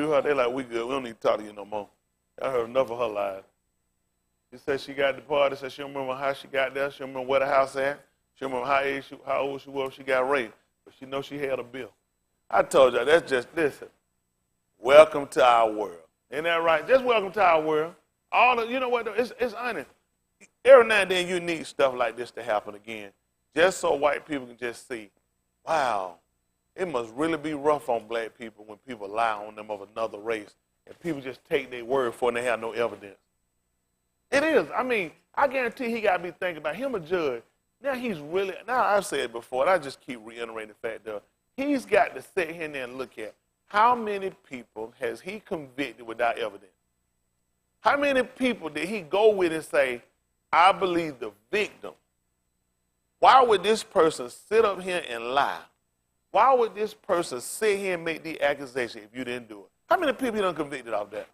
interview her. They like, we good. We don't need to talk to you no more. I heard enough of her lies. She said she got the party. Said she don't remember how she got there. She don't remember where the house at. She don't remember how old she was when she got raped. But she knows she had a bill. I told you, that's just, listen, welcome to our world. Ain't that right? Just welcome to our world. You know what, it's honest. Every now and then you need stuff like this to happen again, just so white people can just see, wow, it must really be rough on black people when people lie on them of another race and people just take their word for it and they have no evidence. It is. I mean, I guarantee he got me thinking about him a judge. Now I've said it before, and I just keep reiterating the fact that he's got to sit here and look at how many people has he convicted without evidence. How many people did he go with and say, I believe the victim? Why would this person sit up here and lie? Why would this person sit here and make the accusation if you didn't do it? How many people you done convicted of that?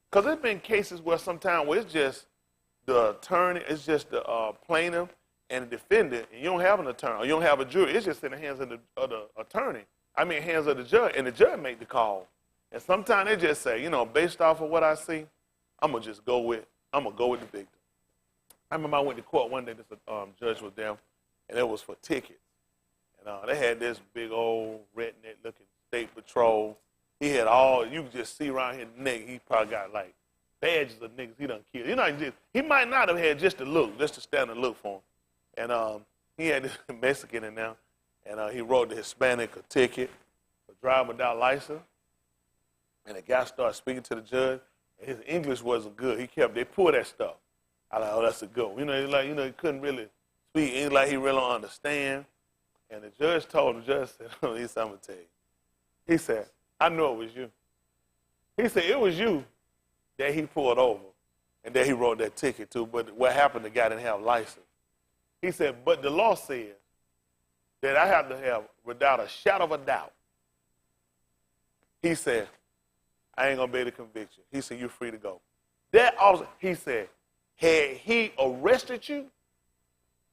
Because there's been cases where sometimes where it's just the attorney, it's just the plaintiff and the defendant, and you don't have an attorney, or you don't have a jury. It's just in the hands of the attorney. Hands of the judge, and the judge make the call. And sometimes they just say, based off of what I see, I'm gonna go with the victim. I remember I went to court one day. This judge was there, and it was for tickets. And they had this big old redneck-looking state patrol. He had you could just see around his neck. He probably got like badges of niggas he done killed. He might not have had just a look, just a standard look for him. And he had this Mexican in there, and he wrote the Hispanic a ticket for driving without license. And the guy started speaking to the judge, and his English wasn't good. They pulled that stuff. I like, oh, that's a good one. He couldn't really speak English like he really don't understand. And the judge said, oh, here's something I'm gonna tell you. He said, I know it was you. He said, it was you that he pulled over and that he wrote that ticket to, but what happened, the guy didn't have a license. He said, but the law says that I have to have, without a shadow of a doubt. He said, I ain't gonna be able to convict you. He said, you're free to go. He said, had he arrested you,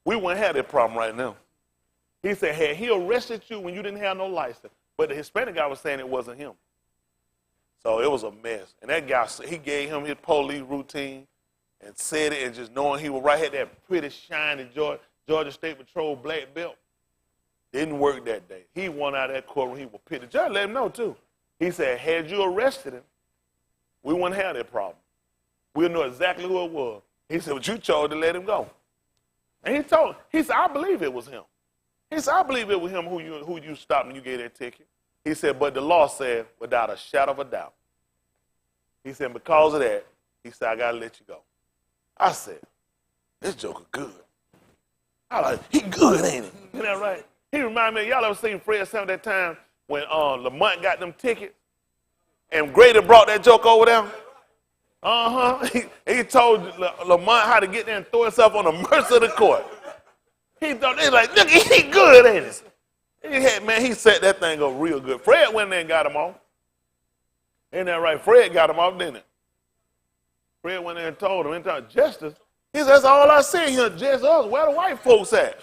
we wouldn't have that problem right now. He said, had he arrested you when you didn't have no license, but the Hispanic guy was saying it wasn't him. So it was a mess. And that guy, he gave him his police routine and said it, and just knowing he was right, had that pretty shiny Georgia State Patrol black belt. Didn't work that day. He won out of that courtroom. He was pissed. The judge let him know, too. He said, had you arrested him, we wouldn't have that problem. We'll know exactly who it was. He said, but you chose to let him go. And he said, I believe it was him. He said, I believe it was him who you stopped when you gave that ticket. He said, but the law said, without a shadow of a doubt. He said, because of that, he said, I got to let you go. I said, this joker good. I like, he good, ain't he? Isn't that right? He reminded me, y'all ever seen Fred Sam that time when Lamont got them tickets and Grady brought that joke over there? He told Lamont how to get there and throw himself on the mercy of the court. He thought, they like, look, he good, ain't he? He set that thing up real good. Fred went there and got him off. Ain't that right? Fred got him off, didn't it? Fred went there and told him, justice. He said, that's all I see here, just us. Where the white folks at?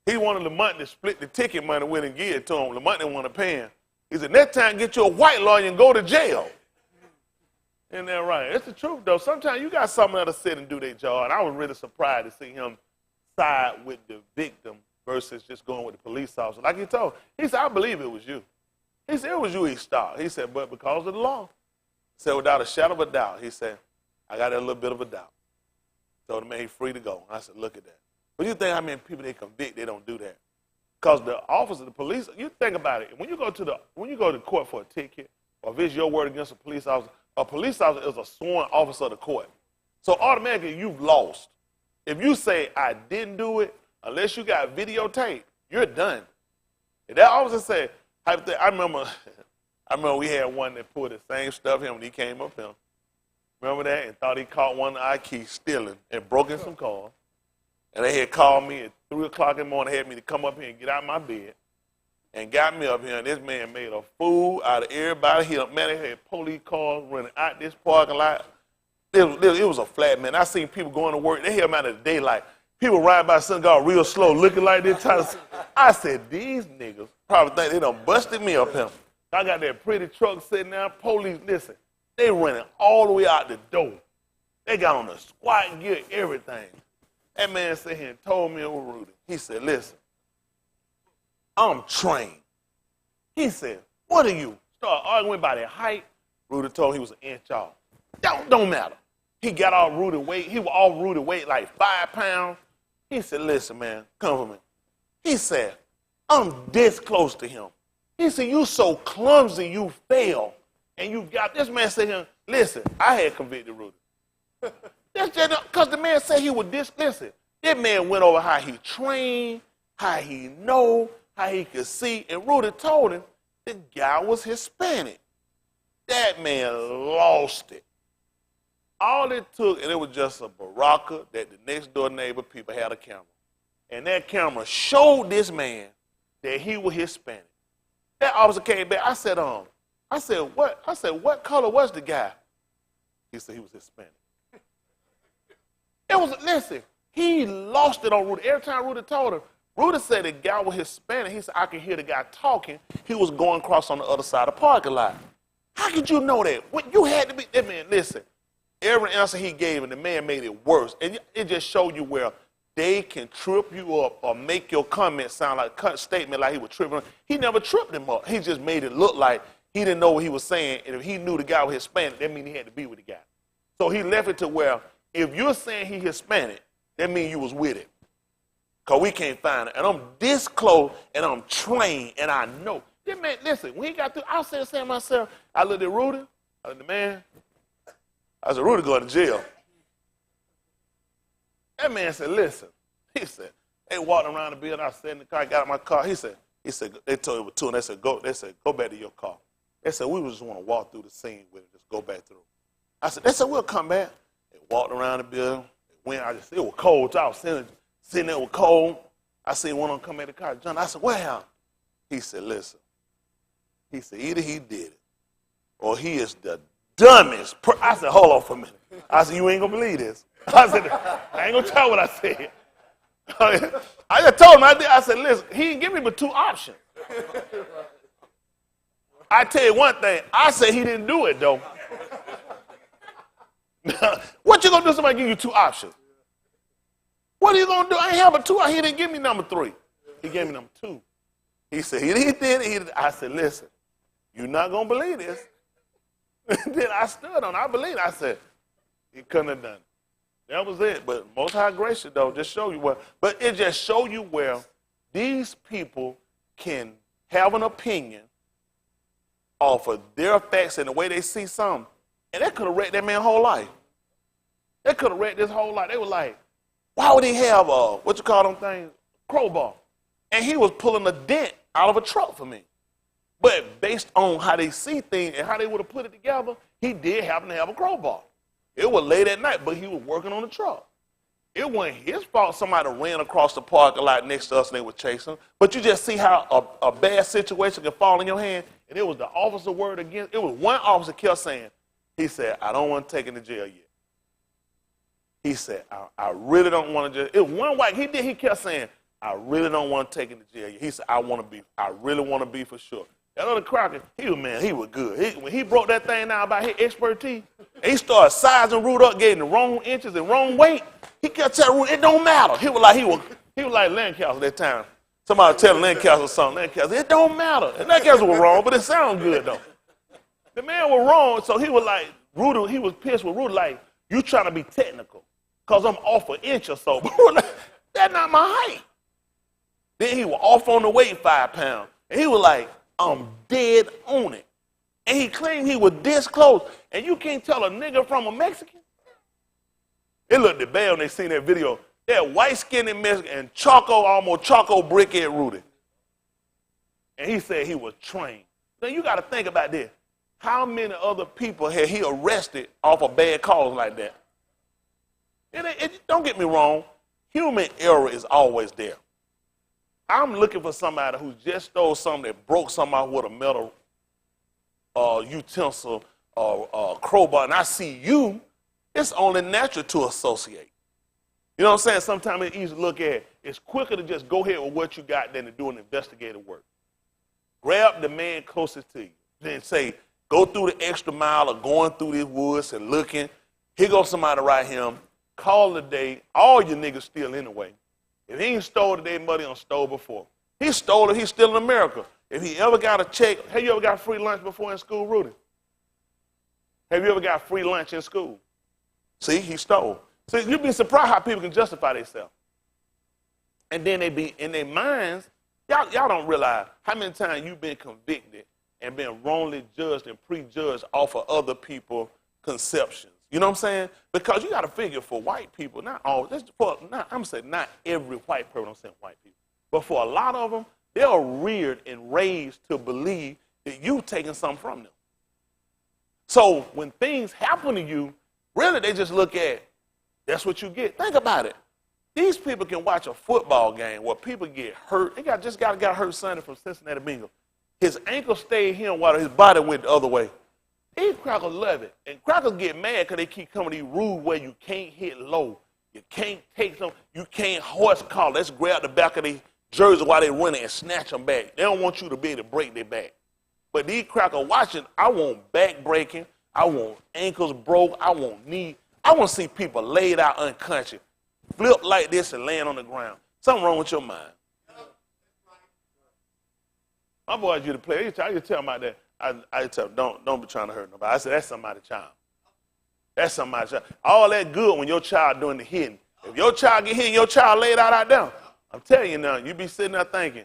He wanted Lamont to split the ticket money with and give it to him. Lamont didn't want to pay him. He said, next time get you a white lawyer and go to jail. Isn't that right? It's the truth, though. Sometimes you got something that'll sit and do their job. And I was really surprised to see him side with the victim versus just going with the police officer. Like he told, he said, I believe it was you. He said, it was you he stopped. He said, but because of the law. He said, without a shadow of a doubt. He said, I got a little bit of a doubt. Told the man he's free to go. I said, look at that. But you think how many people they convict, they don't do that. Because the officer, the police, you think about it. When you go to court for a ticket, or if it's your word against a police officer is a sworn officer of the court. So automatically you've lost. If you say, I didn't do it, unless you got videotape, you're done. If that officer said, I remember we had one that pulled the same stuff in when he came up here. Remember that? And thought he caught one of our keys stealing and broken some cars. And they had called me at 3 o'clock in the morning, had me to come up here and get out of my bed. And got me up here, and this man made a fool out of everybody here. Man, they had police cars running out this parking lot. It was a flat, man. I seen people going to work. They hear them out of the daylight. People riding by synagogue real slow, looking like this. I said, these niggas probably think they done busted me up here. I got that pretty truck sitting there. Police, listen, they running all the way out the door. They got on the squat gear, everything. That man sat here and told me it was Rudy. He said, listen, I'm trained. He said, what are you? Started arguing about their height. Rudy told him he was an inch off. Don't matter. He got all Rudy weight. He was all Rudy weight, like 5 pounds. He said, listen, man, come for me. He said, I'm this close to him. He said, you so clumsy, you fail. And you got, this man said to him, listen, I had convicted Rudy. That's just because the man said he would listen. That man went over how he trained, how he know, how he could see. And Rudy told him the guy was Hispanic. That man lost it. All it took, and it was just a baraka that the next door neighbor people had a camera. And that camera showed this man that he was Hispanic. That officer came back. I said, what? I said, what color was the guy? He said he was Hispanic. It was, listen, he lost it on Rudy. Every time Rudy told him, Rudy said the guy was Hispanic. He said, I could hear the guy talking. He was going across on the other side of the parking lot. How could you know that? What, you had to be, that man, listen, every answer he gave, and the man made it worse. And it just showed you where they can trip you up or make your comment sound like a statement like he was tripping. He never tripped him up. He just made it look like he didn't know what he was saying. And if he knew the guy was Hispanic, that means he had to be with the guy. So he left it to where if you're saying he's Hispanic, that means you was with him. Because we can't find it. And I'm this close, and I'm trained, and I know. This man, listen, when he got through, I said to myself, I looked at Rudy, I looked at the man, I said, Rudy going to jail. That man said, listen. He said, they walked around the building, I sat in the car, I got out of my car. He said, they told him two, and they said, go back to your car. They said, we just want to walk through the scene with it, just go back through. They said, we'll come back. They walked around the building. It was cold, so I was sitting there, it was cold. I seen one of them come at the car. John, I said, what happened? He said, listen. He said, either he did it, or he is the dumbest. I said, hold on for a minute. I said, you ain't going to believe this. I said, I ain't going to tell what I said. I just told him, I said, listen, he didn't give me but 2 options. I tell you one thing, I said he didn't do it, though. What you going to do if somebody give you 2 options? What are you going to do? I ain't have a 2. He didn't give me number 3. He gave me number 2. He said, he did it. I said, listen, you're not going to believe this. Then I stood on it. I believed. I said, he couldn't have done it. That was it. But Most High gracious, though, just show you where. But it just show you where these people can have an opinion off of their facts and the way they see something. And that could have wrecked that man's whole life. That could have wrecked his whole life. They were like, why would he have what you call them things? Crowbar. And he was pulling a dent out of a truck for me. But based on how they see things and how they would have put it together, he did happen to have a crowbar. It was late at night, but he was working on the truck. It wasn't his fault somebody ran across the parking lot next to us and they were chasing. But you just see how a bad situation can fall in your hand. And it was the officer word against. It was one officer kept saying, he said, I don't want to take him to jail yet. He said, I really don't want to jail. It was one white, he kept saying, I really don't want to take him to jail yet. He said, I really want to be for sure. That other Crocker, he was good. When he broke that thing down about his expertise, and he started sizing Rudy up, gave him the wrong inches and wrong weight, he kept telling Rudy, it don't matter. He was like Lancaster that time. Somebody telling Lancaster something. Lancaster, it don't matter. And Lancaster was wrong, but it sounded good though. The man was wrong, so he was like, Rudy, he was pissed with Rudy, like, you trying to be technical, because I'm off an inch or so. But Rudy, like, that's not my height. Then he was off on the weight 5 pounds. And he was like, I'm dead on it. And he claimed he was this close. And you can't tell a nigga from a Mexican? It looked bad when they seen that video. That white-skinned Mexican and almost Choco brick at Rudy. And he said he was trained. Now you got to think about this. How many other people had he arrested off of bad calls like that? Don't get me wrong. Human error is always there. I'm looking for somebody who just stole something that broke something out with a metal utensil or crowbar, and I see you, it's only natural to associate. You know what I'm saying? Sometimes it's easy to look at. It's quicker to just go ahead with what you got than to do an investigative work. Grab the man closest to you. then say, go through the extra mile of going through these woods and looking. Here goes somebody right here. Call it a day. All your niggas steal anyway. If he ain't stole today, buddy done stole before. He stole it, he's still in America. If he ever got a check, have you ever got free lunch before in school, Rudy? Have you ever got free lunch in school? See, he stole. See, you'd be surprised how people can justify themselves. And then they be in their minds, y'all don't realize how many times you've been convicted and been wrongly judged and prejudged off of other people's conceptions. You know what I'm saying? Because you got to figure for white people, not all, I'm saying not every white person, I'm saying white people, but for a lot of them, they're reared and raised to believe that you've taken something from them. So when things happen to you, really they just look at, that's what you get. Think about it. These people can watch a football game where people get hurt. They got hurt Sunday from Cincinnati Bengals. His ankle stayed here while his body went the other way. These crackers love it. And crackers get mad because they keep coming to these rules where you can't hit low. You can't take them. You can't horse collar. Let's grab the back of their jersey while they're running and snatch them back. They don't want you to be able to break their back. But these crackers watching, I want back breaking. I want ankles broke. I want knee. I want to see people laid out unconscious, flip like this and land on the ground. Something wrong with your mind. My boys used to play. I used to tell them about that. I tell them, don't be trying to hurt nobody. I said, that's somebody's child. That's somebody's child. All that good when your child doing the hitting. If your child get hit and your child laid out there, I'm telling you now, you be sitting there thinking,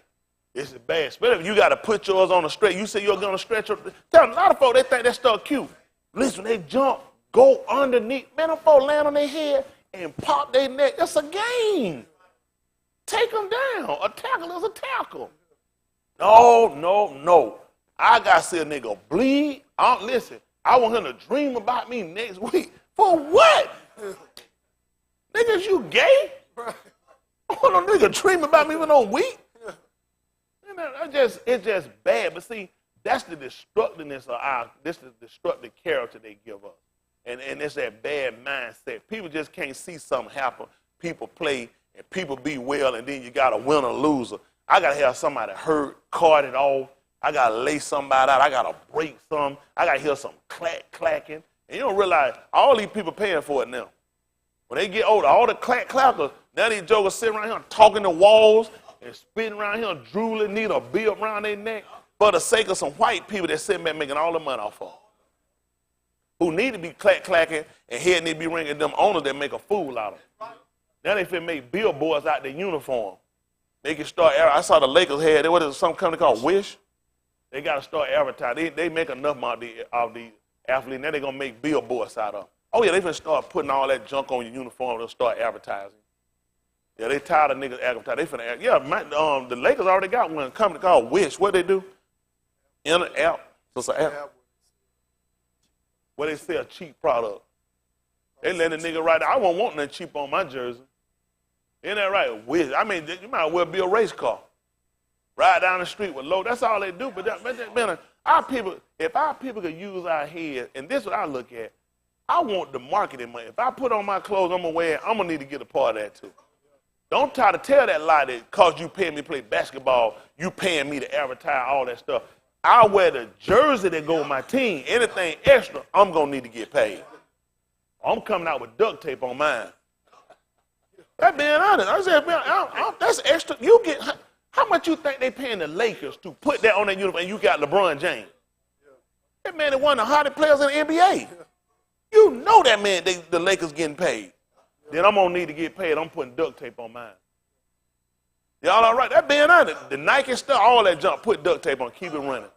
this is bad. Especially if you got to put yours on the stretch. You say you're going to stretch your, tell them, a lot of folks, they think that stuff cute. Listen, when they jump, go underneath. Man, them folks land on their head and pop their neck. That's a game. Take them down. A tackle is a tackle. No. I got to see a nigga bleed. Listen, I want him to dream about me next week. For what? Niggas, you gay? I want a nigga dream about me for no week. It's just bad. But see, that's the destructiveness of this is the destructive character they give us. And it's that bad mindset. People just can't see something happen. People play and people be well, and then you got a winner or loser. I got to have somebody hurt, carted off. I got to lay somebody out. I got to break some. I got to hear some clacking. And you don't realize all these people paying for it now. When they get older, all the clackers, now these jokers sitting around here talking to walls and spitting around here, drooling, need a bill around their neck for the sake of some white people that sitting back making all the money off of. Who need to be clacking and head need to be ringing them owners that make a fool out of them. Now they finna make billboards out their uniform. They can start, I saw the Lakers had, what is some company called Wish? They got to start advertising. They make enough money of the athletes. Now they're going to make billboards out of them. Oh, yeah, they finna start putting all that junk on your uniform. They'll start advertising. Yeah, they tired of niggas advertising. They finna, yeah, the Lakers already got one company called Wish. What they do? In an app. So it's an app. Where they sell cheap product. They let a nigga right there. I won't want nothing cheap on my jersey. Isn't that right? Wish. I mean, you might as well be a race car. Ride down the street with low. That's all they do. But our people, if our people could use our head, and this is what I look at, I want the marketing money. If I put on my clothes, I'm going to wear it, I'm going to need to get a part of that too. Don't try to tell that lie that because you paying me to play basketball, you paying me to advertise all that stuff. I wear the jersey that go with my team. Anything extra, I'm going to need to get paid. I'm coming out with duct tape on mine. That being honest, I said, man, that's extra. You get, how much you think they paying the Lakers to put that on their uniform and you got LeBron James? That man is one of the hottest players in the NBA. You know that man, the Lakers getting paid. Then I'm going to need to get paid. I'm putting duct tape on mine. Y'all all right? That being honest, the Nike stuff, all that junk, put duct tape on, keep it running.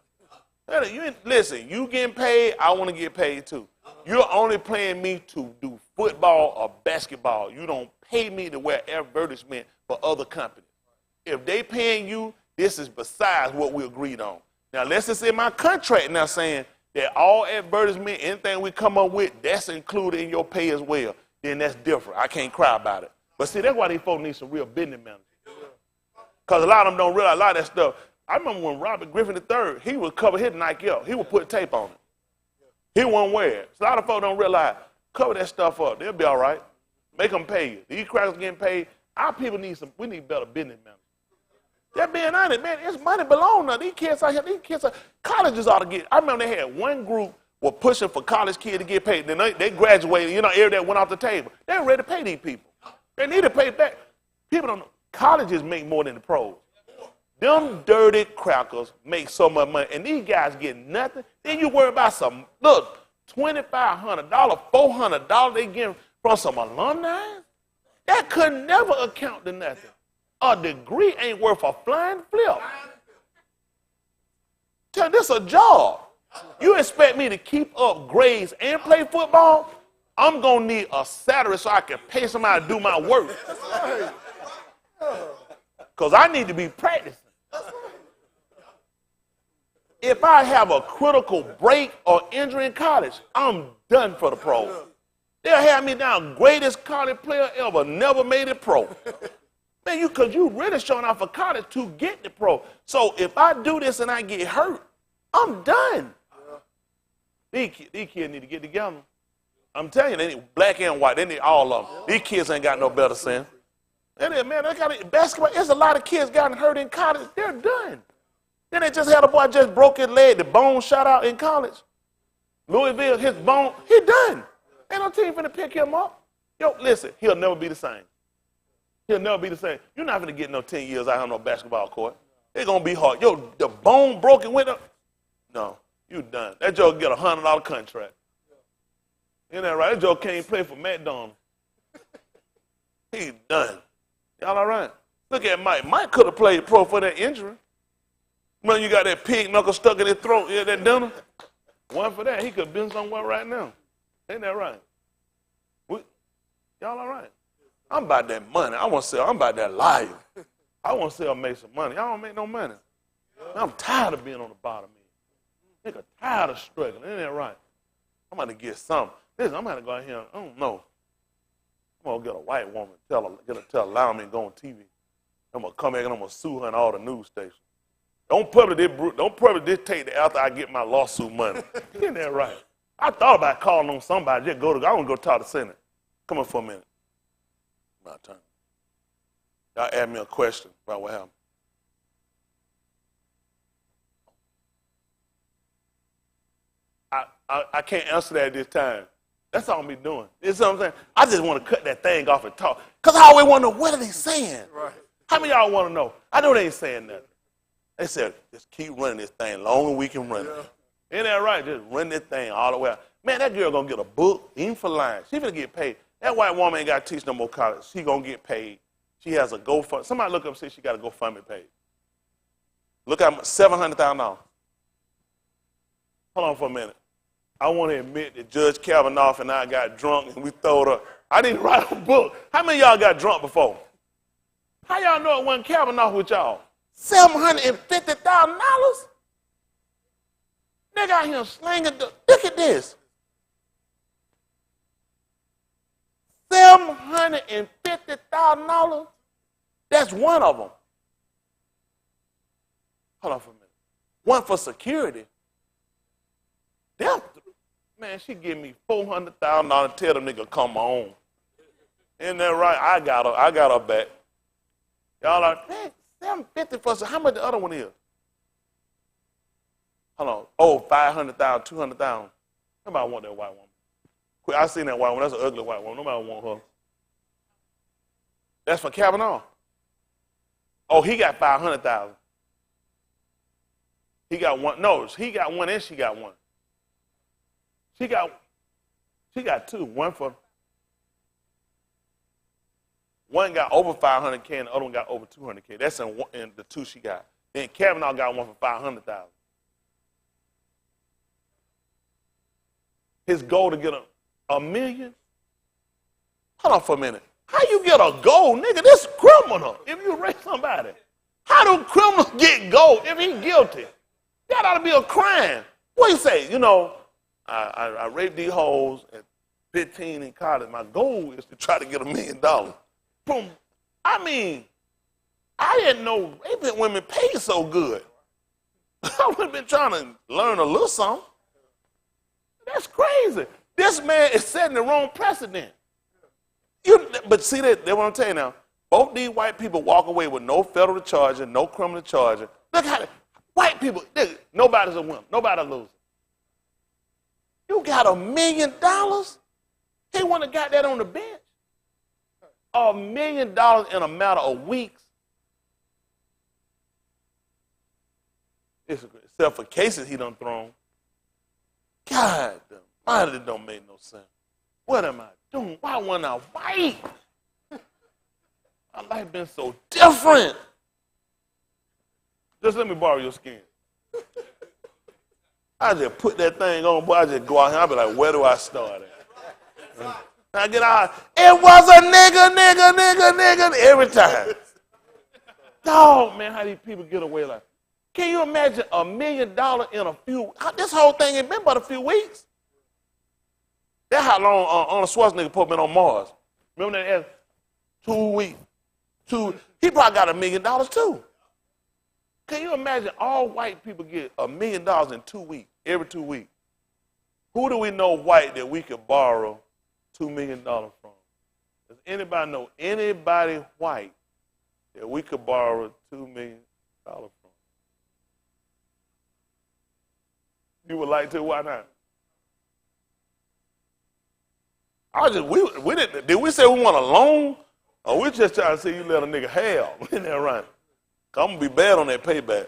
Listen, you getting paid, I want to get paid too. You're only paying me to do football or basketball. You don't pay me to wear advertisement for other companies. If they paying you, this is besides what we agreed on. Now, let's just say my contract now saying that all advertisement, anything we come up with, that's included in your pay as well. Then that's different. I can't cry about it. But see, that's why these folks need some real business managers. Because a lot of them don't realize a lot of that stuff. I remember when Robert Griffin III, he would cover his Nike up. He would put tape on it. He won't wear it. So a lot of folks don't realize, cover that stuff up. They'll be all right. Make them pay you. These crackers getting paid. Our people need we need better business managers. They're being honest, man. It's money belong now. These kids out here, colleges ought to get. I remember they had one group were pushing for college kids to get paid. Then they graduated, everything went off the table. They were ready to pay these people. They need to pay back. People don't know. Colleges make more than the pros. Them dirty crackers make so much money, and these guys get nothing. Then you worry about some, look, $2,500, $400 they get from some alumni? That could never account to nothing. A degree ain't worth a flying flip. Tell this a job. You expect me to keep up grades and play football? I'm going to need a salary so I can pay somebody to do my work. Because I need to be practicing. If I have a critical break or injury in college, I'm done for the pro. They'll have me down, greatest college player ever, never made it pro. Man, because you really showing out for college to get the pro. So if I do this and I get hurt, I'm done. These kids need to get together. I'm telling you, they need black and white. They need all of them. These kids ain't got no better sense. Man, they got basketball. There's a lot of kids gotten hurt in college. They're done. Then they just had a boy just broke his leg. The bone shot out in college. Louisville, his bone, he done. Ain't no team finna pick him up. Yo, listen, he'll never be the same. He'll never be the same. You're not gonna get no 10 years out on no basketball court. It's gonna be hard. Yo, the bone broken with him. No, you done. That joke get a $100 contract. Isn't that right? That joke can't play for McDonald's. He done. Y'all all right? Look at Mike. Mike could have played pro for that injury. Man, you got that pig knuckle stuck in his throat. Yeah, that dinner. One for that. He could have been somewhere right now. Ain't that right? Y'all all right? I'm about that money. I'm about that life. I want to sell make some money. Y'all don't make no money. Man, I'm tired of being on the bottom end. Nigga, tired of struggling. Ain't that right? I'm going to get something. Listen, I'm going to go out here. I don't know. I'm going to get a white woman, tell Alahym and go on TV. I'm going to come back and I'm going to sue her in all the news stations. Don't publicly dictate that after I get my lawsuit money. Isn't that right? I thought about calling on somebody. I want to go talk to the Senate. Come on for a minute. My turn. Y'all ask me a question about what happened. I can't answer that at this time. That's all I'm be doing. You know what I'm saying? I just want to cut that thing off and talk. Because I always want to know, what are they saying? Right. How many of y'all want to know? I know they ain't saying nothing. They said, just keep running this thing long as we can run it. Ain't that right? Just run this thing all the way out. Man, that girl going to get a book, even for lying. She going to get paid. That white woman ain't got to teach no more college. She going to get paid. She has a GoFundMe. Somebody look up and say she got a GoFundMe page. Look at $700,000. Hold on for a minute. I want to admit that Judge Kavanaugh and I got drunk and we throwed up. I didn't write a book. How many of y'all got drunk before? How y'all know it wasn't Kavanaugh with y'all? $750,000? Nigga out here slinging. Look at this. $750,000. That's one of them. Hold on for a minute. One for security. Man, she give me $400,000 to tell them nigga come on. Isn't that right? I got her back. Y'all are, man, $750 for how much the other one is? Hold on. Oh, $500,000, $200,000. Nobody want that white woman. I seen that white woman. That's an ugly white woman. Nobody want her. That's for Kavanaugh. Oh, he got $500,000. He got one. No, he got one and she got one. She got two. One got over $500K and the other one got over $200K. That's in the two she got. Then Kavanaugh got one for $500,000. His goal to get a million? Hold on for a minute. How you get a gold, nigga? This is criminal if you rape somebody. How do criminals get gold if he's guilty? That ought to be a crime. What do you say? You know, I raped these hoes at 15 in college. My goal is to try to get $1 million. Boom. I mean, I didn't know raping women pay so good. I would have been trying to learn a little something. That's crazy. This man is setting the wrong precedent. But see, that's what I'm telling you now. Both these white people walk away with no federal charges, no criminal charges. Look how white people, nobody's a winner, nobody's a loser. You got $1 million? He wouldn't have got that on the bench. $1 million in a matter of weeks. Except for cases he done thrown. God, why it don't make no sense? What am I doing? Why wasn't I white? My life been so different. Just let me borrow your skin. I just put that thing on, boy. I just go out here. I be like, where do I start at? I get out. It was a nigga, every time. Dog, man, how these people get away like? Can you imagine $1 million in a few? This whole thing ain't been but a few weeks. That's how long Arnold Schwarzenegger put me on Mars. Remember that? 2 weeks. He probably got $1 million too. Can you imagine all white people get $1 million in 2 weeks, every 2 weeks? Who do we know white that we could borrow $2 million from? Does anybody know anybody white that we could borrow $2 million from? You would like to? Why not? We didn't. Did we say we want a loan? Or we just trying to see you let a nigga have? Isn't that right? I'm going to be bad on that payback.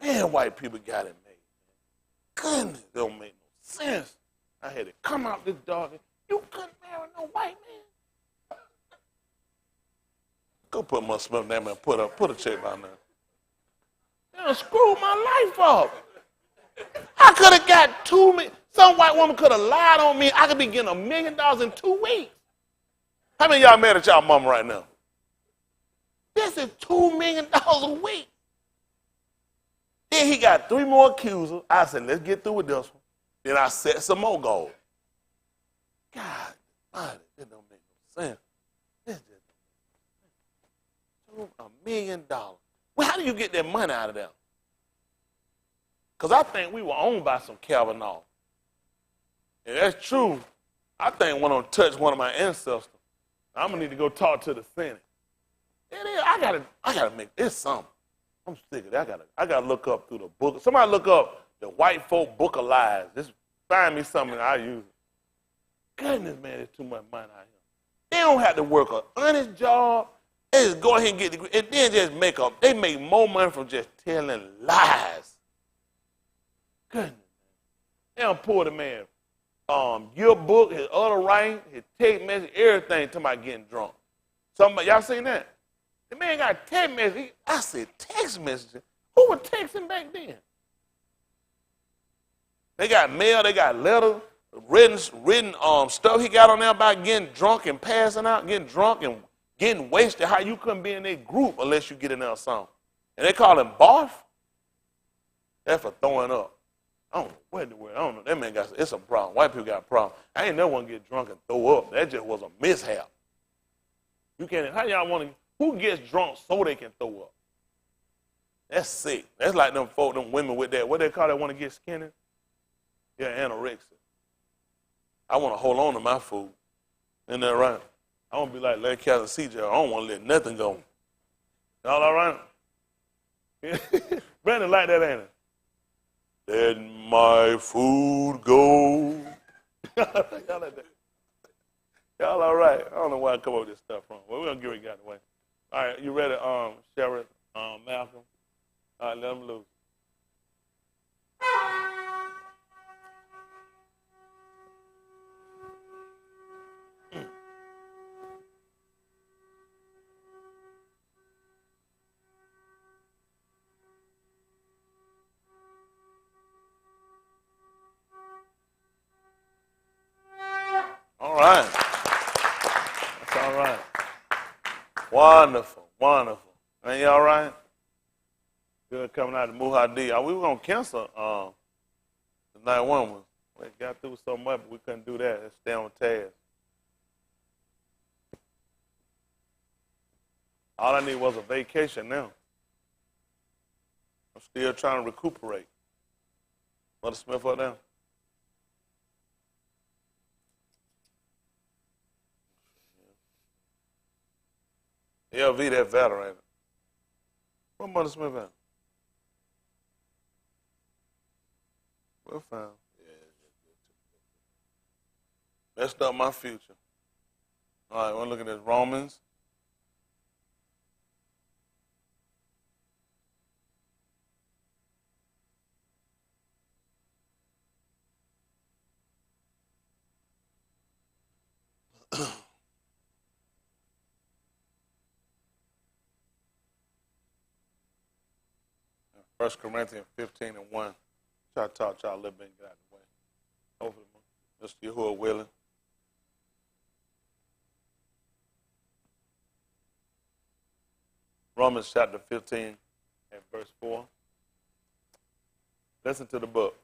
Man, white people got it made. Goodness, it don't make no sense. I had to come out this dog. You couldn't marry no white man. Go put my Smith name and put a check by now. They done screwed my life up. I could have got $2 million. Some white woman could have lied on me. I could be getting $1 million in 2 weeks. How many of y'all mad at y'all mama right now? This is $2 million a week. Then he got 3 more accusers. I said, let's get through with this one. Then I set some more goals. God, it don't make no sense. This just $1 million. Well, how do you get that money out of them? Because I think we were owned by some Kavanaugh. And that's true. I think one of them touched one of my ancestors. I'm going to need to go talk to the Senate. I gotta make this something. I'm sick of that. I gotta look up through the book. Somebody look up the white folk book of lies. Just find me something I use. Goodness, man, there's too much money out here. They don't have to work an honest job. They just go ahead and get the degree, and then just make up. They make more money from just telling lies. Goodness, man. They don't pull the man your book, his other writing, his text message, everything to my getting drunk. Somebody, y'all seen that? The man got a text message. I said, text messaging? Who was texting back then? They got mail, they got letters, written stuff he got on there about getting drunk and passing out, getting drunk and getting wasted, how you couldn't be in their group unless you get in there or something. And they call him barf? That's for throwing up. I don't know what in the world. I don't know. That man it's a problem. White people got a problem. I ain't never want to get drunk and throw up. That just was a mishap. You can't. How y'all want to? Who gets drunk so they can throw up? That's sick. That's like them folk, them women with that. What they call that? Want to get skinny? Yeah, anorexia. I want to hold on to my food. Isn't that right? I want to be like Larry Cass and CJ. I don't want to let nothing go. Y'all all right? Brandon like that, ain't it? Let my food go. Y'all like that? Y'all all right? I don't know where I come up with this stuff from. Well, we're going to get it out of the way. All right, you ready, Sheriff, Malcolm? All right, let them loose. All right. That's all right. Wonderful, wonderful. Ain't you all right? Good coming out of Muhadi. We were going to cancel the night one. We got through so much, but we couldn't do that. Let's stay on task. All I need was a vacation now. I'm still trying to recuperate. Mother Smith up there? LV, that veteran. Where Mother Smith at? We'll find. Messed up my future. All right, we're looking at Romans. First Corinthians 15:1. Try to talk to y'all a little bit and get out of the way. Hopefully, Mr. Yahuwah willing. Romans chapter 15 and verse 4. Listen to the book.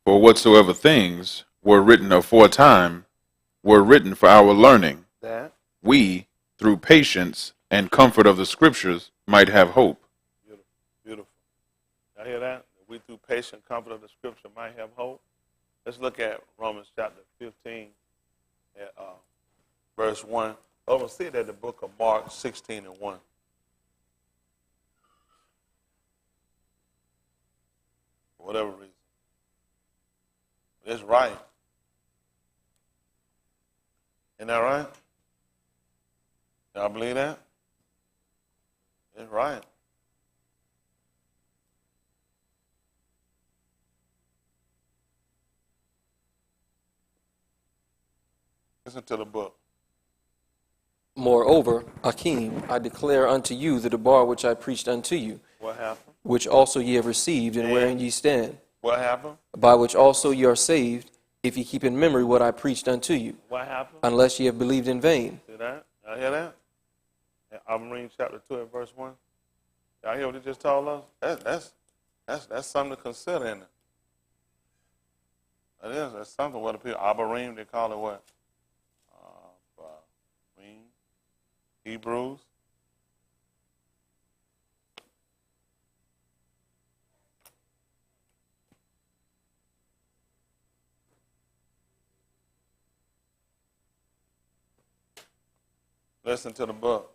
For whatsoever things were written aforetime were written for our learning, That. we, through patience and comfort of the Scriptures, might have hope. Beautiful. Beautiful. Y'all hear that? We, through patient comfort of the Scripture, might have hope. Let's look at Romans chapter 15 at verse 1. Oh, we'll see it at the book of Mark 16:1. For whatever reason. It's right. Isn't that right? Y'all believe that? It's right. Listen to the book. Moreover, Alahym, I declare unto you the debar which I preached unto you, What happened? which also ye have received, and wherein ye stand, What happened? by which also ye are saved, if ye keep in memory what I preached unto you, What happened? unless ye have believed in vain. See that? Y'all hear that? I'm reading chapter 2 and verse 1. Y'all hear what he just told us? That's something to consider, isn't it? It is. That's something. What the people, Abarim, they call it what? Hebrews. Listen to the book.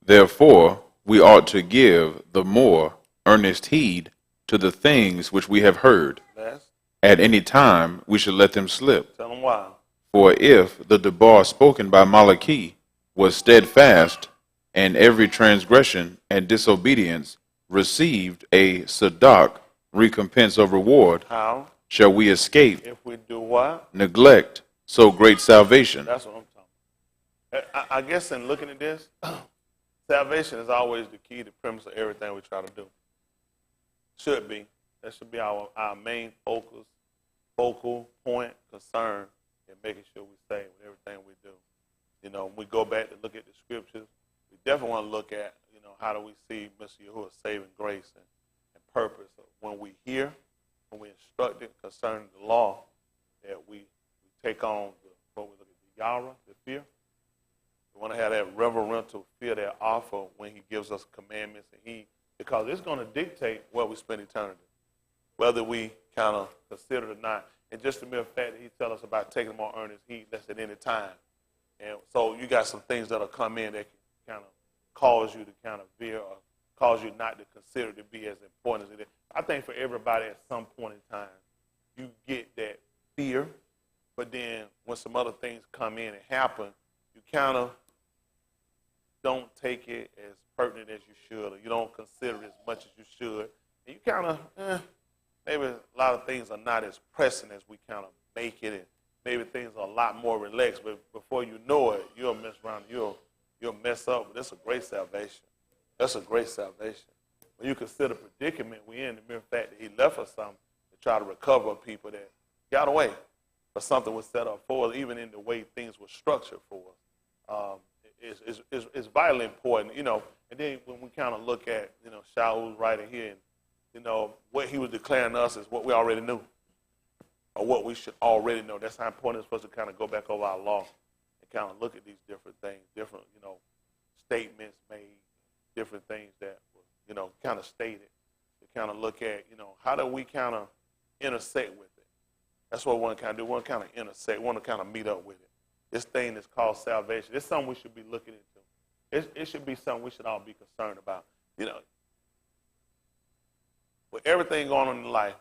Therefore, we ought to give the more earnest heed to the things which we have heard. Yes. At any time, we should let them slip. Tell them why. For if the debar spoken by Malachi was steadfast, and every transgression and disobedience received a sadak, recompense of reward, How? shall we escape, If we do what? neglect so great salvation? That's what I'm talking about. I guess in looking at this, salvation is always the key, the premise of everything we try to do. Should be. That should be our main focal point, concern in making sure we stay with everything we do. You know, when we go back to look at the scriptures, we definitely want to look at, you know, how do we see Mr. Yahuwah's saving grace and purpose of when we hear, when we instructed concerning the law, that we take on what we look at the yara, the fear. We want to have that reverential fear, that offer when he gives us commandments, and because it's going to dictate where we spend eternity, whether we kind of consider it or not. And just the mere fact that he tells us about taking more earnest heed, that's at any time. And so you got some things that'll come in that can kind of cause you to kind of veer or cause you not to consider it to be as important as it is. I think for everybody at some point in time, you get that fear, but then when some other things come in and happen, you kind of don't take it as pertinent as you should, or you don't consider it as much as you should. And you kind of, maybe a lot of things are not as pressing as we kind of make it, and maybe things are a lot more relaxed, but before you know it, you'll mess around, you'll mess up. But that's a great salvation. That's a great salvation. When you consider the predicament we're in, the mere fact that he left us something to try to recover people that got away, or something was set up for us, even in the way things were structured for us. It's vitally important, you know. And then when we kind of look at, you know, Shaul's writing here, and, you know, what he was declaring to us is what we already knew, or what we should already know. That's how important it's for us to kind of go back over our law and kind of look at these different things, different, you know, statements made, different things that were, you know, kind of stated, to kind of look at, you know, how do we kind of intersect with it. That's what we want to kind of do. We want to kind of intersect. We want to kind of meet up with it. this thing that's called salvation. It's something we should be looking into. It should be something we should all be concerned about. You know, with everything going on in life,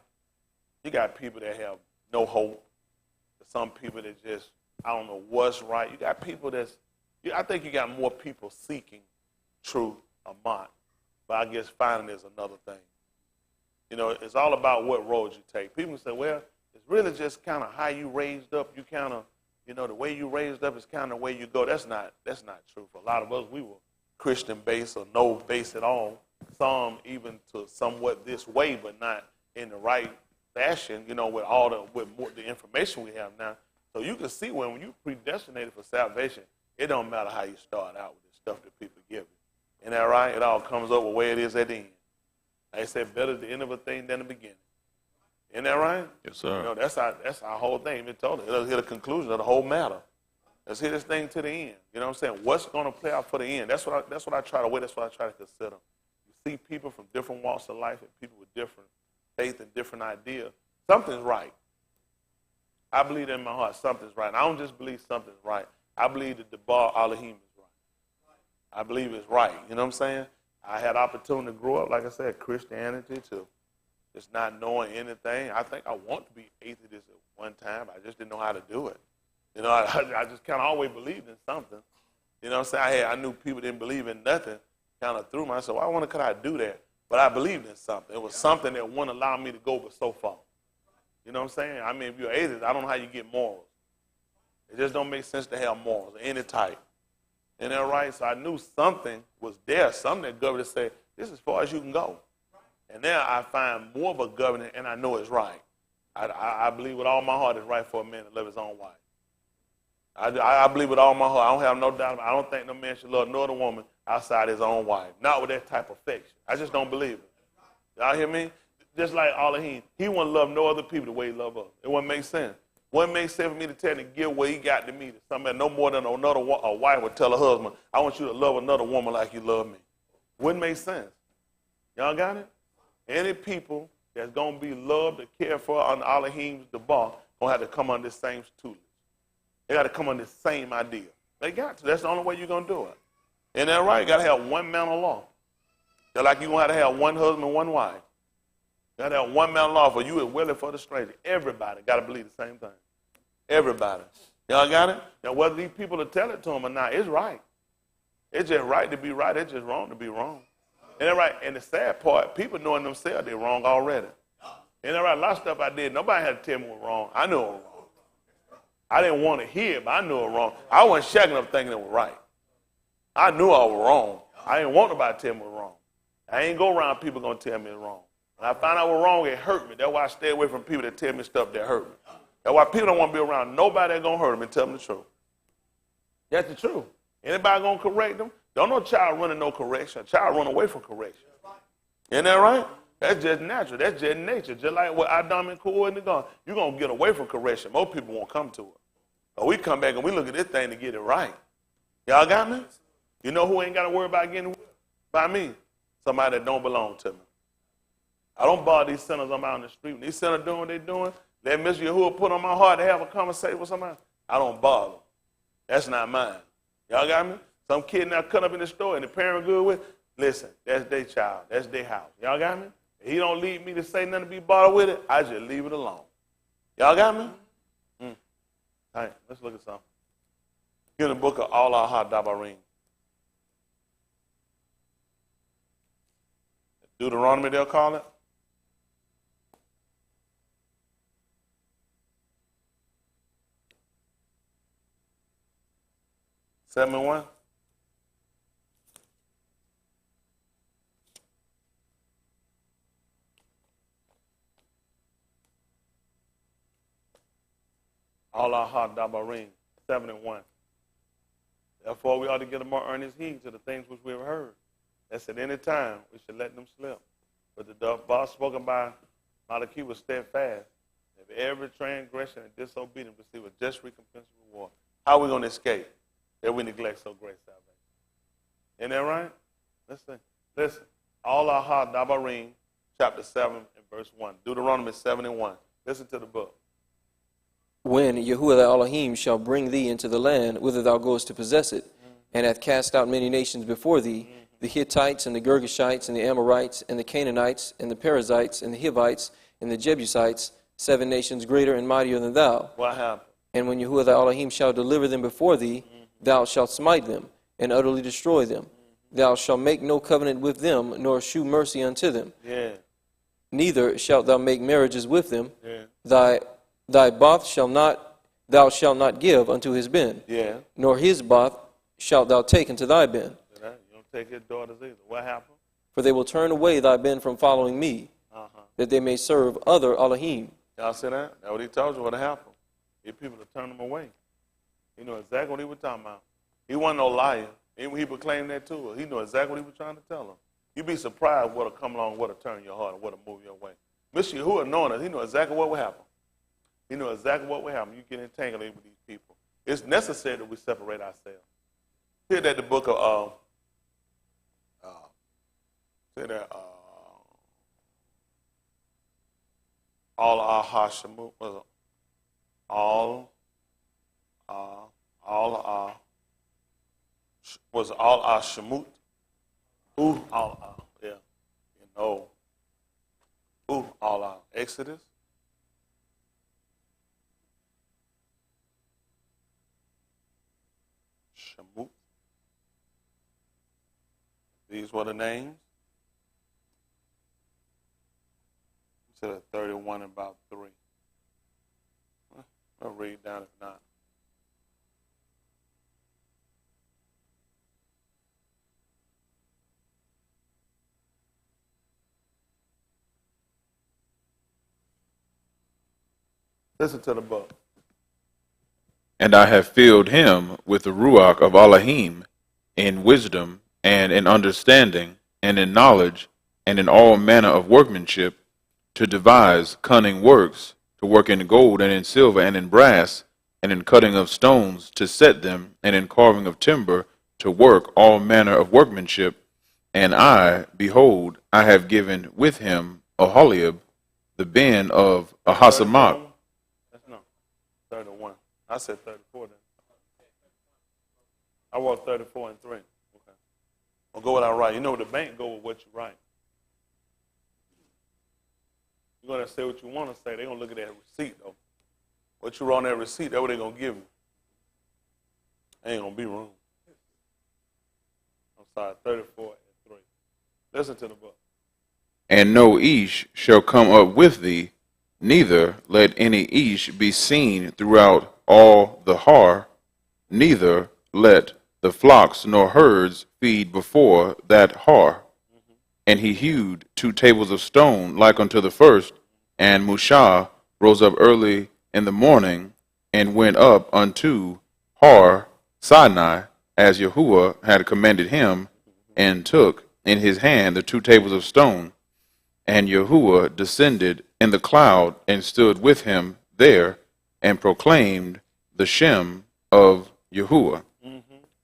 you got people that have no hope. Some people that just, I don't know what's right. You got people I think you got more people seeking truth among. But I guess finding is another thing. You know, it's all about what road you take. People say, well, it's really just kind of how you raised up. You kind of, you know, the way you raised up is kind of the way you go. That's not true. For a lot of us, we were Christian-based or no base at all. Some even to somewhat this way, but not in the right fashion, you know, with the information we have now. So you can see when you predestinated for salvation, it don't matter how you start out with the stuff that people give you. Isn't that right? It all comes up with where it is at the end. They said better the end of a thing than the beginning. Isn't that right? Yes, sir. You know, that's our whole thing. It told us. Let's hear the conclusion of the whole matter. Let's hear this thing to the end. You know what I'm saying? What's going to play out for the end? That's what I try to weigh. That's what I try to consider. You see people from different walks of life and people with different faith and different ideas. Something's right. I believe in my heart something's right. And I don't just believe something's right. I believe that the bar Alahym is right. I believe it's right. You know what I'm saying? I had opportunity to grow up, like I said, Christianity to just not knowing anything. I think I want to be atheist at one time. I just didn't know how to do it. You know, I just kind of always believed in something. You know what I'm saying? I knew people didn't believe in nothing. Kind of threw myself. Why could I do that? But I believed in something. It was something that wouldn't allow me to go but so far. You know what I'm saying? I mean, if you're atheist, I don't know how you get morals. It just don't make sense to have morals of any type. Isn't that right? So I knew something was there, something that government said, this is as far as you can go. And now I find more of a government, and I know it's right. I believe with all my heart it's right for a man to love his own wife. I believe with all my heart. I don't have no doubt about it. I don't think no man should love no other woman outside his own wife. Not with that type of affection. I just don't believe it. Y'all hear me? Just like Alahym, he wouldn't love no other people the way he loved us. It wouldn't make sense. Wouldn't make sense for me to tell him to give what he got to me to somebody no more than a wife would tell her husband, I want you to love another woman like you love me. Wouldn't make sense. Y'all got it? Any people that's going to be loved or cared for under Alahym's debar going to have to come under this same tutelage. They got to come under the same idea. They got to. That's the only way you're going to do it. Isn't that right? You got to have one man of law. Just like you're going to have one husband, one wife. You got to have one man of law for you as well as for the stranger. Everybody got to believe the same thing. Everybody. Y'all got it? Now, whether these people will tell it to them or not, it's right. It's just right to be right. It's just wrong to be wrong. Isn't that right? And the sad part, people knowing themselves they're wrong already. Isn't that right? A lot of stuff I did, nobody had to tell me it was wrong. I knew it was wrong. I didn't want to hear it, but I knew it was wrong. I wasn't shacking up thinking it was right. I knew I was wrong. I didn't want nobody to tell me it was wrong. I ain't go around people going to tell me it's wrong. When I found out I was wrong, it hurt me. That's why I stay away from people that tell me stuff that hurt me. That's why people don't want to be around nobody that's going to hurt them and tell them the truth. That's the truth. Anybody going to correct them? Don't no child running no correction. A child run away from correction. Isn't that right? That's just natural. That's just nature. Just like what Adam and Cool and the gun. You're going to get away from correction. Most people won't come to it. But we come back and we look at this thing to get it right. Y'all got me? You know who ain't got to worry about getting by me? Somebody that don't belong to me. I don't bother these sinners I'm out in the street. When these sinners doing what they're doing, let Mr. Yahuwah put on my heart to have a conversation with somebody. I don't bother. That's not mine. Y'all got me? Some kid now cut up in the store and the parent good with, listen, that's their child. That's their house. Y'all got me? If he don't lead me to say nothing to be bothered with it, I just leave it alone. Y'all got me? All right, let's look at something. Here in the book of Alahym. Deuteronomy, they'll call it. Seven-1. Alahym, 7-1. Therefore, we ought to give a more earnest heed to the things which we have heard. That's at any time we should let them slip. But the boss spoken by Malachi was steadfast. If every transgression and disobedience receive a just recompense and reward, how are we going to escape if we neglect so great salvation? Isn't that right? Listen. Alahym, chapter 7 and verse 1. Deuteronomy 7-1. Listen to the book. when Yahuwah thy Alahym shall bring thee into the land whither thou goest to possess it, and hath cast out many nations before thee, the Hittites and the Girgashites and the Amorites and the Canaanites and the Perizzites and the Hivites and the Jebusites, 7 nations greater and mightier than thou. What happened? And when Yahuwah thy Alahym shall deliver them before thee, thou shalt smite them and utterly destroy them. Thou shalt make no covenant with them, nor shew mercy unto them. Yeah. Neither shalt thou make marriages with them. Yeah. Thy bath thou shalt not give unto his ben, Yeah. nor his bath shalt thou take into thy ben. You don't take his daughters either. What happened? For they will turn away thy ben from following me, that they may serve other Alahym. Y'all see that? That's what he told you what happened. These people to turn him away. He knew exactly what he was talking about. He wasn't no liar. Even he proclaimed that too. He knew exactly what he was trying to tell them. You'd be surprised what'll come along, what'll turn your heart, and what'll move your way. Mr. Yahuwah knowing it, he knew exactly what would happen. He knew exactly what would happen. You get entangled in with these people. It's necessary that we separate ourselves. Here that the book of Shemut. Yeah. Exodus. Shemut. These were the names. Instead of 31 and about 3. I'll read down if not. Listen to the book. And I have filled him with the Ruach of Alahym in wisdom and in understanding and in knowledge and in all manner of workmanship, to devise cunning works, to work in gold and in silver and in brass, and in cutting of stones to set them, and in carving of timber to work all manner of workmanship. And I, behold, I have given with him Alahym, the ben of Ahasamach. No, 31. I said 34 then. I wrote 34 and 3. Okay. I'll go what I write. You know, the bank go with what you write. You're going to say what you want to say. They're going to look at that receipt, though. What you wrote on that receipt, that's what they're going to give you. Ain't going to be room. I'm sorry, 34 and 3. Listen to the book. And no Ish shall come up with thee, neither let any Ish be seen throughout all the Har, neither let the flocks nor herds feed before that Har. And he hewed 2 tables of stone like unto the first, and Mushah rose up early in the morning, and went up unto Har Sinai, as Yahuwah had commanded him, and took in his hand the 2 tables of stone. And Yahuwah descended in the cloud, and stood with him there, and proclaimed the Shem of Yahuwah.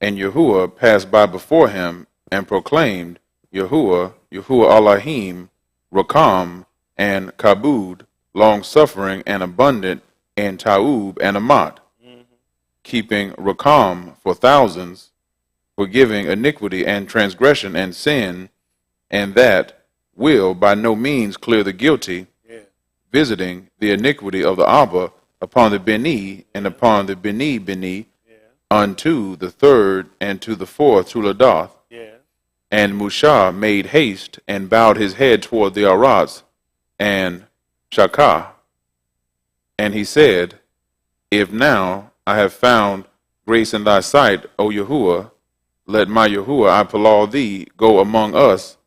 And Yahuwah passed by before him, and proclaimed Yahuwah Alahym, Rakam, and Kabud, long-suffering and abundant in Taub and Amat, keeping Rakam for thousands, forgiving iniquity and transgression and sin, and that will by no means clear the guilty, visiting the iniquity of the Abba upon the Beni and upon the Beni, unto the 3rd and to the 4th Tuladath. And Mushah made haste and bowed his head toward the Arats and Shakah. And he said, If now I have found grace in thy sight, O Yahuwah, let my Yahuwah, I appeal thee, go among us,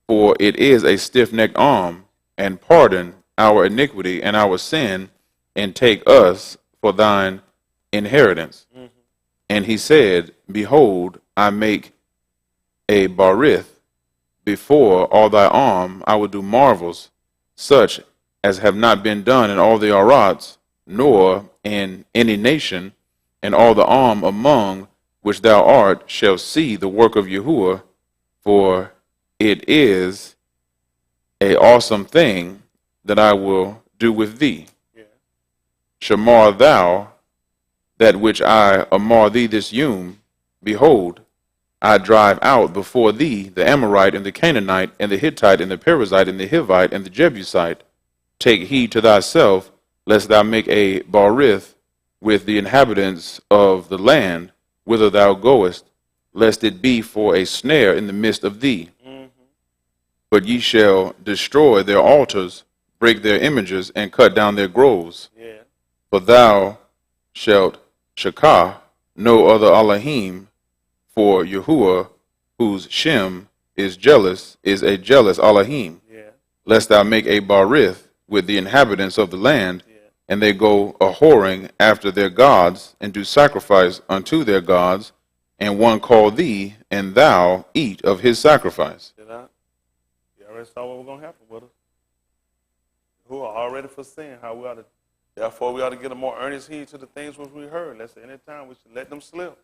for it is a stiff-necked arm, and pardon our iniquity and our sin, and take us for thine inheritance. And he said, Behold, I make a barith before all thy arm. I will do marvels, such as have not been done in all the Arats, nor in any nation, and all the arm among which thou art shall see the work of Yahuwah, for it is a awesome thing that I will do with thee. Shamar thou that which I amar thee this yom. Behold, I drive out before thee the Amorite and the Canaanite and the Hittite and the Perizzite and the Hivite and the Jebusite. Take heed to thyself, lest thou make a barith with the inhabitants of the land whither thou goest, lest it be for a snare in the midst of thee. But ye shall destroy their altars, break their images, and cut down their groves. Yeah. For thou shalt shakah no other Alahym, for Yahuwah, whose Shem is a jealous Alahym, Yeah. lest thou make a barith with the inhabitants of the land, Yeah. and they go a whoring after their gods, and do sacrifice unto their gods, and one call thee, and thou eat of his sacrifice. Did I? You already saw what was going to happen with us. Who are already foreseeing how we ought to, therefore we ought to get a more earnest heed to the things which we heard. Let's say anytime we should let them slip.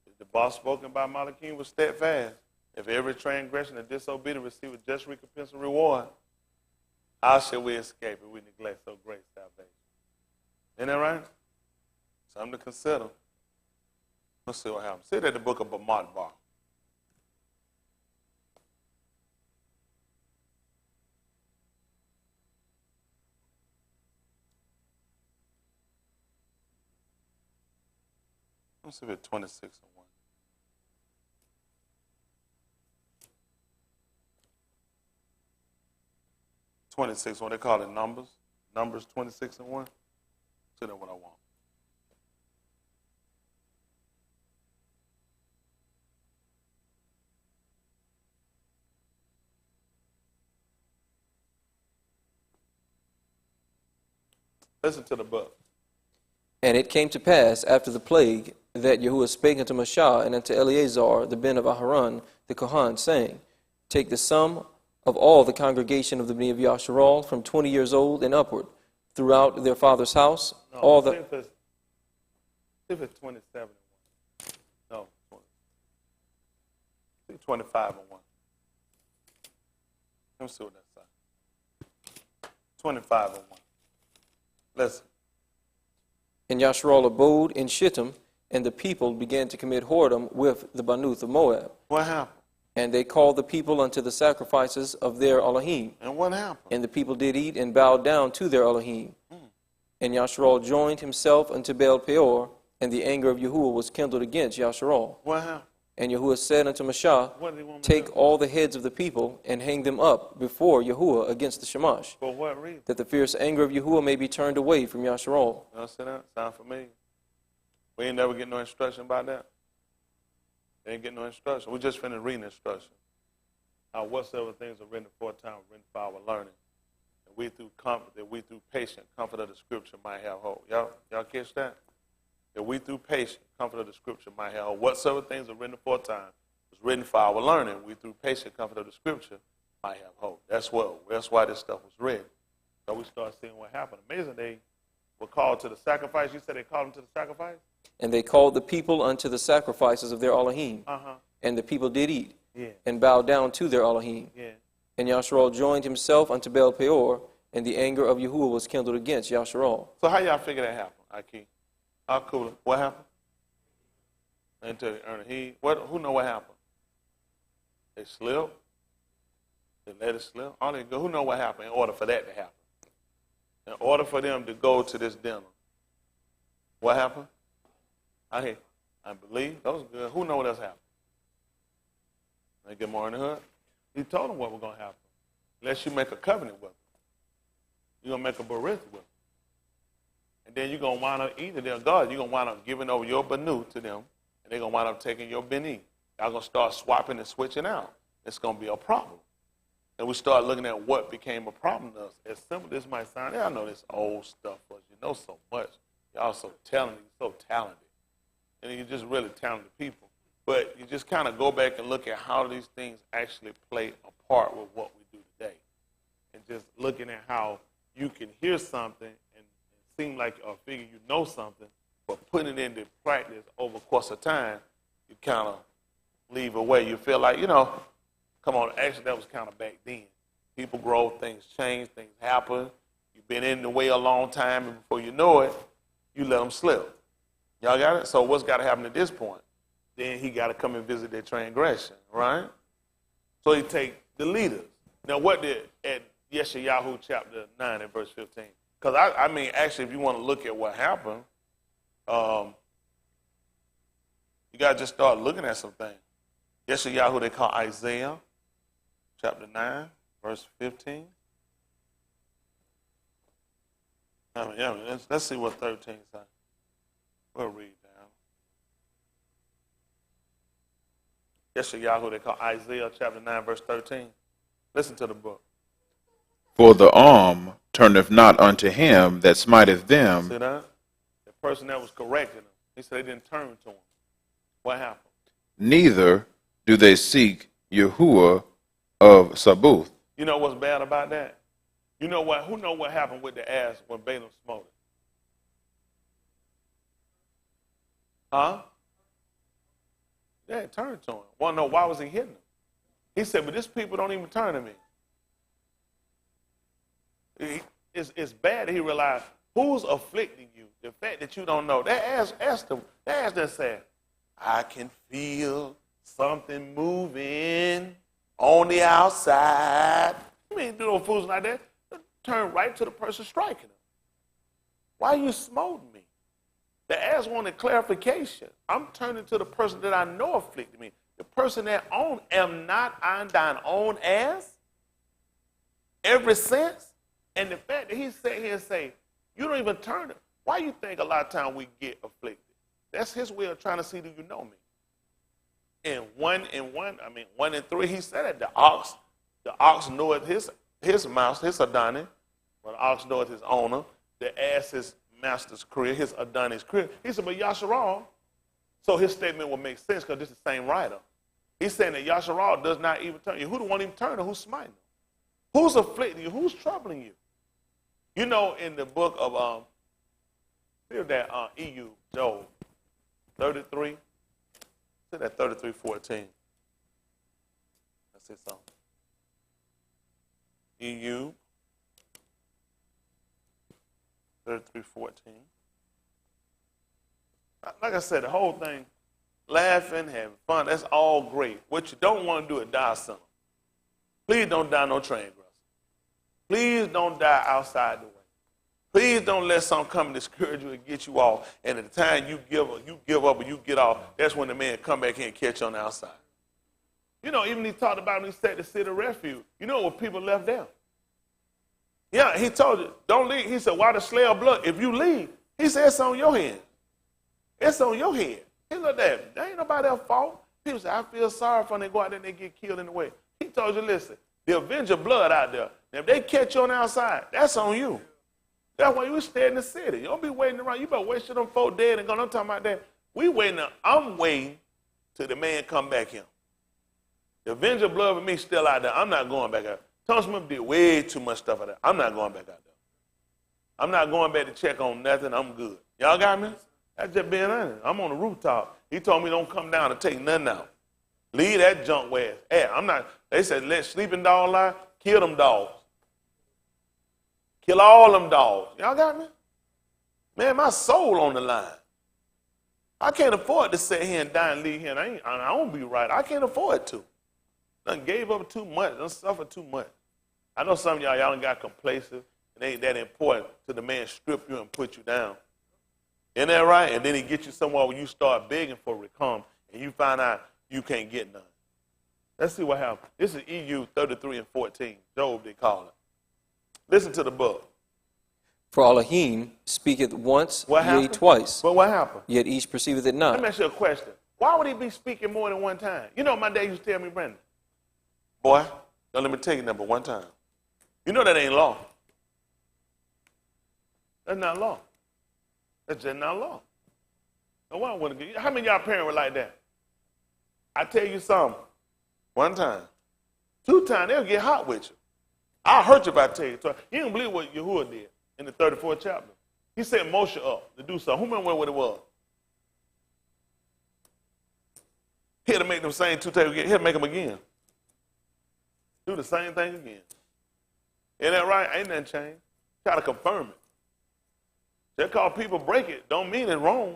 If the boss spoken by Alahym was steadfast, if every transgression and disobedience receive a just recompense and reward, how shall we escape if we neglect so great salvation? Isn't that right? Something to consider. Let's see what happens. See that in the book of Bamidbar. Let's see if it's 26 and 1. 26, what they call it, Numbers. Numbers 26 and 1. See that what I want. Listen to the book. And it came to pass after the plague that Yahuwah spake unto Mashah and unto Eleazar the ben of Aharon the Kohan, saying, Take the sum of all the congregation of the Bnei of Yasharal from 20 years old and upward, throughout their father's house, No, all see the... if it's 27 and 1. No, 20. See 25 and 1. Let me see what that says. 25 and 1. Listen. And Yasharal abode in Shittim, and the people began to commit whoredom with the Banuth of Moab. What happened? And they called the people unto the sacrifices of their Alahym. And what happened? And the people did eat and bowed down to their Alahym. And Yasharal joined himself unto Baal Peor, and the anger of Yahuwah was kindled against Yasharal. What happened? And Yahuwah said unto Mashah, What did he want me to Take do? all the heads of the people, and hang them up before Yahuwah against the Shamash, For what reason? that the fierce anger of Yahuwah may be turned away from Yasharal. You know, see that? Sound familiar? We ain't never get no instruction about that. They ain't get no instruction. We just finished reading instruction. Whatsoever things are written aforetime are written for our learning. And we through comfort, that we through patient comfort of the scripture might have hope. Y'all catch that? That we through patient comfort of the scripture might have hope. Whatsoever things are written aforetime was written for our learning. We through patient comfort of the scripture might have hope. That's why this stuff was written. So we start seeing what happened. Amazing, they were called to the sacrifice. You said they called them to the sacrifice? And they called the people unto the sacrifices of their Alahym. And the people did eat, and bowed down to their Alahym. Yeah. And Yasharal joined himself unto Baal Peor, and the anger of Yahuwah was kindled against Yasharal. So how y'all figure that happened, Aki? How cool. What happened? Until they earned heed. Who know what happened? They slipped. They let it slip. All they go. Who know what happened in order for that to happen? In order for them to go to this dinner, what happened? I believe. That was good. Who know what else happened? They get more in the hood. He told them what was going to happen. Unless you make a covenant with them. You're going to make a barith with them. And then you're going to wind up eating their God. You're going to wind up giving over your banu to them. And they're going to wind up taking your beni. Y'all going to start swapping and switching out. It's going to be a problem. And we start looking at what became a problem to us. As simple as this might sound, I know this old stuff for us. You know so much. Y'all so talented. You're so talented. And you're just really talented people. But you just kind of go back and look at how these things actually play a part with what we do today. And just looking at how you can hear something and seem like or figure you know something, but putting it into practice over the course of time, you kind of leave away. You feel like, come on, actually that was kind of back then. People grow, things change, things happen. You You've been in the way a long time, and before you know it, you let them slip. Y'all got it? So what's got to happen at this point? Then he got to come and visit their transgression, right? So he take the leaders. Now what did, at Yeshayahu chapter 9 and verse 15? Because I mean, actually, if you want to look at what happened, you got to just start looking at some things. Yeshayahu, they call Isaiah chapter 9, verse 15. Let's see what 13 says. We'll read down. Yeshayahu, they call Isaiah chapter 9, verse 13. Listen to the book. For the arm turneth not unto him that smiteth them. See that? The person that was correcting them, he said they didn't turn to him. What happened? Neither do they seek Yahuwah of Sabaoth. You know what's bad about that? You know what? Who know what happened with the ass when Balaam smote it? Huh? Yeah, he turned to him. Want to know why was he hitting him? He said, but this people don't even turn to me. It's bad that he realized who's afflicting you. The fact that you don't know. That ass that said, I can feel something moving on the outside. You ain't do no fools like that. Turn right to the person striking him. Why are you smoting me? The ass wanted clarification. I'm turning to the person that I know afflicted me. The person that am not I thine own ass? Ever since? And the fact that he sat here and say, you don't even turn it. Why you think a lot of times we get afflicted? That's his way of trying to see, do you know me? And 1 and 3, he said that the ox knoweth his mouse, his Adonai, but the ox knoweth his owner, the ass his master's crib, his Adonai's crib. He said, but Yasharal. So his statement will make sense because this is the same writer. He's saying that Yasharal does not even turn you. Who don't want him turning? Who's smiting him? Who's afflicting you? Who's troubling you? You know, in the book of feel that EU Job 33. See that 33:14. That's it. Something. EU 33:14. Like I said, the whole thing, laughing, having fun, that's all great. What you don't want to do is die something. Please don't die no transgressor. Please don't die outside the way. Please don't let something come and discourage you and get you off. And at the time you give up or you get off, that's when the man come back here and catch you on the outside. You know, even he talked about when he said the city of refuge. You know what people left there? Yeah, he told you, don't leave. He said, why the slayer of blood? If you leave, he said it's on your head. It's on your head. He looked at him. There ain't nobody else's fault. People say, I feel sorry for them. They go out there and they get killed in the way. He told you, listen, the avenger blood out there. Now, if they catch you on the outside, that's on you. That's why you stay in the city. You don't be waiting around. You better wait till them folk dead and gone. I'm talking about that. I'm waiting till the man come back here. The avenger blood with me still out there. I'm not going back out. Tom Smith did way too much stuff out there. I'm not going back out there. I'm not going back to check on nothing. I'm good. Y'all got me? That's just being honest. I'm on the rooftop. He told me don't come down and take nothing out. Leave that junk where it's at. I'm not. They said let sleeping dogs lie. Kill them dogs. Kill all them dogs. Y'all got me? Man, my soul on the line. I can't afford to sit here and die and leave here. And I don't be right. I can't afford to. Done gave up too much. Done suffered too much. I know some of y'all done got complacent. It ain't that important till the man strip you and put you down. Isn't that right? And then he get you somewhere where you start begging for recom and you find out you can't get none. Let's see what happens. This is EU 33 and 14. Job, they call it. Listen to the book. For Alahym speaketh once, What yea, happened? twice, But what happened? yet each perceiveth it Let me not. ask you a question. Why would he be speaking more than one time? You know what my dad used to tell me, Brandon? Boy, don't let me tell you that but one time. You know that ain't law. That's not law. That's just not law. No one wouldn't get. How many of y'all parents were like that? I tell you something. One time. 2 times, they'll get hot with you. I'll hurt you if I tell you. You don't believe what Yahuwah did in the 34th chapter. He set Moshe up to do something. Who remember what it was? He had to make them same 2 times again. He had to make them again. Do the same thing again. Isn't that right? Ain't nothing changed. Try to confirm it. Just because people break it don't mean it's wrong.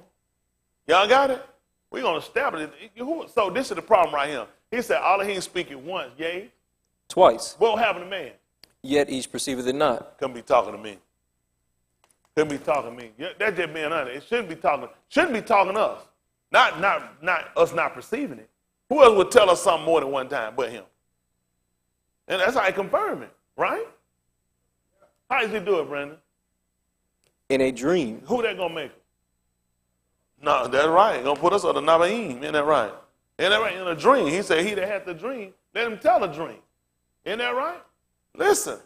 Y'all got it? We're going to establish it. So this is the problem right here. He said, Alahym speaking once, yea. Twice. What happened to man? Yet each perceiveth it not. Couldn't be talking to me. Couldn't be talking to me. Yeah, that's just being honest. It shouldn't be talking to us. Not us not perceiving it. Who else would tell us something more than one time but him? And that's how he confirm it, right? How does he do it, Brandon? In a dream. Who that gonna make him? No, that's right. Gonna put us on the Alahym. Isn't that right? Isn't that right? In a dream. He said, he that hath the dream, let him tell a dream. Isn't that right? Listen.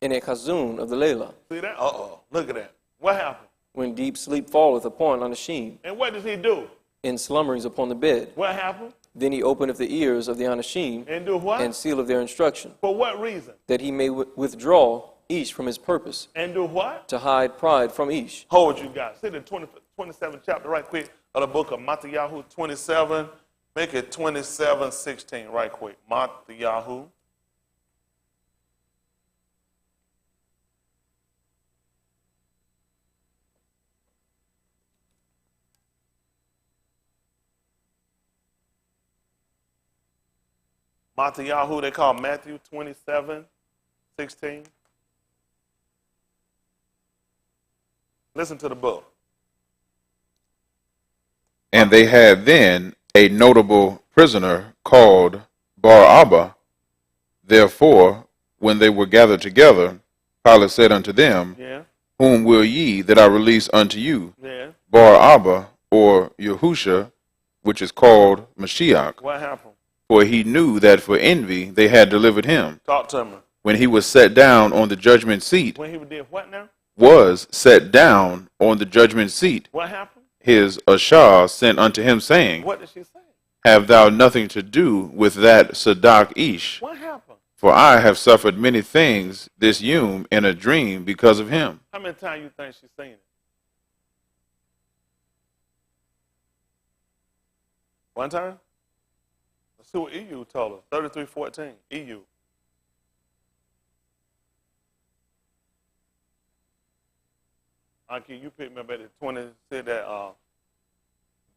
In a chazun of the Layla. See that? Look at that. What happened? When deep sleep falleth upon Anashim. And what does he do? In slumberings upon the bed. What happened? Then he openeth the ears of the Anashim. And do what? And sealeth their instruction. For what reason? That he may withdraw each from his purpose. And do what? To hide pride from each. Hold what you got. See the 27th chapter right quick of the book of Matthew 27. Make it 27:16 right quick. Matthew. Matthew, they call Matthew 27:16. Listen to the book. And they had then a notable prisoner called Bar-Abba. Therefore, when they were gathered together, Pilate said unto them, Yeah. Whom will ye that I release unto you? Yeah. Bar-Abba or Yahusha, which is called Mashiach? What happened? For he knew that for envy they had delivered him. Talk to me. When he was set down on the judgment seat, When he did what now? was set down on the judgment seat, What happened? his Ashar sent unto him, saying, What did she say? Have thou nothing to do with that Sadak Ish? What happened? For I have suffered many things this Yom in a dream because of him. How many times you think she's saying it? One time? Let's see what EU told us. 33:14. EU. Aki, you picked me up at the 20, said that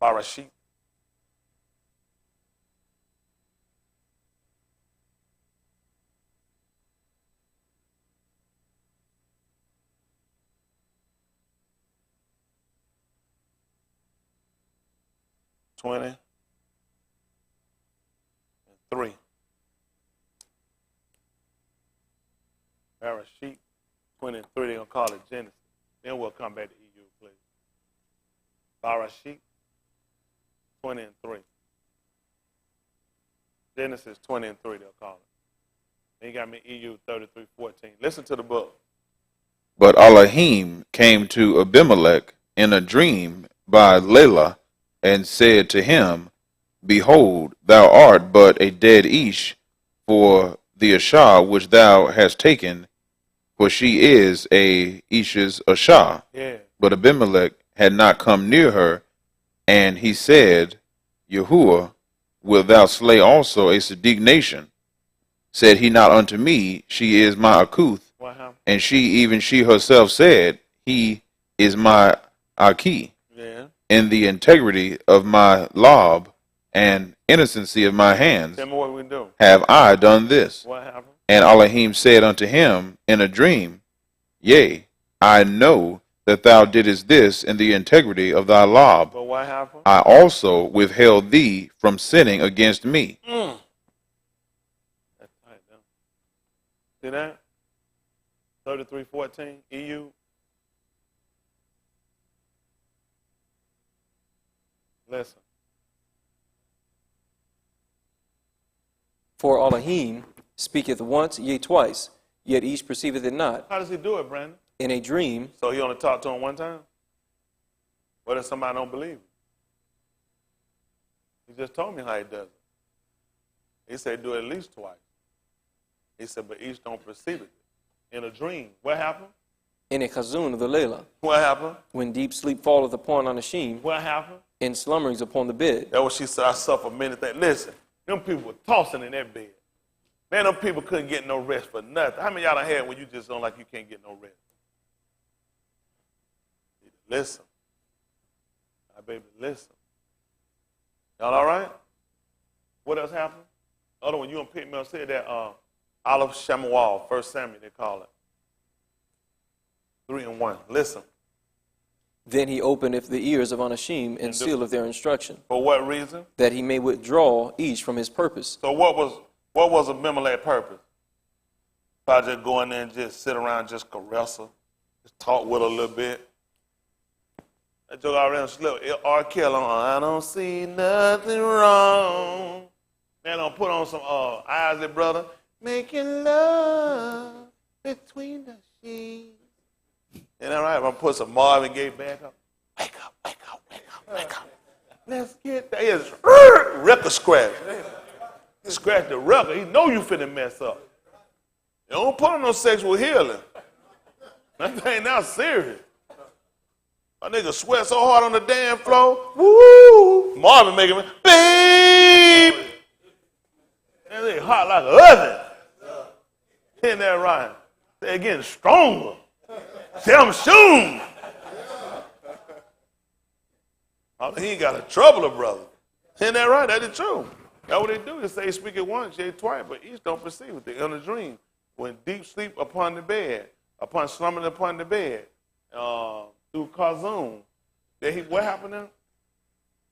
Barashit. $20 and $3. Barashit, 20 and 3, they're going to call it Genesis. Then we'll come back to EU, please. Barashit, 20 and 3. Genesis 20 and 3, they'll call it. Then you got me EU 33:14. Listen to the book. But Alahym came to Abimelech in a dream by Layla, and said to him, Behold, thou art but a dead Ish for the Ashah which thou hast taken, for she is a Ish's Ashah. Yeah. But Abimelech had not come near her, and he said, Yahuwah, wilt thou slay also a Sadiq nation? Said he not unto me, She is my Akuth, What happened? and she herself said, He is my Aki. Yeah. In the integrity of my lob and innocency of my hands Tell me what we do. have I done this. What happened? And Alahym said unto him in a dream, Yea, I know that thou didst this in the integrity of thy lob. But what happened? I also withheld thee from sinning against me. That's tight, though. See that? 33:14, EU. Listen. For Alahym speaketh once, yea, twice, yet each perceiveth it not. How does he do it, Brandon? In a dream, So he only talked to him one time? What if somebody don't believe him? He just told me how he does it. He said do it at least twice. He said, but each don't perceive it. In a dream. What happened? in a chazun of the Layla, What happened? when deep sleep falleth upon Anashim, What happened? in slumberings upon the bed. That's what she said. I suffer many things. Listen, them people were tossing in that bed. Man, them people couldn't get no rest for nothing. How many of y'all done had when you just don't like you can't get no rest? listen. My baby, listen. Y'all all right? What else happened? Other one, you gonna pick me up, said that Olive Shemuel, 1 Samuel, they call it. 3 and 1. Listen. Then he openeth the ears of Alahym and sealeth their instruction. For what reason? That he may withdraw each from his purpose. So what was Abimelech's purpose? If I just go in there and just sit around, just caress her, just talk with her a little bit. That joke already slipped. R. Kelly on, I don't see nothing wrong. Man, don't put on some Isaac brother. Making love between the sheets. Ain't that right? I'm going to put some Marvin Gaye back up. Wake up, wake up, wake up, wake up. Let's get that. It's record scratch. Scratch the record. He know you finna mess up. You don't put on no sexual healing. That thing not serious. My nigga sweat so hard on the damn floor. Woo! Marvin making me, beep! And they hot like an oven. Isn't that right? They're getting stronger. Damn soon. He ain't got a troubler, brother. Isn't that right? That is true. That's what they do. They say speak it once, say it twice, but each don't perceive it. They in a dream. When deep sleep upon the bed, upon slumbering upon the bed, through Kazum. What happened now?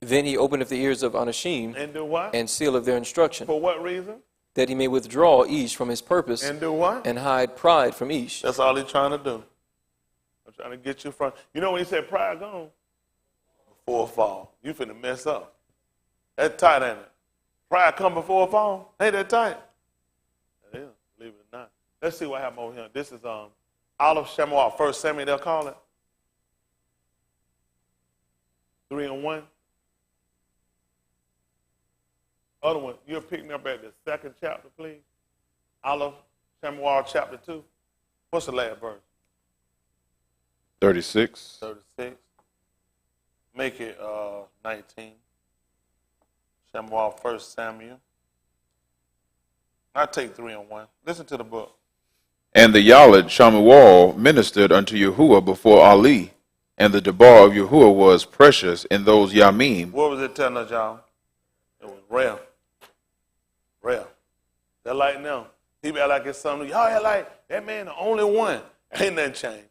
Then he openeth the ears of Alahym And do what? and sealeth their instruction. For what reason? That he may withdraw each from his purpose And do what? and hide pride from each. That's all he's trying to do. I'm trying to get you from. You know when he said pride gone? Before a fall. You finna mess up. That's tight, ain't it? Pride come before a fall? Ain't that tight? It is, believe it or not. Let's see what happened over here. This is Olive Shemuel, 1 Samuel, they'll call it. 3 and 1. Other one, you'll pick me up at the 2nd chapter, please. Olive Shemuel, chapter 2. What's the last verse? 36. 36. Make it 19. Shemuel, 1 Samuel. I take 3 and 1. Listen to the book. And the Yalad Shamuel ministered unto Yahuwah before Ali, and the debar of Yahuwah was precious in those Yamim. What was it telling us, y'all? It was rare. Rare. That like now. People act like it's something. Y'all act like that man the only one. Ain't nothing changed.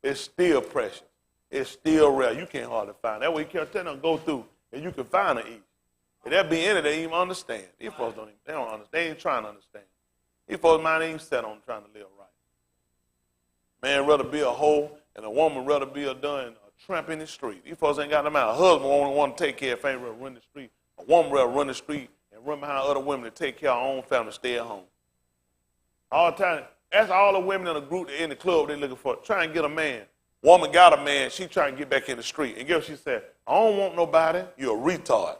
It's still precious. It's still rare. You can't hardly find it. That way you can't tell them go through and you can find it each. If that be in it, they even understand. These folks don't understand. They ain't trying to understand. These folks' mind ain't set on trying to live right. Man rather be a hoe and a woman rather be a tramp in the street. These folks ain't got them out. A husband only want to take care of family, rather run the street. A woman rather run the street and run behind other women to take care of her own family, stay at home. All the time. That's all the women in the group in the club they looking for. Try and get a man. Woman got a man. She trying to get back in the street. And guess what she said? I don't want nobody. You're a retard.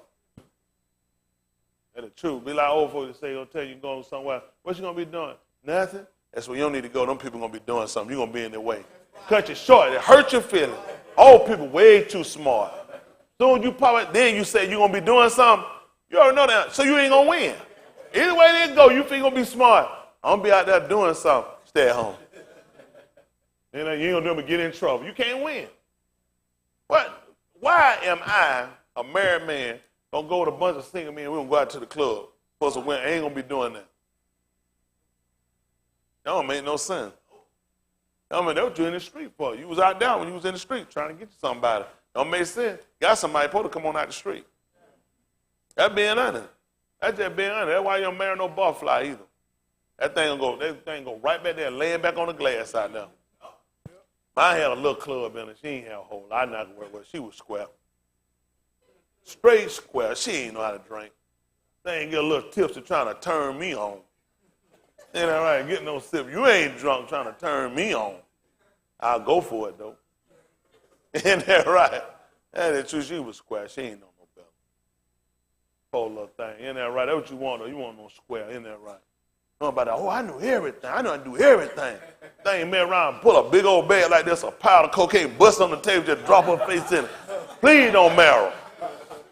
That's the truth. Be like old folks say, they'll tell you going somewhere. What you going to be doing? Nothing. That's where you don't need to go. Them people going to be doing something. You're going to be in their way. Cut you short. It hurt your feelings. Old people way too smart. Soon you pop it, then you say you're going to be doing something. You already know that. So you ain't going to win. Either way they go, you think you're going to be smart. I'm going to be out there doing something. Stay at home. You ain't going to do it, get in trouble. You can't win. What? Why am I, a married man, going to go with a bunch of single men, we're going to go out to the club. Supposed to win. I ain't going to be doing that. That don't make no sense. I mean, that's what you in the street for. You was out there when you was in the street trying to get you somebody. Don't make sense. Got somebody supposed to come on out the street. That's being honest. That's just being honest. That's why you don't marry no butterfly either. That thing go right back there, laying back on the glass out there. I had a little club in it. She ain't had a whole lot. I not gonna work with her. She was square. Straight square. She ain't know how to drink. They ain't get a little tipsy trying to turn me on. Ain't that right? Get no sip. You ain't drunk trying to turn me on. I'll go for it, though. Ain't that right? That is true. She was square. She ain't know no better. Whole little thing. Ain't that right? That's what you want, though. You want no square. Ain't that right? Nobody, oh, I knew everything. I know I do everything. Thing man around, pull a big old bag like this, a pile of cocaine, bust on the table, just drop her face in it. Please don't marry.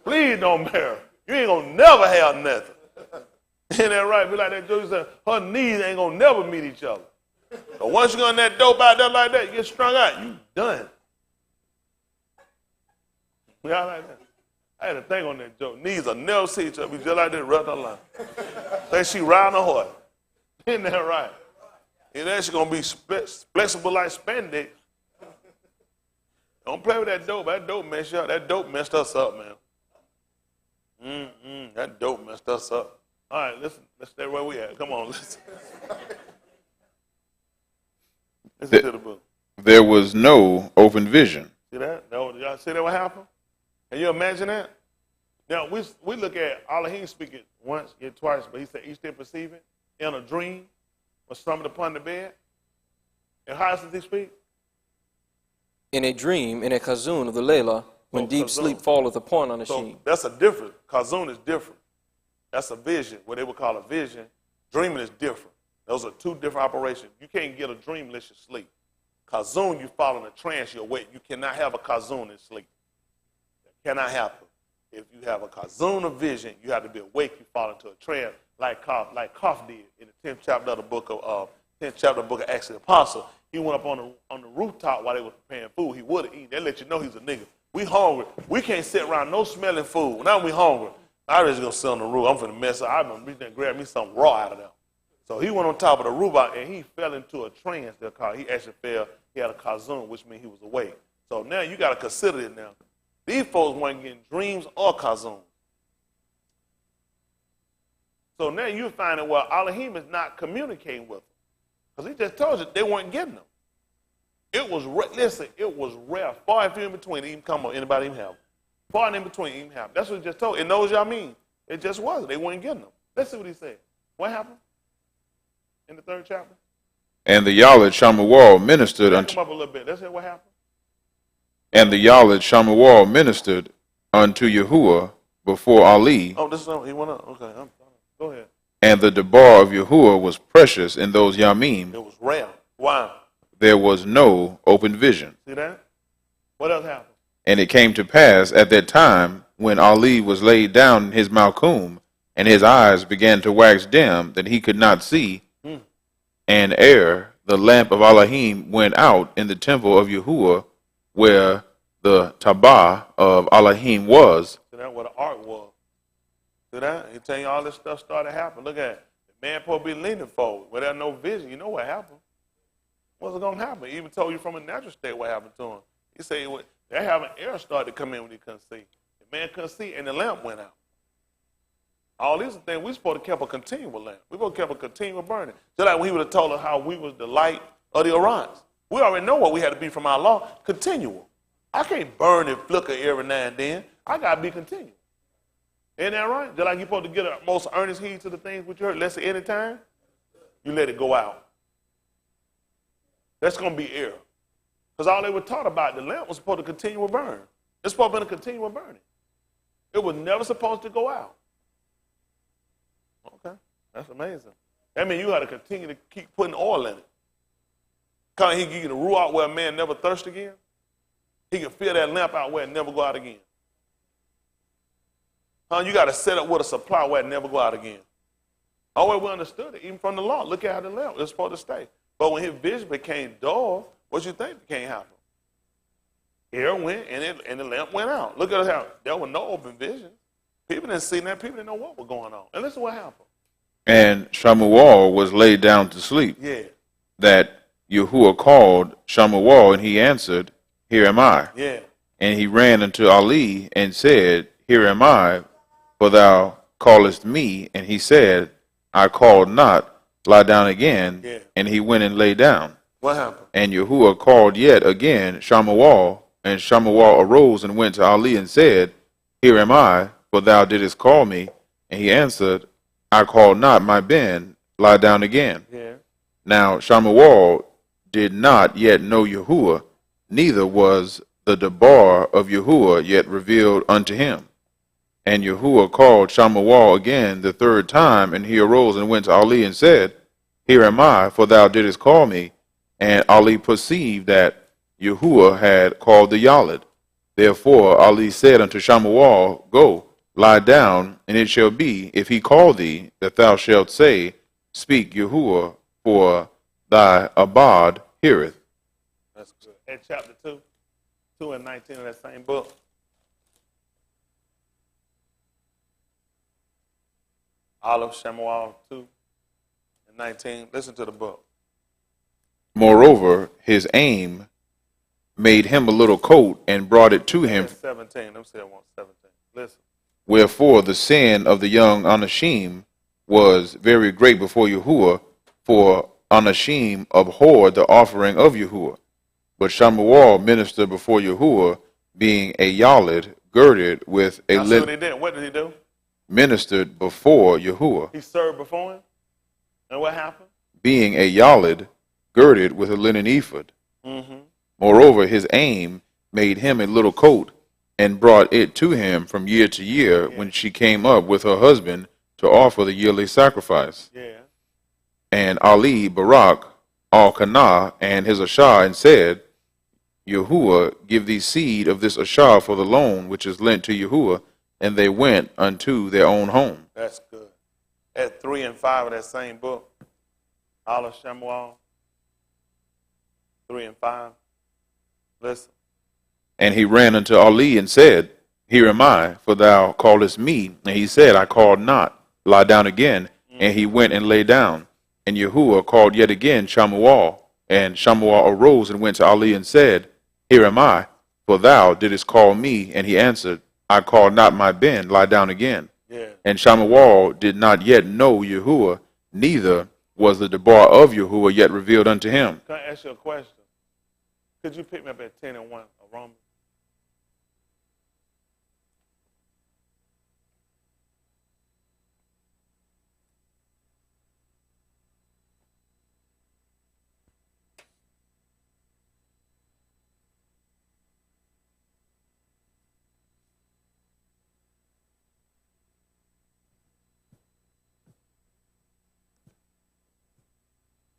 Please don't marry. You ain't gonna never have nothing. Ain't that right? Be like that joke said, her knees ain't gonna never meet each other. But once you go in that dope out there like that, you get strung out, you done. Y'all like that? I had a thing on that joke. Knees will never see each other. Just like that, right on line. Think she riding a horse. Isn't that right? And then she's going to be flexible like spandex. Don't play with that dope. That dope messed you up. That dope messed us up, man. That dope messed us up. All right, listen. Let's stay where we at. Come on, listen. Listen to the book. There was no open vision. See that? Y'all see that what happened? Can you imagine that? Now, we look at Alahym speaking once, yet twice, but he said each day perceiving in a dream or stumbled upon the bed. And how does he speak? In a dream, in a kazun of the Layla, when deep sleep falleth upon Anashim. So that's a different. Kazun is different. That's a vision, what they would call a vision. Dreaming is different. Those are two different operations. You can't get a dream unless you sleep. Kazun, you fall in a trance, you're awake. You cannot have a kazun in sleep. That cannot happen. If you have a kazun of vision, you have to be awake. You fall into a trance, like Kof did in the 10th chapter of the book of Acts of the Apostle. He went up on the rooftop while they were preparing food. He would have eaten. They let you know he's a nigga. We hungry. We can't sit around no smelling food. Now we hungry. I just gonna sit on the roof. I'm finna mess up. I'm gonna reach there and grab me something raw out of there. So he went on top of the roof and he fell into a trance. They'll call it. He actually fell. He had a kazun, which means he was awake. So now you got to consider it now. These folks weren't getting dreams or kazun. So now you're finding, well, Alahym is not communicating with them. Because he just told you they weren't getting them. It was, it was rare. Far and few in between, even come on, anybody even have. Far and in between, even have. That's what he just told. It knows y'all mean. It just wasn't. They weren't getting them. Let's see what he said. What happened in the 3rd chapter? And the Yalad Shamuel ministered unto. Come up a little bit. Let's hear what happened. And the Yalad Shamuel ministered unto Yahuwah before Ali. Oh, this is he went up. Okay, go ahead. And the debar of Yahuwah was precious in those Yamim. It was rare. Why? There was no open vision. See that? What else happened? And it came to pass at that time when Ali was laid down in his malkum, and his eyes began to wax dim, that he could not see. And ere the lamp of Alahym went out in the temple of Yahuwah, where the tabah of Alahym was. See that? What the ark was. See that? He tell you all this stuff started happening. Look at it. The man supposed to be leaning forward. Without no vision, you know what happened. What's going to happen? He even told you from a natural state what happened to him. He said they having air started to come in when he couldn't see. The man couldn't see, and the lamp went out. All these are things we're supposed to keep a continual lamp. We're supposed to keep a continual burning. Just like when he would have told us how we was the light of the Orions. We already know what we had to be from our law. Continual. I can't burn and flicker every now and then. I got to be continual. Isn't that right? Just like you're supposed to get a most earnest heed to the things which you heard. Let's say any time, you let it go out. That's going to be error. Because all they were taught about, the lamp was supposed to continue to burn. It's supposed to be a continual burning. It was never supposed to go out. Okay, that's amazing. That means you got to continue to keep putting oil in it. Kind of he give you the ruach where a man never thirst again. He can fill that lamp out where it never go out again. You got to set up with a supply where it never go out again. Always we understood it, even from the law. Look at how the lamp is supposed to stay. But when his vision became dull, what you think became happen? Air went and the lamp went out. Look at how there was no open vision. People didn't see that. People didn't know what was going on. And listen what happened. And Shamuel was laid down to sleep. Yeah. That Yahuwah called Shamuel, and he answered, Here am I. Yeah. And he ran unto Ali and said, Here am I, for thou callest me. And he said, I called not, lie down again. Yeah. And he went and lay down. What happened? And Yahuwah called yet again Shamuel, and Shamuel arose and went to Ali and said, Here am I, for thou didst call me. And he answered, I called not, my Ben, lie down again. Yeah. Now Shamuel did not yet know Yahuwah, neither was the debar of Yahuwah yet revealed unto him. And Yahuwah called Shamuel again the 3rd time, and he arose and went to Ali and said, Here am I, for thou didst call me. And Ali perceived that Yahuwah had called the Yalad. Therefore Ali said unto Shamuel, Go, lie down, and it shall be, if he call thee, that thou shalt say, Speak, Yahuwah, for thy abad heareth. That's good. At chapter 2 and 19 of that same book. Olive, Shemuel 2 and 19. Listen to the book. Moreover, his aim made him a little coat and brought it to him. 17. Let me say I want 17. Listen. Wherefore the sin of the young Alahym was very great before Yahuwah, for Alahym abhorred the offering of Yahuwah. But Shemuel ministered before Yahuwah, being a yalid girded with a Now see what he did. What did he do? ministered before Yahuwah, He served before him. And what happened? being a yalid girded with a linen ephod. Mm-hmm. Moreover, his aim made him a little coat and brought it to him from year to year when she came up with her husband to offer the yearly sacrifice. Yeah. And Ali Barak al-Kanah and his Ashar and said, Yahuwah give thee seed of this Ashar for the loan which is lent to Yahuwah, and they went unto their own home. That's good. At 3 and 5 of that same book, Olive, Shemuel 3 and 5. Listen. And he ran unto Ali and said, Here am I, for thou callest me. And he said, I called not. Lie down again. And he went and lay down. And Yahuwah called yet again Shemuel. And Shemuel arose and went to Ali and said, Here am I, for thou didst call me. And he answered, I called not my ben. Lie down again. Yeah. And Shemuel did not yet know Yahuwah, neither was the debar of Yahuwah yet revealed unto him. Can I ask you a question? Could you pick me up at 10 and 1 of Romans?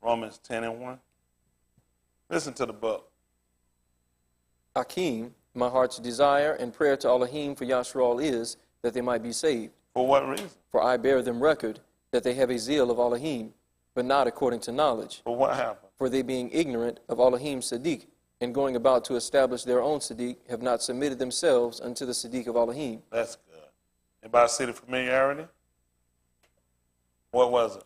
Romans 10 and 1. Listen to the book. Akim, my heart's desire and prayer to Alahym for Yashral is that they might be saved. For what reason? For I bear them record that they have a zeal of Alahym, but not according to knowledge. For what happened? For they being ignorant of Alahym's Sadiq, and going about to establish their own Sadiq, have not submitted themselves unto the Sadiq of Alahym. That's good. Anybody see the familiarity? What was it?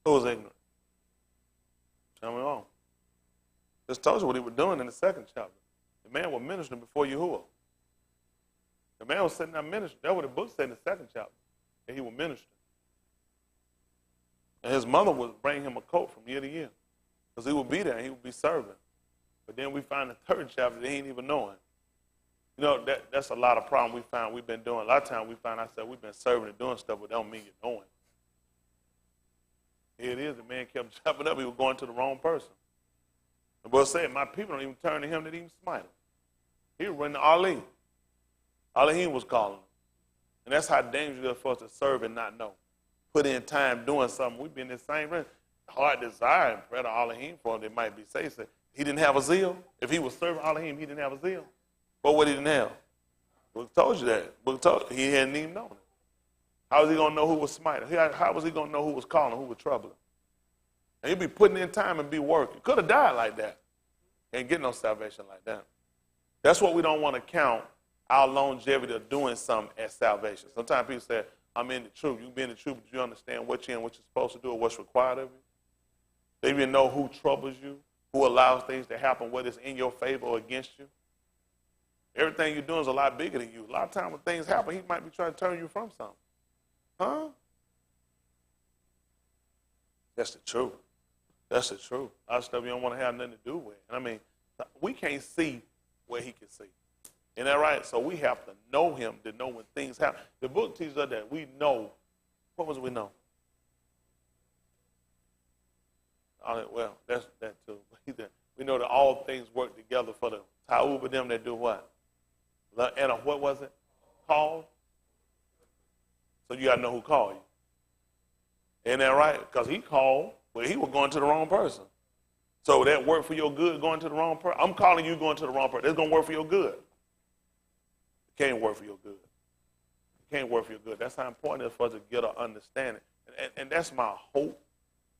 Who was ignorant? Tell me wrong. Just told you what he was doing in the second chapter. The man was ministering before Yahuwah. The man was sitting there ministering. That's what the book said in the second chapter, that he was ministering. And his mother would bring him a coat from year to year, because he would be there and he would be serving. But then we find the third chapter, they ain't even knowing. You know, that's a lot of problem we find we've been doing. A lot of times we find ourselves, we've been serving and doing stuff, but that don't mean you're knowing. Here it is, the man kept chopping up, he was going to the wrong person. The boy said, my people don't even turn to him, they didn't even smite him. He was running to Ali. Alahym was calling him. And that's how dangerous it is for us to serve and not know. Put in time doing something. We've been in the same room. Hard desire and prayer to Alahym for him, they might be saved. He didn't have a zeal. If he was serving Alahym, he didn't have a zeal. But what he didn't have? Book told you that. Book told you, he hadn't even known it. How was he going to know who was smiting? How was he going to know who was calling, who was troubling? And he'd be putting in time and be working. Could have died like that. Ain't get no salvation like that. That's what we don't want to count our longevity of doing something as salvation. Sometimes people say, I'm in the truth. You can be in the truth, but you understand what you're in, what you're supposed to do, or what's required of you. They even know who troubles you, who allows things to happen, whether it's in your favor or against you. Everything you're doing is a lot bigger than you. A lot of times when things happen, he might be trying to turn you from something. Huh? That's the truth. That's the truth. A lot of stuff you don't want to have nothing to do with. And I mean, we can't see where he can see. Isn't that right? So we have to know him to know when things happen. The book teaches us that we know. What was we know? Well, that's that too. We know that all things work together for the Ta'ub of them that do what? And what was it? Called? So you got to know who called you. Isn't that right? Because he called, but he was going to the wrong person. So that worked for your good going to the wrong person? I'm calling you going to the wrong person. It's going to work for your good. It can't work for your good. It can't work for your good. That's how important it is for us to get an understanding. And that's my hope,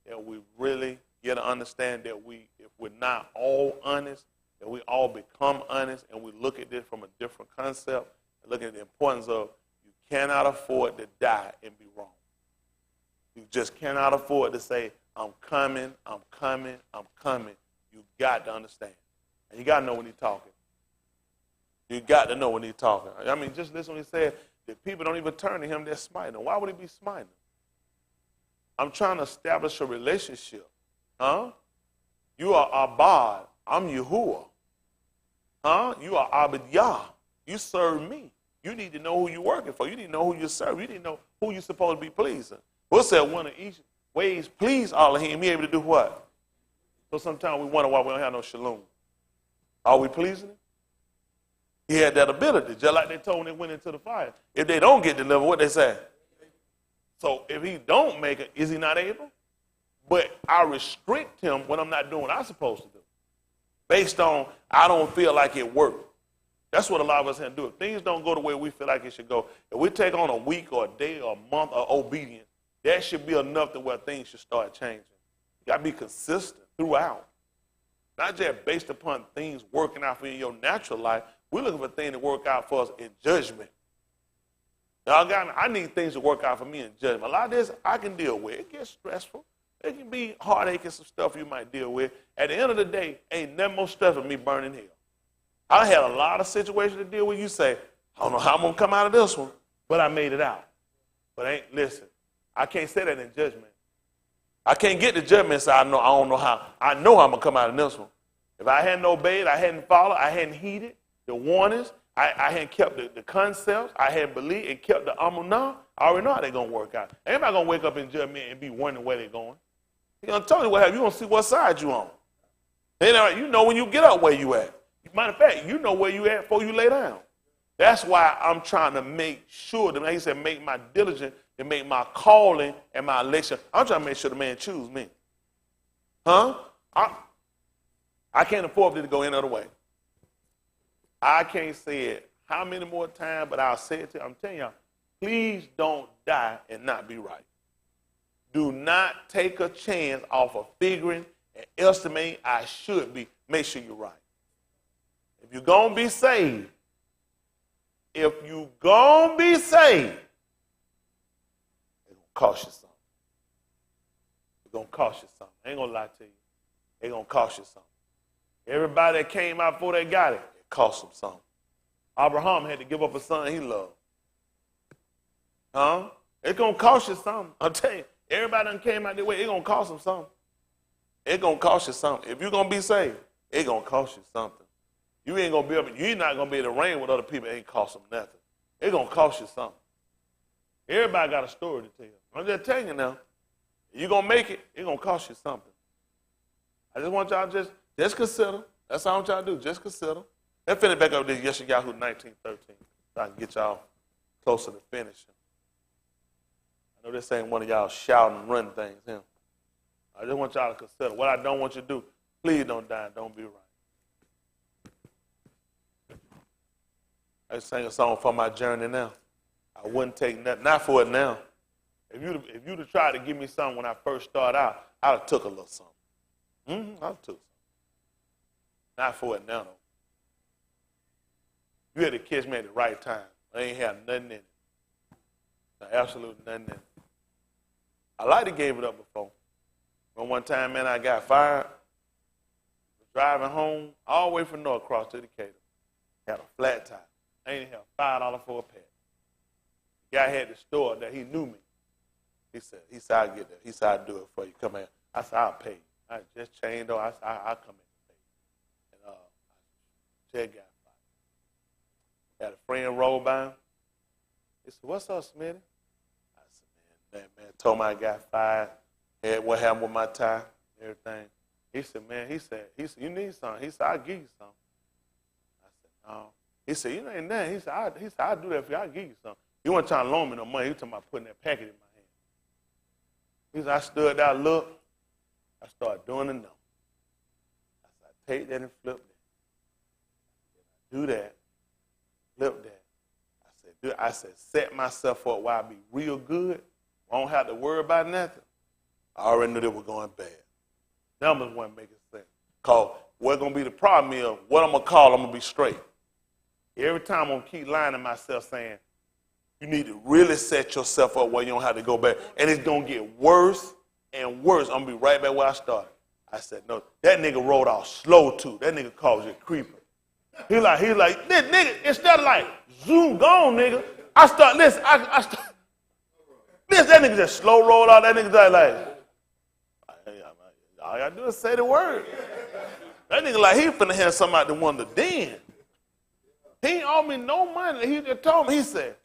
that we really get an understanding that if we're not all honest, that we all become honest and we look at this from a different concept, and look at the importance of cannot afford to die and be wrong. You just cannot afford to say, I'm coming, I'm coming, I'm coming. You got to understand. And you got to know when he's talking. You got to know when he's talking. I mean, just listen when he said that people don't even turn to him, they're smiting him. Why would he be smiting them? I'm trying to establish a relationship. Huh? You are Abad. I'm Yahuwah. Huh? You are Abid Yah. You serve me. You need to know who you're working for. You need to know who you serve. You need to know who you're supposed to be pleasing. We'll say one of each ways please Alahym, he able to do what? So sometimes we wonder why we don't have no shalom. Are we pleasing him? He had that ability, just like they told when they went into the fire. If they don't get delivered, what they say? So if he don't make it, is he not able? But I restrict him when I'm not doing what I'm supposed to do. Based on, I don't feel like it worked. That's what a lot of us have to do. If things don't go the way we feel like it should go, if we take on a week or a day or a month of obedience, that should be enough to where things should start changing. You got to be consistent throughout. Not just based upon things working out for you in your natural life. We're looking for things to work out for us in judgment. Now, I need things to work out for me in judgment. A lot of this I can deal with. It gets stressful. It can be heartache and some stuff you might deal with. At the end of the day, ain't nothing more stressful than me burning hell. I had a lot of situations to deal with. You say, I don't know how I'm going to come out of this one, but I made it out. But listen, I can't say that in judgment. I can't get to judgment and say, I don't know how. I know how I'm going to come out of this one. If I hadn't obeyed, I hadn't followed, I hadn't heeded the warnings, I hadn't kept the concepts, I hadn't believed and kept the amunah, I already know how they're going to work out. Everybody going to wake up in judgment and be wondering where they're going. You're going to tell you what happened. You're going to see what side you on. You know when you get up where you at. Matter of fact, you know where you at before you lay down. That's why I'm trying to make sure that, like he said, make my diligence and make my calling and my election. I'm trying to make sure the man choose me. Huh? I can't afford it to go any other way. I can't say it how many more times, but I'll say it to you. I'm telling y'all, please don't die and not be right. Do not take a chance off of figuring and estimating I should be. Make sure you're right. If you're going to be saved, it's going to cost you something. It's going to cost you something. I ain't going to lie to you. It's going to cost you something. Everybody that came out before they got it, it cost them something. Abraham had to give up a son he loved. Huh? It's going to cost you something. I'm telling you, everybody that came out their way, it's going to cost them something. It's going to cost you something. If you're going to be saved, it's going to cost you something. You're not going to be able to reign with other people. It ain't cost them nothing. It's going to cost you something. Everybody got a story to tell. I'm just telling you now. You're going to make it, it's going to cost you something. I just want y'all to just consider. That's all I want y'all to do. Just consider. Let's finish back up this Yeshayahu 19:13 so I can get y'all closer to finishing. I know this ain't one of y'all shouting and running things. Him. I just want y'all to consider. What I don't want you to do, please don't die and don't be right. I sang a song for my journey now. I wouldn't take nothing, not for it now. If you'd have tried to give me something when I first started out, I'd have took a little something. I'd have took something. Not for it now, though. You had to catch me at the right time. I ain't had nothing in it. Absolutely nothing in it. I like to gave it up before. But one time, man, I got fired. Was driving home all the way from North Cross to Decatur. Had a flat tire. I ain't have $5 for a pack. The guy had the store that he knew me. He said, I'll get that. He said, I'll do it for you. Come here. I said, I'll pay you. I just changed over. I said, I'll come in and pay you. And check got fired. Had a friend roll by him. He said, what's up, Smitty? I said, man, told me I got fired. Had what happened with my tie, everything. He said, man, he said, you need something. He said, I'll give you something. I said, no. He said, you know, ain't nothing. He said, I'll do that for you. I'll give you something. He wasn't trying to loan me no money. He was talking about putting that packet in my hand. He said, I stood there, looked. I started doing the number. I said, take that and flip that. Do that. Flip that. I said, set myself up where I be real good. I don't have to worry about nothing. I already knew they were going bad. Numbers weren't making sense. Because what's going to be the problem is, what I'm going to call, I'm going to be straight. Every time I'm going to keep lying to myself saying, You need to really set yourself up where you don't have to go back. And it's going to get worse and worse. I'm going to be right back where I started. I said, no, that nigga rolled off slow, too. That nigga calls you a creeper. He like, this nigga, instead of like, zoom, gone, nigga. I start, listen, that nigga just slow roll out. That nigga like, all I got to do is say the word. That nigga like, he finna have somebody that wanted to den. He ain't owe me no money. He just told me, he said,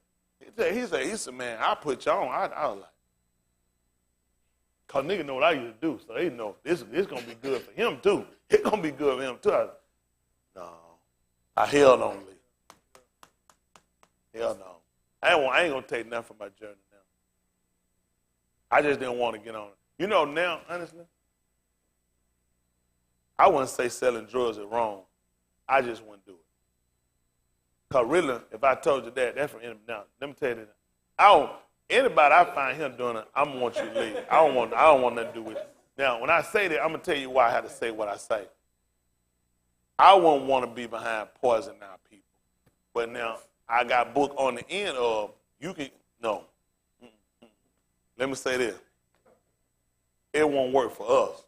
man, I put you on. I was like, cause nigga know what I used to do, so they know this gonna be good for him too. It's gonna be good for him too. I held on, Lee. Hell no. I ain't gonna take nothing from my journey now. I just didn't want to get on it. You know now, honestly, I wouldn't say selling drugs is wrong. I just wouldn't do it. Because really, if I told you that, that's from enemy. Now, let me tell you this. Anybody I find him doing it, I'm going to want you to leave. I don't want nothing to do with it. Now, when I say that, I'm going to tell you why I had to say what I say. I wouldn't want to be behind poisoning our people. But now, I got book on the end of, no. Let me say this. It won't work for us.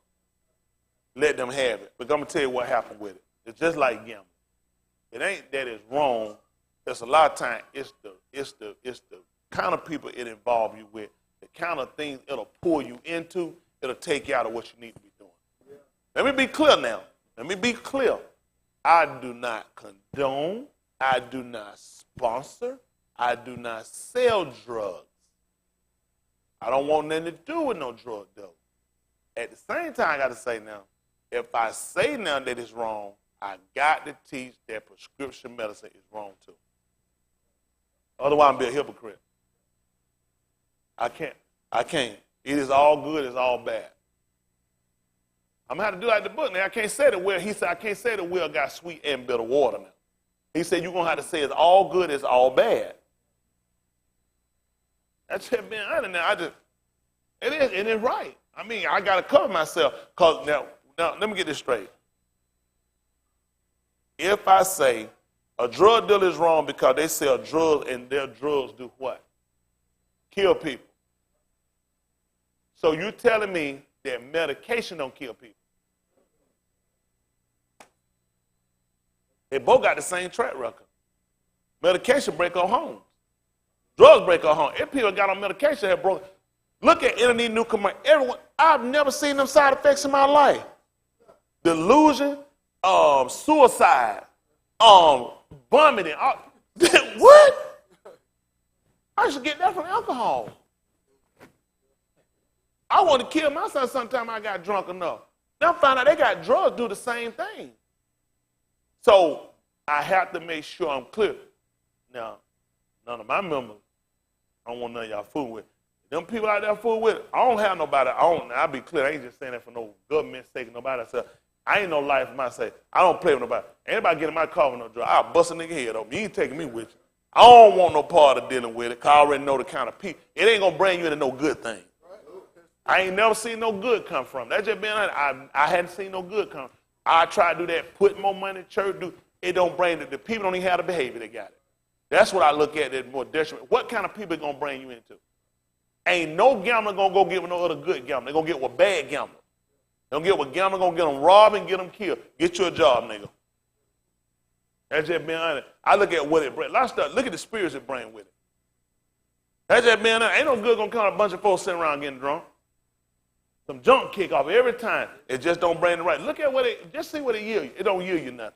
Let them have it. But I'm going to tell you what happened with it. It's just like gambling. It ain't that it's wrong. There's a lot of time it's the kind of people it involve you with, the kind of things it'll pull you into, it'll take you out of what you need to be doing. Yeah. Let me be clear now. Let me be clear. I do not condone, I do not sponsor, I do not sell drugs. I don't want nothing to do with no drug dealer. At the same time, I got to say now, if I say now that it's wrong, I got to teach that prescription medicine is wrong too. Otherwise, I'm be a hypocrite. I can't. It is all good, it's all bad. I'm going to have to do like the book now. I can't say that well. He said, I can't say the well got sweet and bitter water now. He said, you're going to have to say it's all good, it's all bad. That's just being honest now. It is right. I mean, I got to cover myself. Because now, let me get this straight. If I say a drug dealer is wrong because they sell drugs and their drugs do what? Kill people. So you're telling me that medication don't kill people. They both got the same track record. Medication break our homes. Drugs break our homes. If people got on medication, have broken. Look at any new commercial. Everyone, I've never seen them side effects in my life. Delusion, suicide, vomiting. What? I should get that from alcohol. I want to kill myself sometime I got drunk enough. Now I find out they got drugs do the same thing. So I have to make sure I'm clear. Now, none of my members, I don't want none of y'all fool with. Them people out there fool with it, I don't have nobody. I'll be clear. I ain't just saying that for no government sake, nobody else. I ain't no life for myself. I don't play with nobody. Anybody get in my car with no drug, I'll bust a nigga head open. You ain't taking me with you. I don't want no part of dealing with it because I already know the kind of people. It ain't going to bring you into no good thing. I ain't never seen no good come from. That's just being honest. I hadn't seen no good come. I try to do that, put more money in church, it don't bring the people don't even have the behavior they got it. That's what I look at as more detriment. What kind of people it going to bring you into? Ain't no gambler going to go get with no other good gambler. They're going to get with bad gambler. They're going to get with gambler, going to get them robbed and get them killed. Get you a job, nigga. That's just being honest. I look at what it brings. Look at the spirits it brings with it. That's just being honest. Ain't no good going to come a bunch of folks sitting around getting drunk. Some junk kick off every time. It just don't bring the right. Look at just see what it yield you. It don't yield you nothing.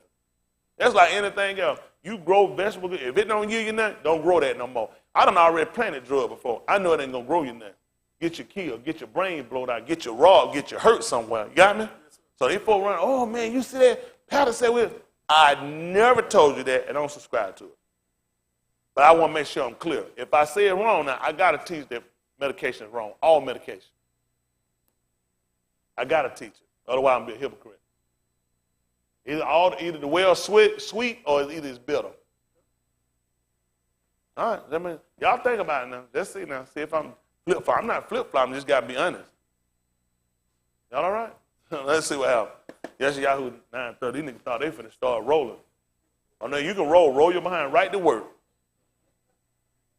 That's like anything else. You grow vegetables. If it don't yield you nothing, don't grow that no more. I done already planted drug before. I know it ain't going to grow you nothing. Get you killed, get your brain blown out, get you robbed, get you hurt somewhere. You got me? So they folk run, oh, man, you see that? Pastor said, I never told you that, and I don't subscribe to it. But I want to make sure I'm clear. If I say it wrong now, I got to teach that medication is wrong, all medication. I got to teach it. Otherwise, I'm going to be a hypocrite. Either the well sweet or either it's bitter. All right, y'all think about it now. Let's see now. See if I'm flip-flop. I'm not flip-flopping. Just got to be honest. Y'all all right? Let's see what happens. Yes, Yahoo 9:30. These niggas thought they finna start rolling. Oh, no, you can roll your behind right to work.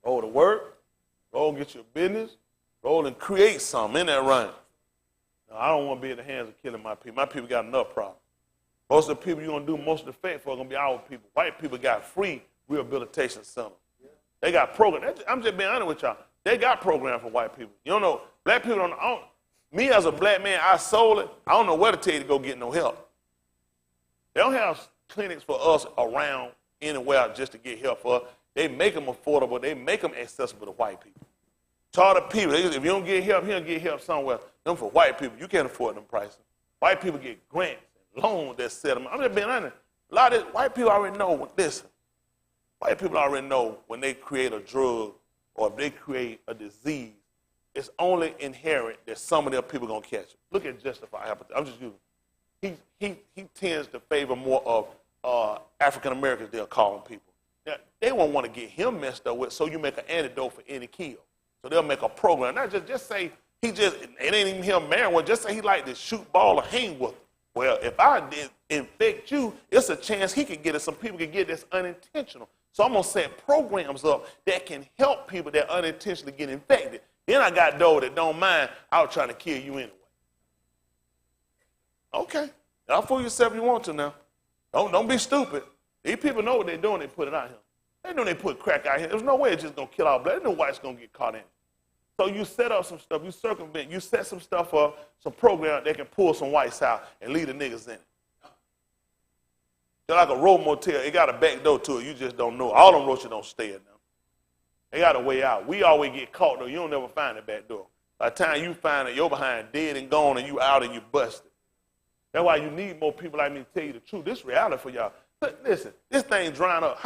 Roll to work, roll and get your business, roll and create something in that run. Now, I don't want to be in the hands of killing my people. My people got enough problems. Most of the people you're going to do most of the fight for are going to be our people. White people got free rehabilitation centers. They got programs. I'm just being honest with y'all. They got programs for white people. You don't know. Black people don't. Me as a black man, I sold it. I don't know where to tell you to go get no help. They don't have clinics for us around anywhere just to get help for us. They make them affordable. They make them accessible to white people. Charter people, if you don't get help here, get help somewhere. Them for white people, you can't afford them prices. White people get grants and loans that set them. I'm just being honest. A lot of white people already know. Listen, white people already know when they create a drug or if they create a disease, it's only inherent that some of their people gonna catch it. Look at Justify. I'm just using. He tends to favor more of African Americans. They'll call them people. Now, they won't want to get him messed up with. So you make an antidote for any kill. So they'll make a program. Not just say it ain't even him marrying one. Just say he like to shoot ball or hang with them. Well, if I did infect you, it's a chance he could get it. Some people can get this unintentional. So I'm going to set programs up that can help people that unintentionally get infected. Then I got those that don't mind, I'll try to kill you anyway. Okay. Y'all fool yourself if you want to now. Don't be stupid. These people know what they're doing, they put it out here. They know they put crack out here. There's no way it's just going to kill our blood. There's no white's going to get caught in it. So you set up some stuff, you circumvent, you set some stuff up, some program that can pull some whites out and leave the niggas in it. Just like a road motel, it got a back door to it, you just don't know. All them roaches don't stay in them. They got a way out. We always get caught though, you don't never find the back door. By the time you find it, you're behind dead and gone and you out and you busted. That's why you need more people like me to tell you the truth. This is reality for y'all. Listen, this thing drying up.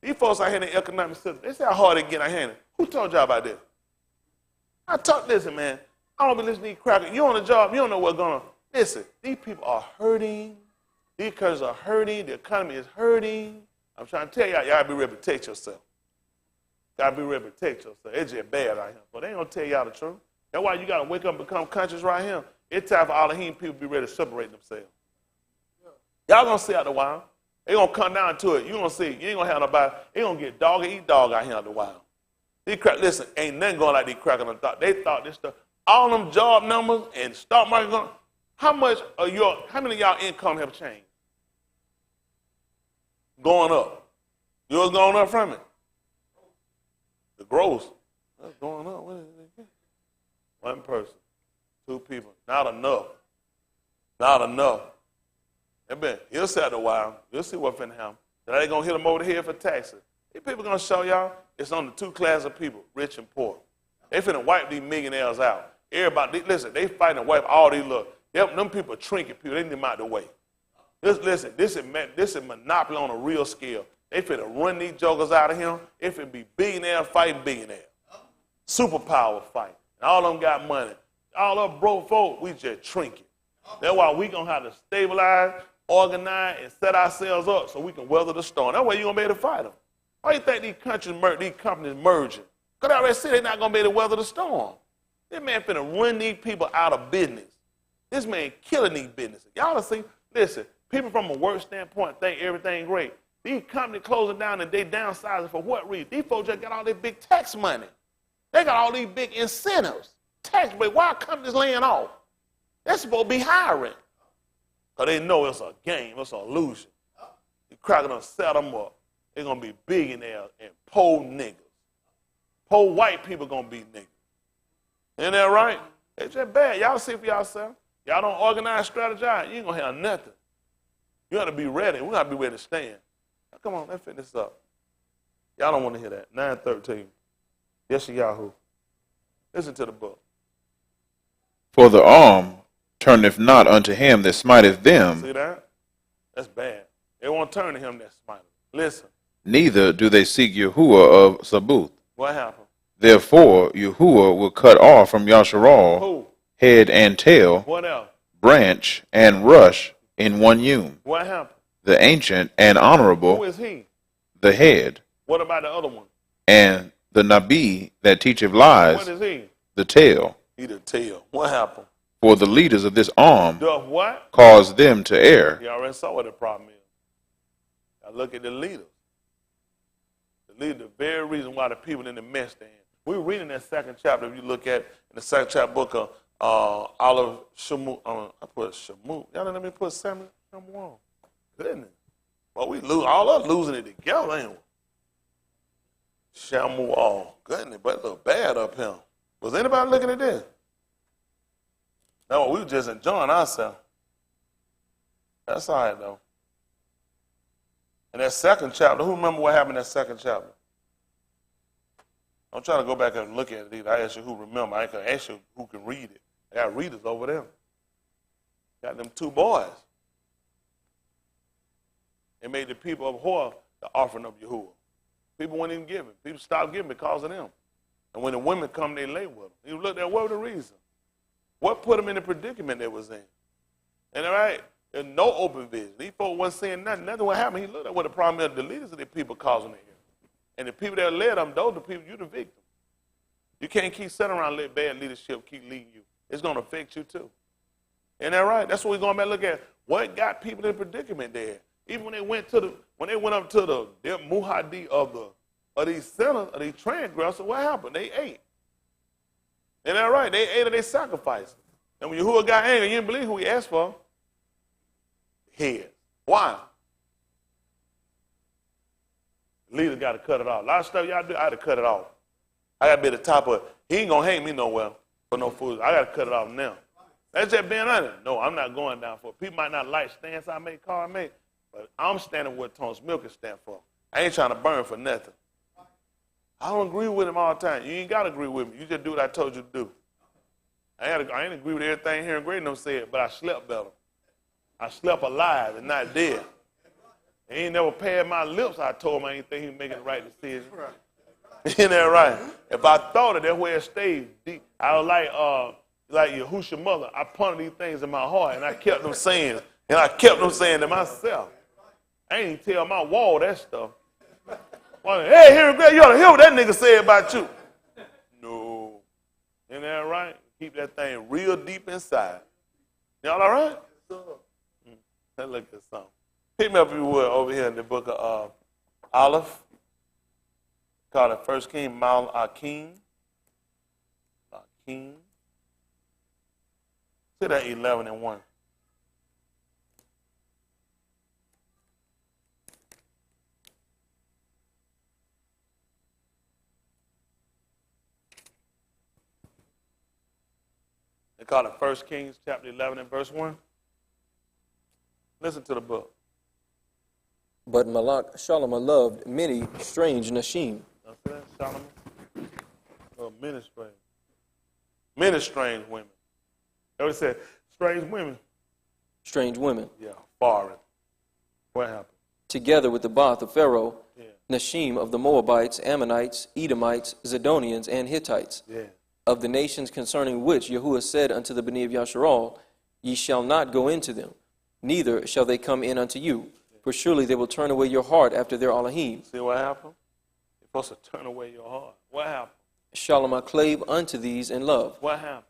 These folks out here in the economic system, they say how hard they get out here. Who told y'all about this? Listen, man, I don't be listening to these crackers. You on the job, you don't know what's going on. Listen, these people are hurting. These countries are hurting. The economy is hurting. I'm trying to tell y'all, y'all be ready to protect yourself. Y'all be ready to protect yourself. It's just bad out here. But they ain't going to tell y'all the truth. That's why you got to wake up and become conscious right here. It's time for Alahym people to be ready to separate themselves. Y'all going to see out the wild. They going to come down to it. You going to see. You ain't going to have nobody. They going to get dog and eat dog out here out the wild. Listen, ain't nothing going like these crackers on thought. They thought this stuff. All them job numbers and stock market going. How many of y'all income have changed? Going up. Yours going up from it? The gross. That's going up. What is it? One person. Two people. Not enough. Not enough. He'll say after a while. You'll see what's finna happen. That ain't going to hit them over the head for taxes. These people going to show y'all it's on the two classes of people, rich and poor. They finna wipe these millionaires out. Everybody, listen, they fighting to wipe all these them people trinket people. They need them out the way. Listen, this is monopoly on a real scale. They finna run these jokers out of him. It finna be billionaire fighting billionaire. Superpower fight. And all of them got money. All of broke folk, we just trinket. That's why we going to have to stabilize, organize, and set ourselves up so we can weather the storm. That way you going to be able to fight them. Why do you think these companies merging? Because they already said they're not going to be able to weather the storm. This man finna run these people out of business. This man killing these businesses. Y'all see, listen, people from a work standpoint think everything great. These companies closing down and they downsizing for what reason? These folks just got all this big tax money. They got all these big incentives. Tax break. Why are companies laying off? They're supposed to be hiring. Because they know it's a game, it's an illusion. The cracker done set them up. They're going to be billionaires and poor niggas. Poor white people going to be niggas. Isn't that right? It's just bad. Y'all see for yourself. Y'all don't organize, strategize, you ain't going to have nothing. You got to be ready. We got to be ready to stand. Now, come on, let's finish this up. Y'all don't want to hear that. 9:13. Yes, Yahoo. Listen to the book. For the arm turneth not unto him that smiteth them. See that? That's bad. They won't turn to him that smiteth. Listen. Neither do they seek Yahuwah of Sabaoth. What happened? Therefore, Yahuwah will cut off from Yasharal head and tail, what else? Branch and rush in one unit. What happened? The ancient and honorable. Who is he? The head. What about the other one? And the Nabi that teacheth lies. What is he? The tail. He the tail. What happened? For the leaders of this arm doth what? Cause them to err. You already saw what the problem is. Now look at the leaders. The The very reason why the people in the mess they're in. We were reading that second chapter. If you look at in the second chapter book of Olive Shamu, I put Shamu. Y'all let me put Samuel on. Goodness. Well, we lose all us losing it together, ain't we? Shamu, goodness, but it look bad up here. Was anybody looking at this? No, we were just enjoying ourselves. That's all right, though. In that second chapter, who remember what happened in that second chapter? I'm trying to go back and look at it either. I ask you who remember. I can ask you who can read it. I got readers over there. Got them two boys. They made the people of Hor the offering of Yahuwah. People weren't even giving. People stopped giving because of them. And when the women come, they lay with them. You look at what was the reason? What put them in the predicament they was in? And all right, there's no open vision. These folks wasn't saying nothing. Nothing would happen. He looked at what the problem is. The leaders of the people causing it here. And the people that led them, those are the people, you're the victim. You can't keep sitting around and let bad leadership keep leading you. It's going to affect you too. Isn't that right? That's what we're going back and look at. What got people in the predicament there? Even when they went up to the muhadi of these sinners, of these transgressors, what happened? They ate. Isn't that right? They ate or they sacrificed. And when Yahuwah got angry, you didn't believe who he asked for? Head. Why? Leaders got to cut it off. A lot of stuff y'all do, I got to cut it off. I got to be at the top of it. He ain't going to hang me nowhere for no food. I got to cut it off now. That's just being honest. No, I'm not going down for it. People might not like stance I make, car I make, but I'm standing what Tom's Milk stand for. I ain't trying to burn for nothing. I don't agree with him all the time. You ain't got to agree with me. You just do what I told you to do. I ain't agree with everything here in Great said, but I slept better. I slept alive and not dead. He ain't never paired my lips. I told him I ain't think he was making the right decision. Isn't that right? If I thought it, that's where it stayed deep. I was like Yahusha's mother. I pondered these things in my heart, and I kept them saying, to myself. I ain't tell my wall that stuff. Hey, here in Great, you ought to hear what that nigga said about you. No. Isn't that right? Keep that thing real deep inside. Y'all all right? Let's look at something. Pick me up, if you would, over here in the book of Aleph. Called it 1 King, Malachim. See that 11 and 1. They call it 1 Kings chapter 11 and verse 1. Listen to the book. But Malach Shalomah loved many strange nashim. That's that, Solomon? Oh, many strange. Many strange women. They would say, strange women. Strange women. Yeah, foreign. What happened? Together with the Bath of Pharaoh, Yeah. Nashim of the Moabites, Ammonites, Edomites, Zidonians, and Hittites. Yeah. Of the nations concerning which Yahuwah said unto the Bnei of Yasharal, Ye shall not go into them, neither shall they come in unto you. For surely they will turn away your heart after their Alahym. See what happened? You're supposed to turn away your heart. What happened? Shalomah clave unto these in love. What happened?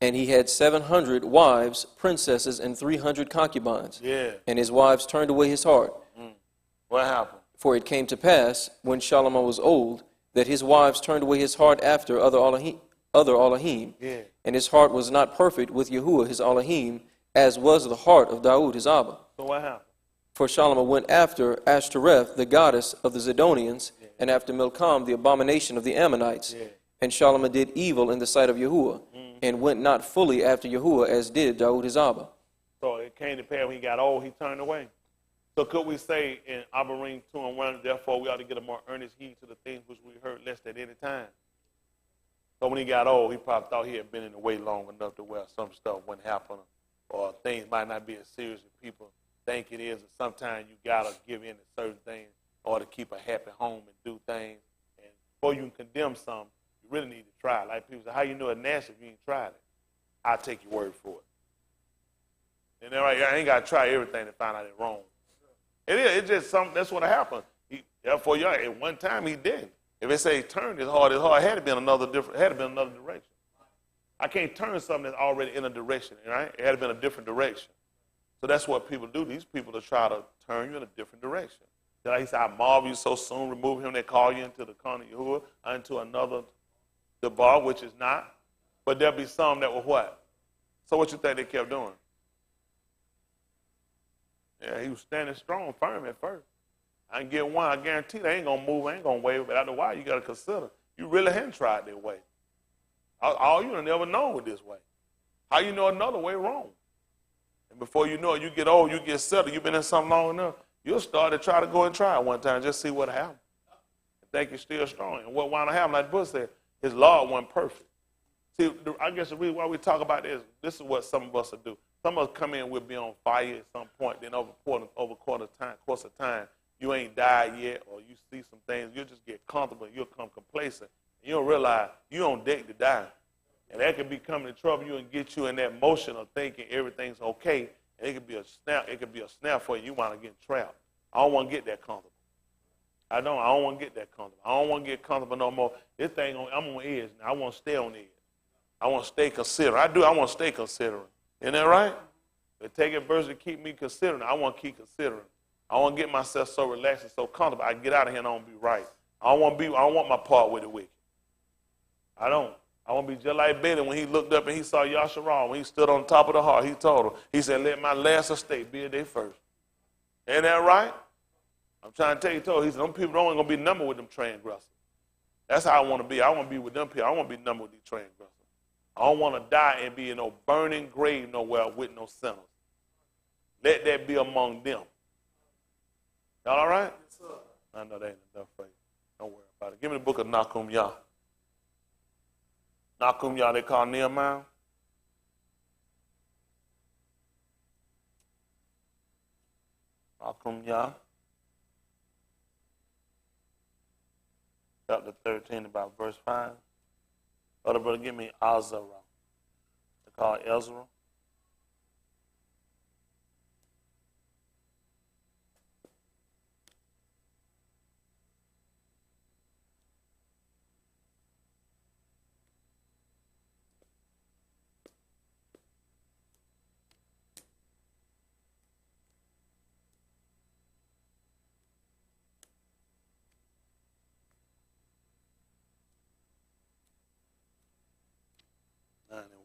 And he had 700 wives, princesses, and 300 concubines. Yeah. And his wives turned away his heart. What happened? For it came to pass, when Shalomah was old, that his wives turned away his heart after other Alahym. Yeah. And his heart was not perfect with Yahuwah his Alahym, as was the heart of Daud his Abba. So what happened? For Shalomah went after Ashtoreth, the goddess of the Zidonians, and after Milcom, the abomination of the Ammonites. Yeah. And Shalomah did evil in the sight of Yahuwah, and went not fully after Yahuwah, as did Daud his Abba. So it came to pass when he got old, he turned away. So could we say in Abarim 2 and 1, therefore we ought to get a more earnest heed to the things which we heard lest at any time? So when he got old, he probably thought he had been in the way long enough to where some stuff wouldn't happen, or things might not be as serious as people think it is, and sometimes you got to give in to certain things in order to keep a happy home and do things. And before you can condemn something, you really need to try it. Like people say, how you know it's nasty if you ain't tried it? I'll take your word for it. And then right, I ain't got to try everything to find out it's wrong. It is. It's just something. That's what happened. Therefore, at one time he didn't. If they say he turned his heart had to be in another direction. I can't turn something that's already in a direction, right? It had to be in a different direction. So that's what people do. These people are trying to turn you in a different direction. Like he said, I marvel you so soon, remove him that call you into the corner of Yahuwah, unto another the bar, which is not. But there'll be some that will what? So what you think they kept doing? Yeah, he was standing strong, firm at first. I can get one, I guarantee they ain't going to move, ain't going to waver. But after a while, you got to consider, you really hadn't tried that way. All you done never known was this way. How you know another way wrong? And before you know it, you get old, you get settled, you've been in something long enough, you'll start to try to go and try it one time, just see what happens. And think you're still strong. And what wound up happening, like the book said, his law wasn't perfect. See, I guess the reason why we talk about this is what some of us will do. Some of us come in, we'll be on fire at some point, then over course of time, you ain't died yet, or you see some things, you'll just get comfortable, you'll come complacent. And you'll realize you on deck to die. And that could be coming to trouble you and get you in that motion of thinking everything's okay. And it could be a snap for you. You want to get trapped. I don't want to get that comfortable. I don't want to get that comfortable. I don't want to get comfortable no more. This thing, I'm on edge now. I want to stay on edge. I want to stay considering. I want to stay considering. Isn't that right? But take it verse to keep me considering. I want to keep considering. I want to get myself so relaxed and so comfortable. I get out of here and I don't be right. I don't want my part with the wicked. I don't. I want to be just like Balaam when he looked up and he saw Yasharal. When he stood on top of the heart, he told him, he said, let my last estate be a day first. Ain't that right? I'm trying to tell you, he said, them people don't going to be numbered with them transgressors. That's how I want to be. I want to be with them people. I want to be numbered with these transgressors. I don't want to die and be in no burning grave nowhere with no sinners. Let that be among them. Y'all all right? Yes, sir. I know that ain't enough for you. Don't worry about it. Give me the book of Nahum Yah. Nahum Yah, they call Nehemiah. Nahum Yah. Chapter 13, about verse 5. Other brother, give me Azara. They call Ezra.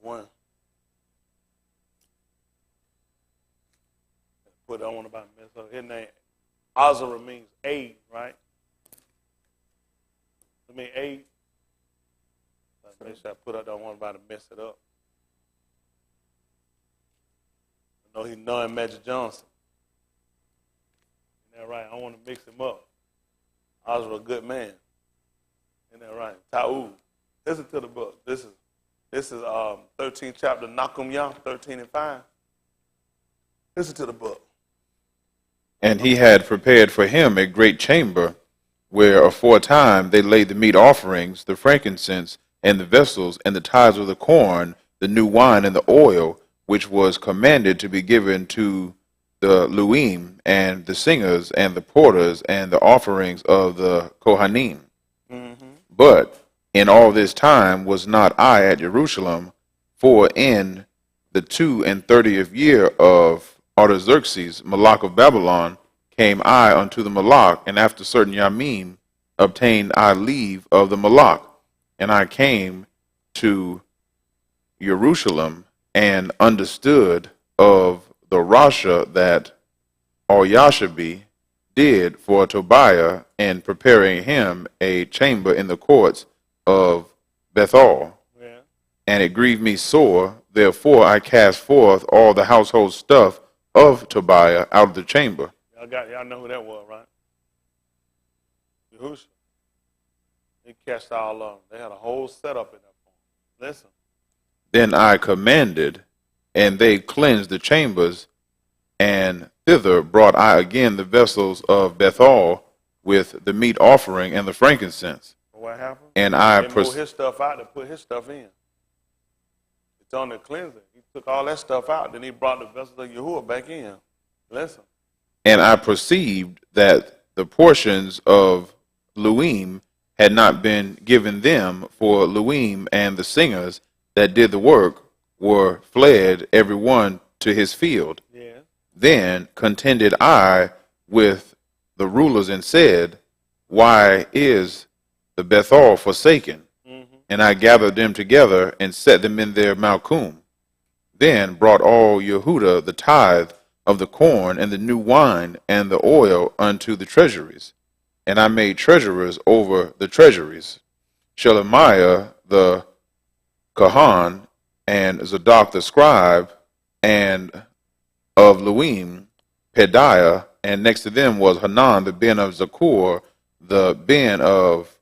One. Put on about mess up. His name Azara means aid, right? I mean aid. Make sure I put up that one about to mess it up. I know he's knowing Magic Johnson. Isn't that right? I don't want to mix him up. Azara, a good man. Isn't that right? Ta'ud. Listen to the book. This is 13th chapter, Nahum Yah, 13 and 5. Listen to the book. And he had prepared for him a great chamber, where aforetime they laid the meat offerings, the frankincense, and the vessels, and the tithes of the corn, the new wine, and the oil, which was commanded to be given to the Luim, and the singers, and the porters, and the offerings of the Kohanim. Mm-hmm. But in all this time was not I at Jerusalem, for in the 32nd year of Artaxerxes, Malach of Babylon, came I unto the Malach, and after certain Yamim obtained I leave of the Malach, and I came to Jerusalem and understood of the Rasha that Al-Yashabi did for Tobiah in preparing him a chamber in the courts of Bethel, yeah. And it grieved me sore. Therefore I cast forth all the household stuff of Tobiah out of the chamber. Y'all know who that was, right? Yahusha. He cast all of them. They had a whole setup in that point. Listen. Then I commanded, and they cleansed the chambers, and thither brought I again the vessels of Bethel with the meat offering and the frankincense. What happened? And I moved his stuff out to put his stuff in. It's on the cleansing. He took all that stuff out, then he brought the vessels of Yahuwah back in. Listen. And I perceived that the portions of Luim had not been given them, for Luim and the singers that did the work were fled every one to his field. Yeah. Then contended I with the rulers and said, why is the Bethel forsaken? And I gathered them together and set them in their Malchum. Then brought all Yehuda the tithe of the corn and the new wine and the oil unto the treasuries. And I made treasurers over the treasuries, Shelemiah the Kahan, and Zadok the scribe, and of Luim, Pedaiah, and next to them was Hanan the ben of Zakur, the ben of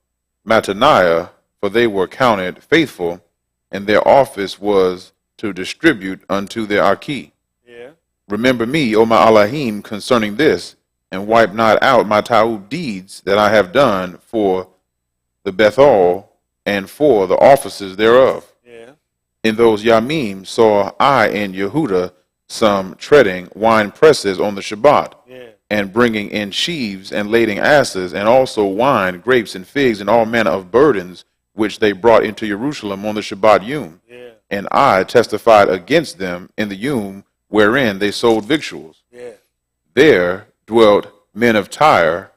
Mattaniah, for they were counted faithful, and their office was to distribute unto their Arki. Yeah. Remember me, O my Alahym, concerning this, and wipe not out my Ta'ub deeds that I have done for the Bethel and for the offices thereof. Yeah. In those Yamim saw I in Yehuda some treading wine presses on the Shabbat, Yeah. and bringing in sheaves and lading asses, and also wine, grapes, and figs, and all manner of burdens, which they brought into Jerusalem on the Shabbat Yom. Yeah. And I testified against them in the Yom wherein they sold victuals. Yeah. There dwelt men of Tyre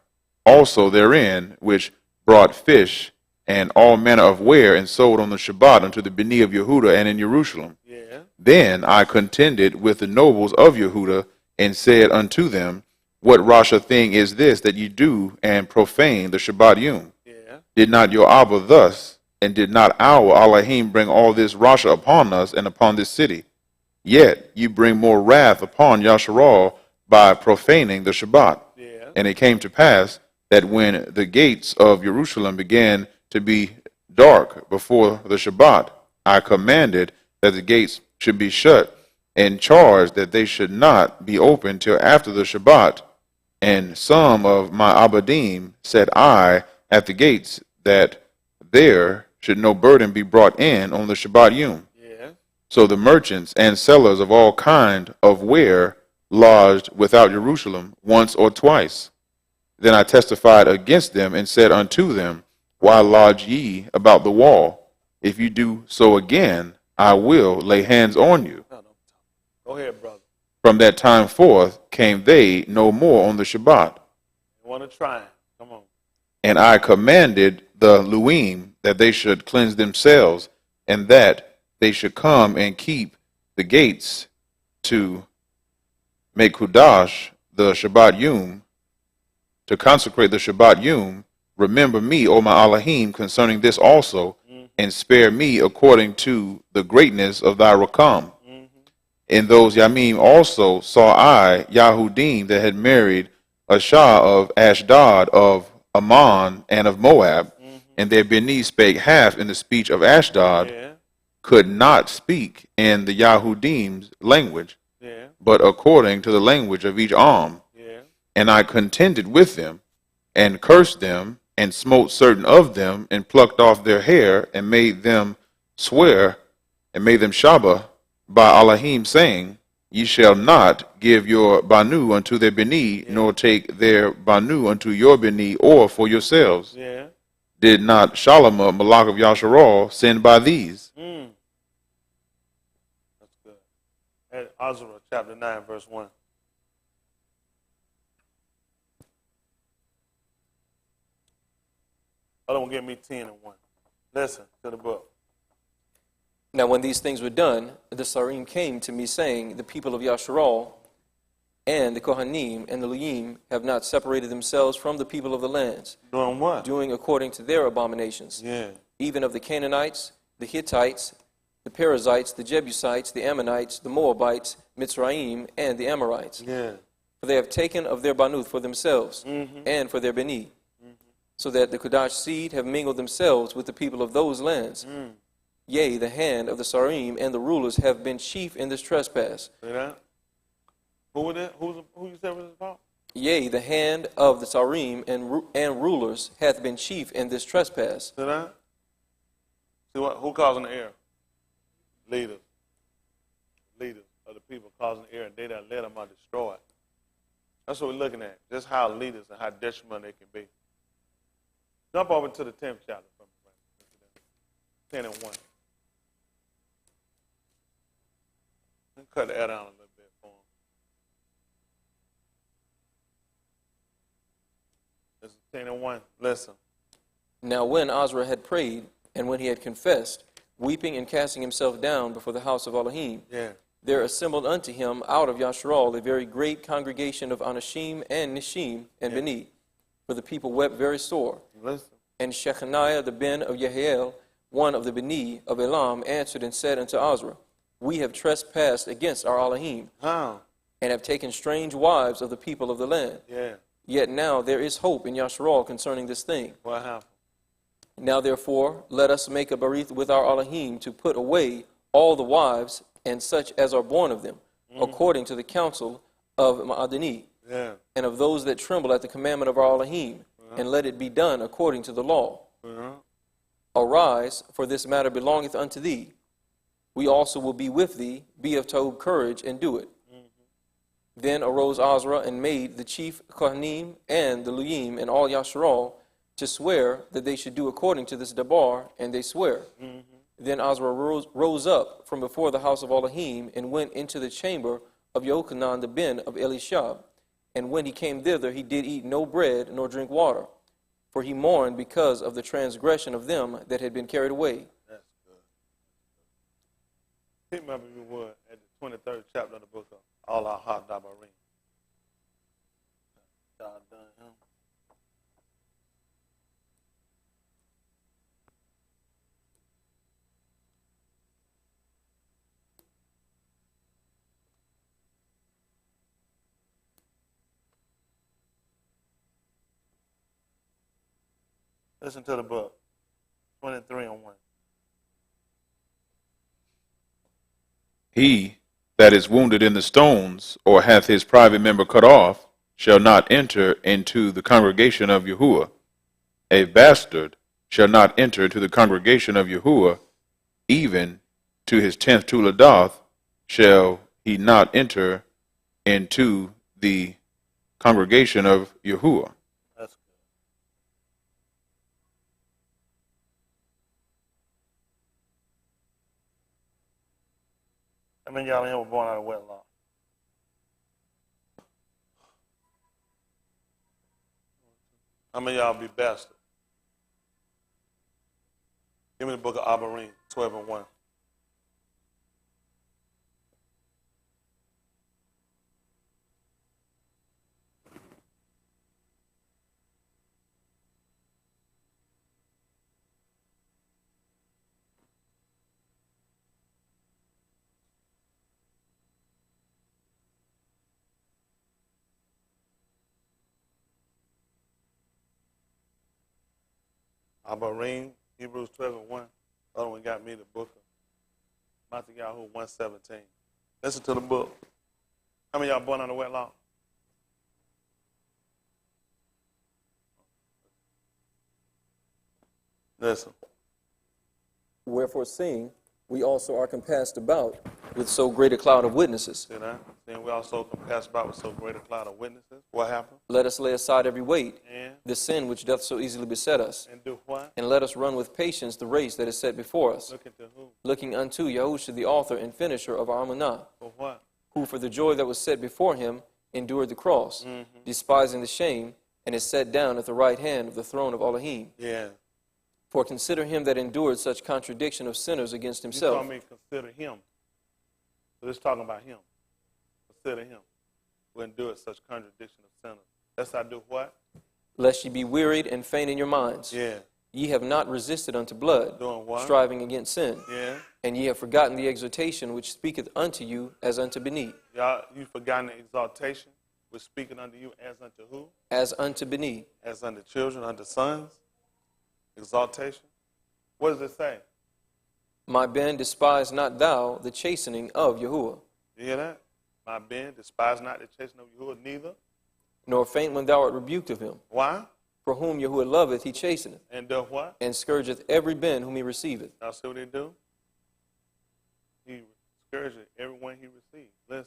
also therein, which brought fish and all manner of ware, and sold on the Shabbat unto the Beni of Yehuda and in Jerusalem. Yeah. Then I contended with the nobles of Yehuda, and said unto them, what rasha thing is this that ye do and profane the Shabbat Yom? Yeah. Did not your Abba thus, and did not our Alahym bring all this rasha upon us and upon this city? Yet ye bring more wrath upon Yasharal by profaning the Shabbat. Yeah. And it came to pass that when the gates of Jerusalem began to be dark before the Shabbat, I commanded that the gates should be shut, and charged that they should not be opened till after the Shabbat. And some of my Abadim set I at the gates, that there should no burden be brought in on the Shabbat Yom. Yeah. So the merchants and sellers of all kind of ware lodged without Jerusalem once or twice. Then I testified against them and said unto them, why lodge ye about the wall? If you do so again, I will lay hands on you. No. Go ahead, brother. From that time forth came they no more on the Shabbat. You want to try? Come on. And I commanded the Luim that they should cleanse themselves, and that they should come and keep the gates to make Kudash the Shabbat Yom, to consecrate the Shabbat Yom. Remember me, O my Alahym, concerning this also, and spare me according to the greatness of thy Rakam. In those Yamim also saw I Yahudim that had married a Shah of Ashdod, of Ammon, and of Moab, and their Beni spake half in the speech of Ashdod, Yeah. could not speak in the Yahudim's language, Yeah. but according to the language of each arm. Yeah. And I contended with them, and cursed them, and smote certain of them, and plucked off their hair, and made them swear, and made them Shabbat by Alahym, saying, ye shall not give your Banu unto their Beni, nor take their Banu unto your Beni, or for yourselves. Yeah. Did not Shalomah, Malach of Yasharal, send by these? That's good. At Ezra chapter 9, verse 1. I don't give me 10 and 1. Listen to the book. Now when these things were done, the Sarim came to me, saying, the people of Yasharal and the Kohanim and the Leim have not separated themselves from the people of the lands, Doing what? doing according to their abominations, Yeah. even of the Canaanites, the Hittites, the Perizzites, the Jebusites, the Ammonites, the Moabites, Mitzrayim, and the Amorites. Yeah. For they have taken of their Banuth for themselves, and for their Beni, so that the Kudash seed have mingled themselves with the people of those lands. Yea, the hand of the Sarim and the rulers have been chief in this trespass. See that? Who was that? Who you said was this about? Yea, the hand of the Sarim and rulers hath been chief in this trespass. See that? See what? Who causing the error? Leaders. Leaders of the people causing the error, and they that led them are destroyed. That's what we're looking at. Just how leaders and how detrimental they can be. Jump over to the 10th chapter from 10 and 1. Cut the air down a little bit for him. It's 10 and 1. Listen. Now when Azra had prayed, and when he had confessed, weeping and casting himself down before the house of Alahym, Yeah. there assembled unto him out of Yasharal a very great congregation of Anashim and Nishim and Beni, for the people wept very sore. Listen. And Shechaniah the ben of Yehiel, one of the Beni of Elam, answered and said unto Azra, We have trespassed against our Alahym, How? and have taken strange wives of the people of the land. Yeah. Yet now there is hope in Yasharal concerning this thing. What happened? Now therefore, let us make a barith with our Alahym to put away all the wives and such as are born of them, according to the counsel of Ma'adani, Yeah. and of those that tremble at the commandment of our Alahym, and let it be done according to the law. Arise, for this matter belongeth unto thee. We also will be with thee. Be of Tob courage, and do it. Then arose Azra and made the chief Kohanim and the Luyim and all Yasharal to swear that they should do according to this Dabar, and they swear. Then Azra rose up from before the house of Alahym and went into the chamber of Yochanan the ben of Elishab. And when he came thither, he did eat no bread nor drink water, for he mourned because of the transgression of them that had been carried away. That's good. Pick me up if you would at the 23rd chapter of the book of Alahym. God done him. Listen to the book. 23 and 1. He that is wounded in the stones, or hath his private member cut off, shall not enter into the congregation of Yahuwah. A bastard shall not enter to the congregation of Yahuwah, even to his 10th Tuladath shall he not enter into the congregation of Yahuwah. That's good. I mean, y'all in here were born out of wedlock. How many of y'all be bastard? Give me the book of Alahym, 12 and 1. Alahym, Hebrews 12 and 1. The other one got me the book of Matthew 1:17. Listen to the book. How many of y'all born out of wedlock? Listen. Wherefore, seeing we also are compassed about with so great a cloud of witnesses, See that? Then we also compassed about with so great a cloud of witnesses. What happened? let us lay aside every weight, And the sin which doth so easily beset us, do what? and let us run with patience the race that is set before us, Look into who? looking unto Yahushua, the author and finisher of our Amunah, For what? who for the joy that was set before him endured the cross, despising the shame, and is set down at the right hand of the throne of Alahym. Yeah. For consider him that endured such contradiction of sinners against You himself. told me consider him. So this talking about him. Consider him. Who endured such contradiction of sinners. Lest I do what? Lest ye be wearied and faint in your minds. Yeah. Ye have not resisted unto blood, Doing what? striving against sin. Yeah. And ye have forgotten the exhortation which speaketh unto you as unto Beni. Y'all, you forgotten the exaltation which speaking unto you as unto who? As unto Beni. As unto children, unto sons. Exaltation. What does it say? My Ben, despise not thou the chastening of Yahuwah, You hear that? My Ben, despise not the chastening of Yahuwah, neither. nor faint when thou art rebuked of him. Why? For whom Yahuwah loveth, he chasteneth, And does what? and scourgeth every Ben whom he receiveth. Y'all see what he do? He scourges everyone he receives. Listen.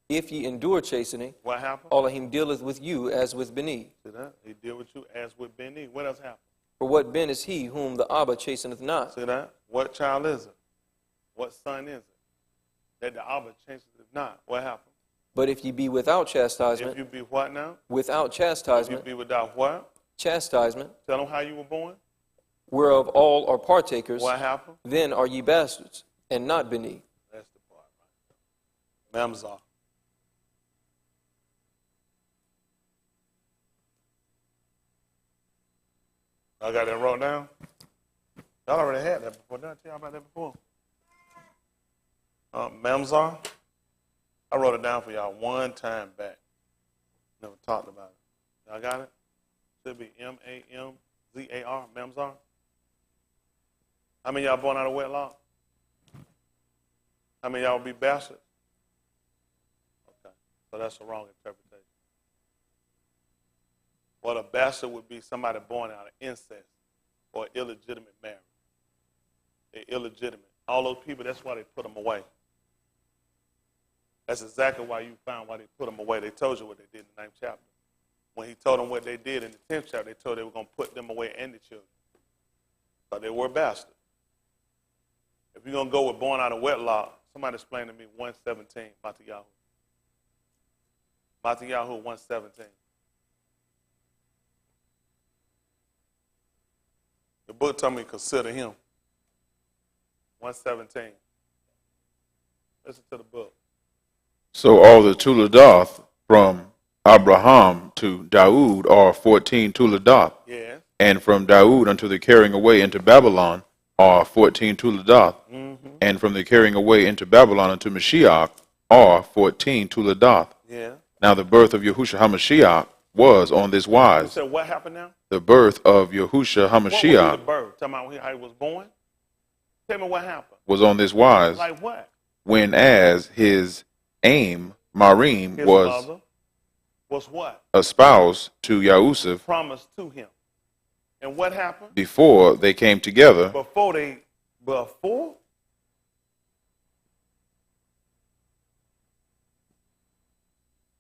If ye endure chastening, What happened? Alahym dealeth with you as with Beni. See that? He deal with you as with Beni. What else happened? For what Ben is he whom the Abba chasteneth not? See that? What child is it? What son is it? That the Abba chasteneth not. What happened? But if ye be without If chastisement, you be what now? without If you chastisement, be without what? chastisement, Tell them how you were born. whereof all are partakers, What happened? then are ye bastards, and not beneath. That's the part, right? Mamzah. I got that wrote down. Y'all already had that before. Did I tell y'all about that before? Mamzah. I wrote it down for y'all one time back. Never talked about it. Y'all got it? Should be M-A-M-Z-A-R, Mamzah. How many of y'all born out of wedlock? How many of y'all will be bastards? Okay, so that's the wrong interpretation. Well, a bastard would be somebody born out of incest or illegitimate marriage. They're illegitimate. All those people, that's why they put them away. That's exactly why you found why they put them away. They told you what they did in the 9th chapter. When he told them what they did in the 10th chapter, they told they were going to put them away and the children. But they were bastards. If you're going to go with born out of wedlock, somebody explain to me 117, Matayahu. Matayahu 117. The book told me to consider him. 117. Listen to the book. So all the Tuledoth from Abraham to Daoud are 14 Tuledoth. Yeah. And from Daoud unto the carrying away into Babylon are 14 Tuledoth. Mm-hmm. And from the carrying away into Babylon unto Mashiach are 14 Tuledoth. Yeah. Now the birth of Yahushua HaMashiach was on this You wise. said what happened now? The birth of Yahushua What was the HaMashiach birth? Tell me how he was born. Tell me what happened. was on this wise, Like what? when as his aim, Marim, His was mother was what? espoused to Yahusuf Promised to him. And what happened? before they came together. Before?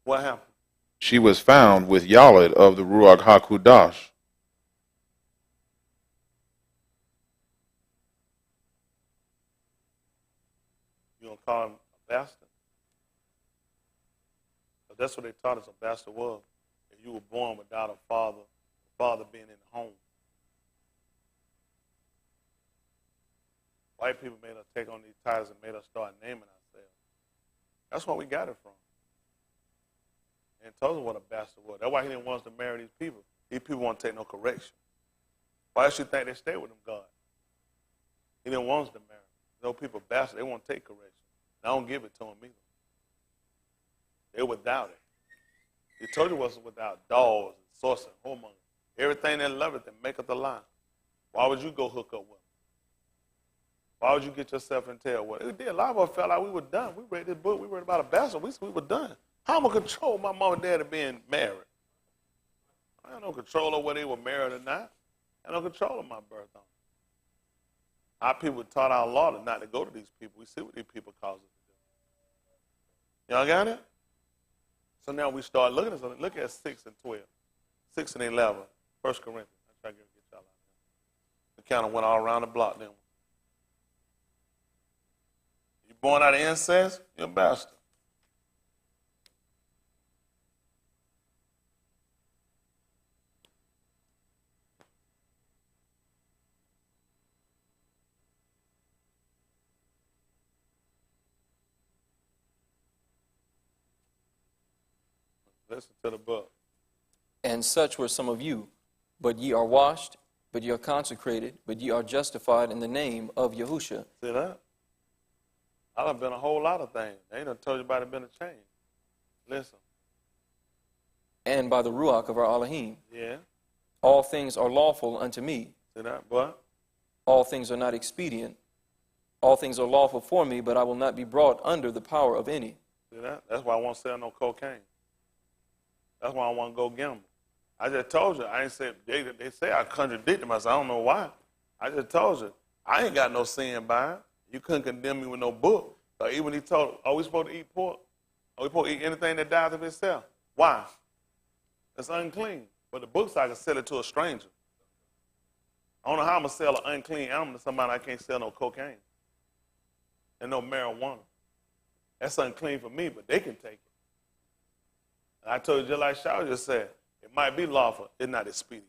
What happened? She was found with Yaled of the Ruach HaKudash. You gonna call him a bastard? But that's what they taught us a bastard was. If you were born without a father, the father being in the home. White people made us take on these titles and made us start naming ourselves. That's where we got it from. And told us what a bastard was. That's why he didn't want us to marry these people. These people won't take no correction. Why should you think they stay with them, God? He didn't want us to marry. Those people bastard, they won't take correction. I don't give it to them either. They're without it. He told you what's without dogs and sorcery and hormones. Everything that loveth and maketh a lie. Why would you go hook up with them? Why would you get yourself entailed with it? It did. A lot of us felt like we were done. We read this book. We read about a bastard. We were done. How am I control my mom and daddy being married? I had no control of whether they were married or not. I had no control of my birth on. Our people taught our law to not to go to these people. We see what these people cause us to do. Y'all got it? So now we start looking at something. Look at 6 and 12. 6 and 11. 1 Corinthians. I try to get y'all out there. We kind of went all around the block then. You born out of incest, you're a bastard. Listen to the book. And such were some of you, but ye are washed, but ye are consecrated, but ye are justified in the name of Yahushua. See that? I done been a whole lot of things. They ain't done told you about it been a change. Listen. And by the Ruach of our Alahym. Yeah. All things are lawful unto me. See that? But All things are not expedient. All things are lawful for me, but I will not be brought under the power of any. see that? That's why I won't sell no cocaine. That's why I want to go gamble. I just told you. I ain't said they say I contradicted myself. I don't know why. I just told you. I ain't got no sin by it. You couldn't condemn me with no book. So even when he told, are we supposed to eat pork? Are we supposed to eat anything that dies of itself? Why? It's unclean. But the book says I can sell it to a stranger. I don't know how I'm going to sell an unclean animal to somebody I can't sell no cocaine and no marijuana. That's unclean for me, but they can take it. And I told you, just like Shaw just said, it might be lawful. It's not expedient.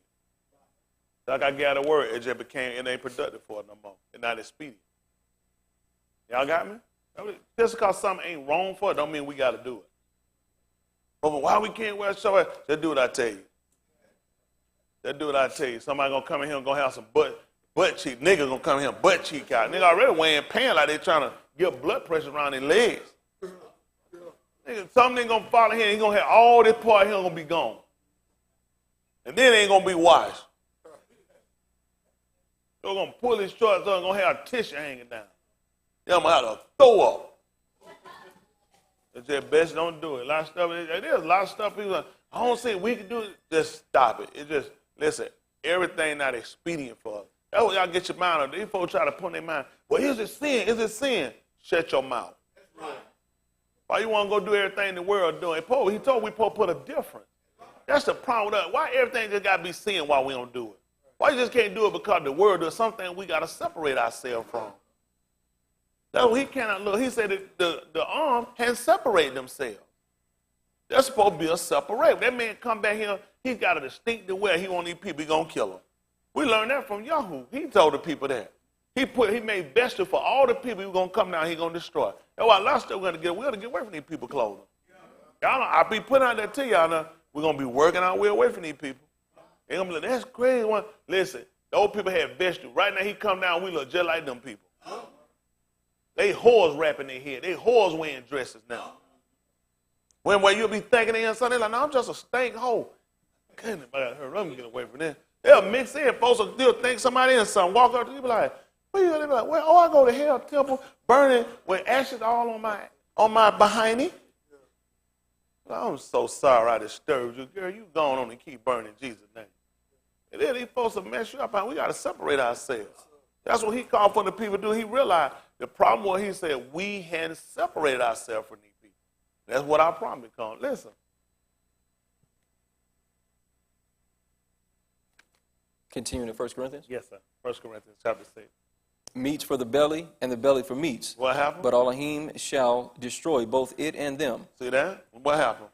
Like I got a word, it just became, it ain't productive for it no more. It's not expedient. Y'all got me? Just because something ain't wrong for it don't mean we got to do it. But why we can't wear a short? Just do what I tell you. Just do what I tell you. Somebody going to come in here and going to have some butt cheek. Nigga going to come in here butt cheek out. Nigga already wearing pants like they trying to get blood pressure around their legs. Nigga, some nigga going to fall in here and he going to have all this part here going to be gone. And then it ain't going to be washed. They're going to pull his shorts up and going to have a tissue hanging down. Then I'm going to have to throw up. It's just best don't do it. A lot of stuff, there's a lot of stuff people like, I don't see we can do it. Just stop it. It just, listen, everything not expedient for us. That's what y'all get your mind on. These folks try to put in their mind, well, is it sin? Is it sin? Shut your mouth. Why you want to go do everything the world doing? He told we supposed to put a difference. That's the problem with us. Why everything just got to be sin while we don't do it? Why you just can't do it because the world does something we got to separate ourselves from? That's what he cannot look. He said that the arm has separated themselves. There's supposed to be a separation. That man come back here, he got a distinctive way. He want these people, he going to kill them. We learned that from Yahoo. He told the people that. He made vesture for all the people who going to come down, he going to destroy. That's why a lot of stuff we're going to get away from these people clothing. Y'all know, I'll be putting out that to y'all now. We're going to be working our way away from these people. They're going to be like, that's crazy. Listen, those people had vesture. Right now he come down, we look just like them people. They whores wrapping their head. They whores wearing dresses now. When you'll be thinking they in something, they're like, no, I'm just a stank hoe. Goodness, I'm going to get away from that. They'll mix in. Folks will think somebody in something. Walk up to you, be like, where you? They be like, well, I go to hell temple, burning with ashes all on my behind. I'm so sorry I disturbed you. Girl, you going on and keep burning Jesus' name. And then these folks will mess you up, and we got to separate ourselves. That's what he called for the people to do. He realized the problem was he said we hadn't separated ourselves from these people. That's what our problem becomes. Listen. Continuing in 1 Corinthians. Yes, sir. 1 Corinthians chapter 6. Meats for the belly, and the belly for meats. What happened? But Alahym shall destroy both it and them. See that? What happened?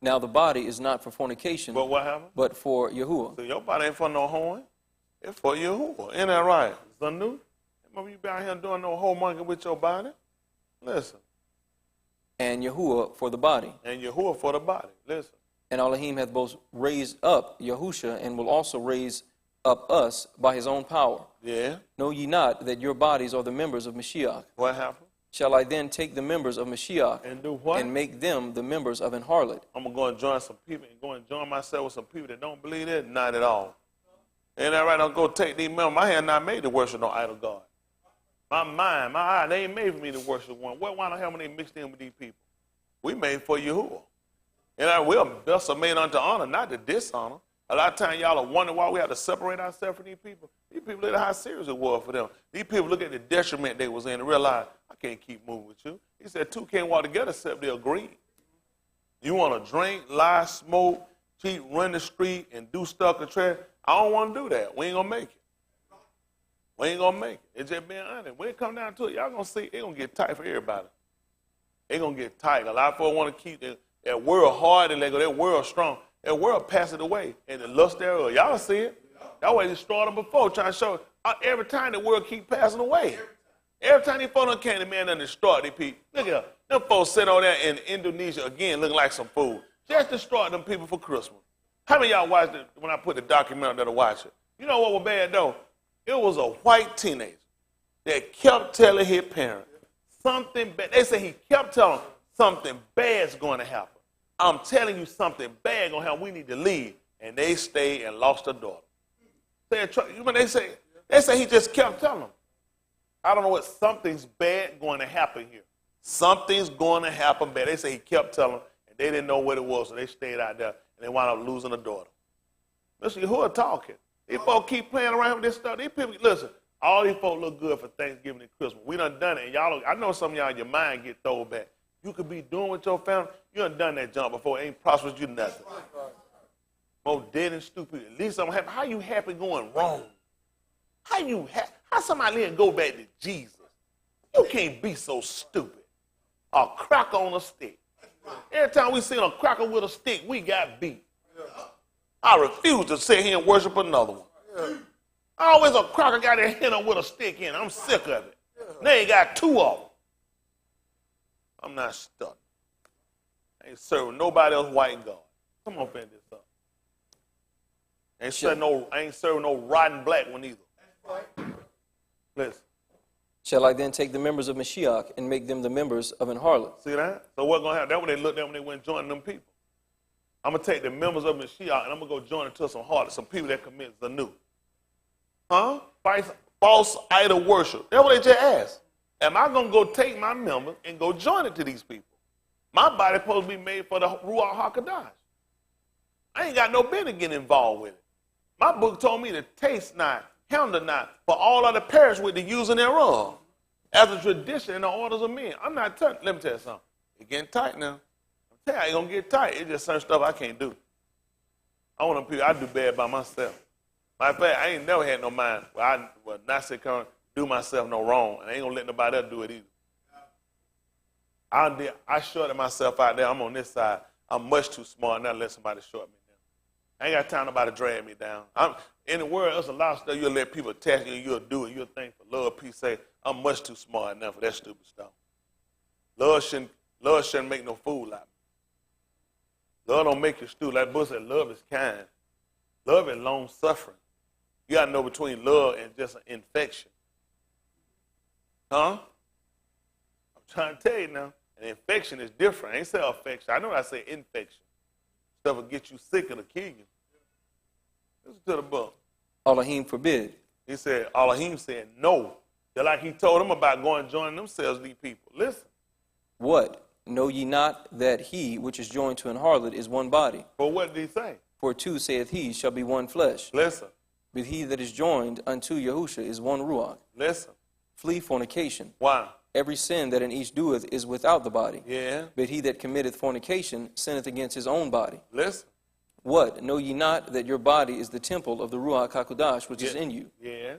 Now the body is not for fornication, But what happened? but for Yahuwah. So your body ain't for no horn. It's for Yahuwah. Ain't that right? Son new? Remember you be out here doing no whoremonger with your body? Listen. And Yahuwah for the body. And Yahuwah for the body. Listen. And Alahym hath both raised up Yahusha, and will also raise up us by his own power. Yeah. Know ye not that your bodies are the members of Mashiach? What happened? Shall I then take the members of Mashiach And do what? and make them the members of an harlot? I'm going to go and join some people and go and join myself with some people that don't believe that? Not at all. Ain't that right? I'll go take these members. My hand not made to worship no idol God. My mind, my eye, they ain't made for me to worship one. Why the hell when they mixed in with these people? We made for Yahuwah. And we're vessel made unto honor, not to dishonor. A lot of times y'all are wondering why we have to separate ourselves from these people. These people look at how serious it was for them. These people look at the detriment they was in and realize, I can't keep moving with you. He said two can't walk together except they agree. You want to drink, lie, smoke, cheat, run the street, and do stuff contrary. I don't want to do that. We ain't going to make it. We ain't going to make it. It's just being honest. When it come down to it, y'all going to see it's going to get tight for everybody. It's going to get tight. A lot of folks want to keep that world hard and they go, that world strong. That world passes away, and the lust thereof. Y'all see it. That way they started before, trying to show every time the world keep passing away. Every time these folks came, the man done destroyed these people. Look at them folks sitting over there in Indonesia again looking like some food. Just destroyed them people for Christmas. How many of y'all watched it when I put the documentary that'll watch it? You know what was bad, though? It was a white teenager that kept telling his parents something bad. They say he kept telling them something bad's going to happen. I'm telling you something bad going to happen. We need to leave. And they stayed and lost their daughter. They say he just kept telling them. I don't know what something's bad going to happen here. Something's going to happen bad. They say he kept telling them, and they didn't know what it was, so they stayed out there, and they wound up losing a daughter. Listen, who are talking? These folks keep playing around with this stuff. These people, listen, all these folks look good for Thanksgiving and Christmas. We done it, and y'all, I know some of y'all, your mind get thrown back. You could be doing with your family. You done that jump before. It ain't prospered you nothing. More dead and stupid. At least something happen. How you happy going wrong? How somebody didn't go back to Jesus? You can't be so stupid. A crack on a stick. Every time we seen a cracker with a stick, we got beat. I refuse to sit here and worship another one. Always a cracker got their hand up with a stick in it. I'm sick of it. They ain't got two of them. I'm not stuck. I ain't serving nobody else white God. Come on, finish this up. I ain't serving no rotten black one either. Listen. Shall I then take the members of Mashiach and make them the members of an harlot? See that? So what's going to happen? That's what they looked at when they went joining them people. I'm going to take the members of Mashiach and I'm going to go join into some harlots, some people that commit the new. Huh? False idol worship. That's what they just asked. Am I going to go take my members and go join it to these people? My body supposed to be made for the Ruach HaKodesh. I ain't got no business getting involved with it. My book told me to taste not, handle not, for all of the perish with the using thereof, as a tradition and the orders of men. I'm not touching. Let me tell you something. It's getting tight now. I'm telling you, it's going to get tight. It's just certain stuff I can't do. I want them people, I do bad by myself. Matter of fact, I ain't never had no mind where I will not say come do myself no wrong, and I ain't going to let nobody else do it either. I shorted myself out there. I'm on this side. I'm much too smart not to let somebody short me down. I ain't got time nobody to drag me down. In the world, there's a lot of stuff you'll let people test you and you'll do it. You'll think for love, peace, say, I'm much too smart enough for that stupid stuff. Love shouldn't make no fool out of me. Love don't make you stupid. Like Bush said, love is kind. Love is long suffering. You got to know between love and just an infection. Huh? I'm trying to tell you now. An infection is different. I ain't say affection. I know I say infection. Stuff will get you sick and kill you. Listen to the book. Alahym forbid. He said, Alahym said no. Just like he told them about going and joining themselves, these people. Listen. What? Know ye not that he which is joined to an harlot is one body? But what did he say? For two, saith he, shall be one flesh. Listen. But he that is joined unto Yahusha is one ruach. Listen. Flee fornication. Why? Every sin that in each doeth is without the body. Yeah. But he that committeth fornication sinneth against his own body. Listen. What? Know ye not that your body is the temple of the Ruach HaKodesh which is in you? Yeah.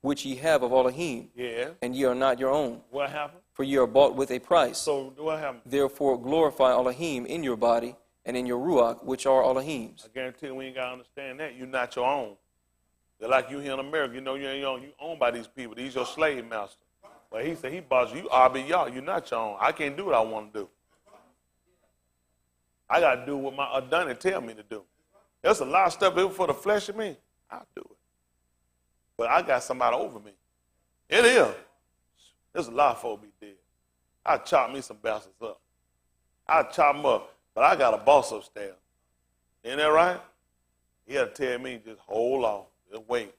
Which ye have of Alahym. Yeah. And ye are not your own. What happened? For ye are bought with a price. So what happened? Therefore glorify Alahym in your body and in your Ruach, which are Alahym's. I guarantee you we ain't got to understand that. You're not your own. They're like you here in America. You know you ain't your own. You owned by these people. These your slave master. But he said he bought you. You RBR. You're not your own. I can't do what I want to do. I got to do what my Adonai tell me to do. There's a lot of stuff for the flesh of me. I'll do it. But I got somebody over me. It is. There's a lot of folk be dead. I chop me some bastards up. I chop them up. But I got a boss upstairs. Isn't that right? He'll tell me, just hold off. Just wait.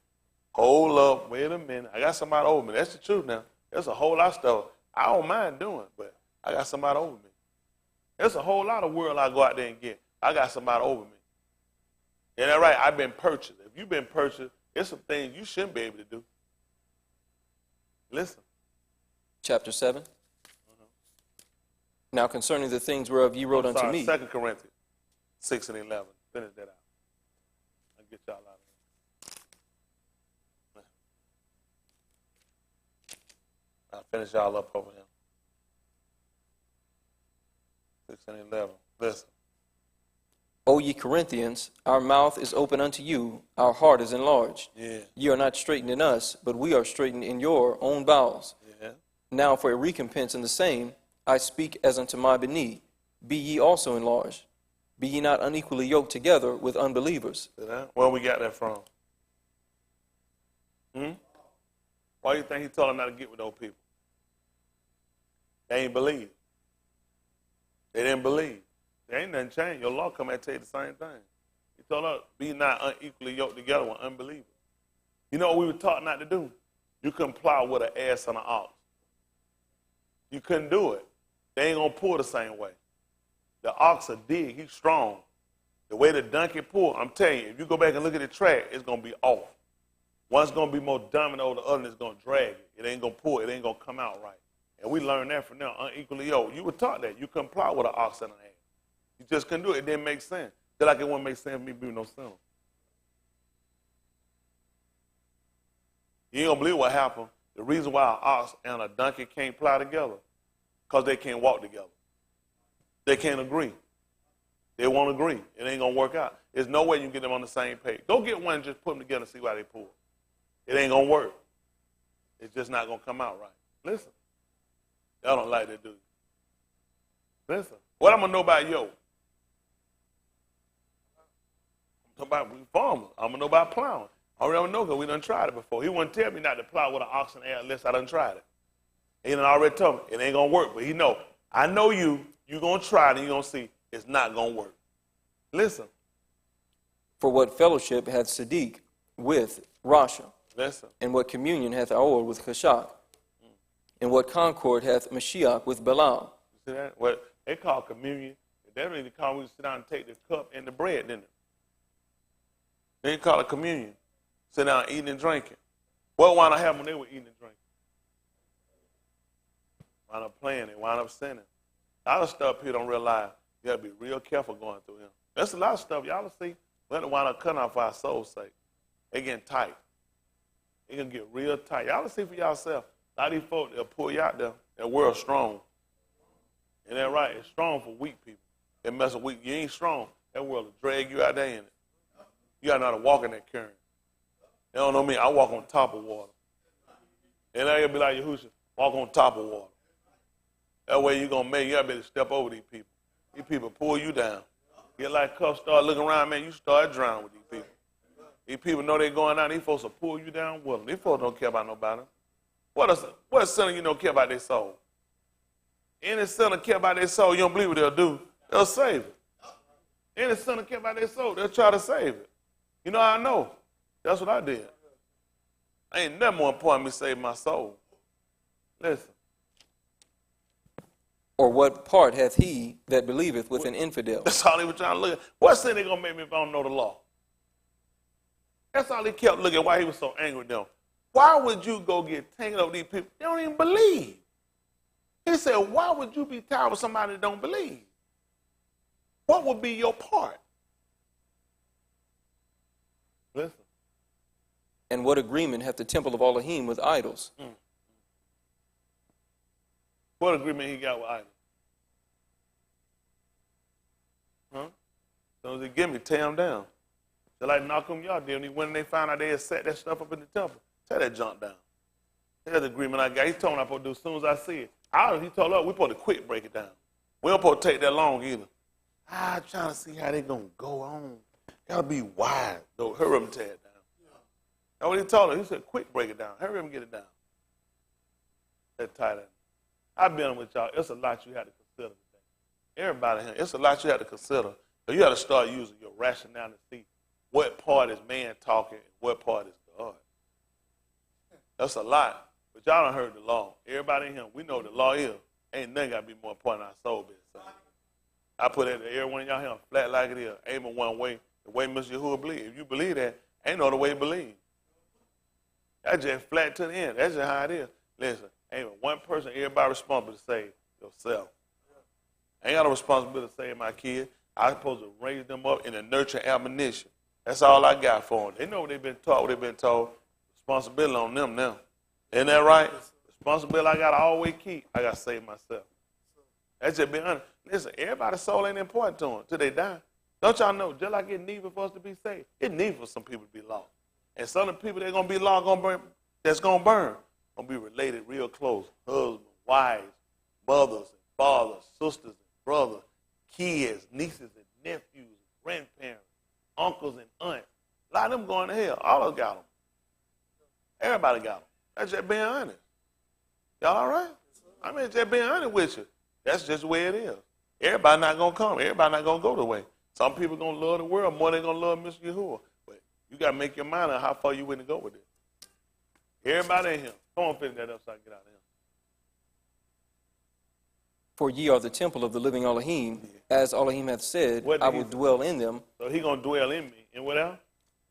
Hold up. Wait a minute. I got somebody over me. That's the truth now. There's a whole lot of stuff I don't mind doing, but I got somebody over me. There's a whole lot of world I go out there and get. I got somebody over me. Isn't that right? I've been purchased. If you've been purchased, there's some things you shouldn't be able to do. Listen. Chapter 7. Now concerning the things whereof ye wrote unto me. 2 Corinthians 6 and 11. Finish that out. I'll get y'all out of here. I'll finish y'all up over here. 6 and 11. Listen. O ye Corinthians, our mouth is open unto you, our heart is enlarged. Yeah. Ye are not straitened in us, but we are straitened in your own bowels. Yeah. Now for a recompense in the same, I speak as unto my Beni, be ye also enlarged. Be ye not unequally yoked together with unbelievers. Where we got that from? Why do you think he told them not to get with those people? They ain't believe. They didn't believe. There ain't nothing changed. Your law come and tell you the same thing. He told us, be not unequally yoked together with unbelievers. You know what we were taught not to do? You couldn't plow with an ass and an ox. You couldn't do it. They ain't going to pull the same way. The ox will dig. He's strong. The way the donkey pull, I'm telling you, if you go back and look at the track, it's going to be off. One's going to be more dominant over the other, and it's going to drag it. It ain't going to pull. It ain't going to come out right. And we learned that from them, unequally yoked. You were taught that. You couldn't plow with an ox and an ass. You just couldn't do it. It didn't make sense. Just like it wouldn't make sense for me being no sinner. You ain't going to believe what happened. The reason why an ox and a donkey can't plow together, because they can't walk together. They can't agree. They won't agree. It ain't going to work out. There's no way you can get them on the same page. Go get one and just put them together and see why they pull. It ain't going to work. It's just not going to come out right. Listen. Y'all don't like that, do you? Listen. What I'm going to know about yo? I'm talking about we farmers. I'm going to know about plowing. I already know because we done tried it before. He wouldn't tell me not to plow with an ox and air unless I done tried it. He done already told me it ain't going to work. But he know, I know you going to try it and you're going to see it's not going to work. Listen. For what fellowship hath Sadiq with Rasha? Listen. And what communion hath Aor with Kashak? And what concord hath Mashiach with Balaam? You see that? What they call communion. They really call when we sit down and take the cup and the bread, didn't it? They call it communion. Sit down eating and drinking. What wound up happening when they were eating and drinking? Wound up playing, they wound up sinning. A lot of stuff people don't realize. You got to be real careful going through him. There's a lot of stuff y'all will see. We have to wind up cutting off for our soul's sake. They getting tight. They going to get real tight. Y'all will see for yourself. A lot of these folks, they'll pull you out there. That world's strong. And they're right. It's strong for weak people. It mess with weak. You ain't strong. That world will drag you out there in it. You got to know how to walk in that current. They don't know me. I walk on top of water. And they'll be like Yahushua, walk on top of water. That way you're going to make, you got to be able to step over these people. These people pull you down. Get like cuffs, start looking around, man, you start drowning with these people. These people know they're going out, these folks will pull you down with them. These folks don't care about nobody. What sinner you don't care about their soul? Any sinner care about their soul, you don't believe what they'll do, they'll save it. Any sinner care about their soul, they'll try to save it. You know how I know? That's what I did. Ain't nothing more important than me save my soul. Listen. Or what part hath he that believeth with an infidel? That's all he was trying to look at. What sin they going to make me if I don't know the law? That's all he kept looking at, why he was so angry with them. Why would you go get tangled up with these people? They don't even believe. He said, why would you be tired with somebody that don't believe? What would be your part? Listen. And what agreement hath the temple of Alahym with idols? What agreement he got with idols? Huh? As soon as he give me, tear him down. Just like Malcolm y'all did when they found out they had set that stuff up in the temple. Tear that junk down. That's the agreement I got. He told me I'm supposed to do as soon as I see it. He told us we're supposed to quick break it down. We don't supposed to take that long either. I'm trying to see how they going to go on. Got to be wise. Though, hurry up and tear it down. That's what he told us. He said, quick break it down. Hurry up and get it down. That tight end. I've been with y'all. It's a lot you have to consider today. Everybody here, it's a lot you have to consider. So you have to start using your rationale to see what part is man talking and what part is God. That's a lot. But y'all done heard the law. Everybody in here, we know the law is. Ain't nothing got to be more important than our soul business. I put it to everyone in y'all here flat like it is. Ain't but one way. The way Mr. Yahuwah believe. If you believe that, ain't no other way to believe. That's just flat to the end. That's just how it is. Listen, ain't but one person, everybody responsible to save yourself. Ain't got no responsibility to save my kids. I'm supposed to raise them up in a nurture admonition. That's all I got for them. They know what they've been taught, what they've been told. Responsibility on them now. Isn't that right? Responsibility I got to always keep. I got to save myself. That's just being honest. Listen, everybody's soul ain't important to them till they die. Don't y'all know, just like it's needful for us to be saved, it's needful for some people to be lost. And some of the people that are going to be lost, that's going to burn, going to be related real close. Husbands, wives, mothers, and fathers, sisters, and brothers, kids, nieces, and nephews, grandparents, uncles, and aunts. A lot of them going to hell. All of them got them. Everybody got them. That's just being honest. Y'all all right? I mean, just being honest with you. That's just the way it is. Everybody not going to come. Everybody not going to go the way. Some people going to love the world more than they're going to love Mr. Yahuwah. But you got to make your mind on how far you willing to go with it. Everybody in here. Come on, finish that up so I can get out of here. For ye are the temple of the living Alahym, as Alahym hath said, I will dwell in them. So he going to dwell in me. And what else?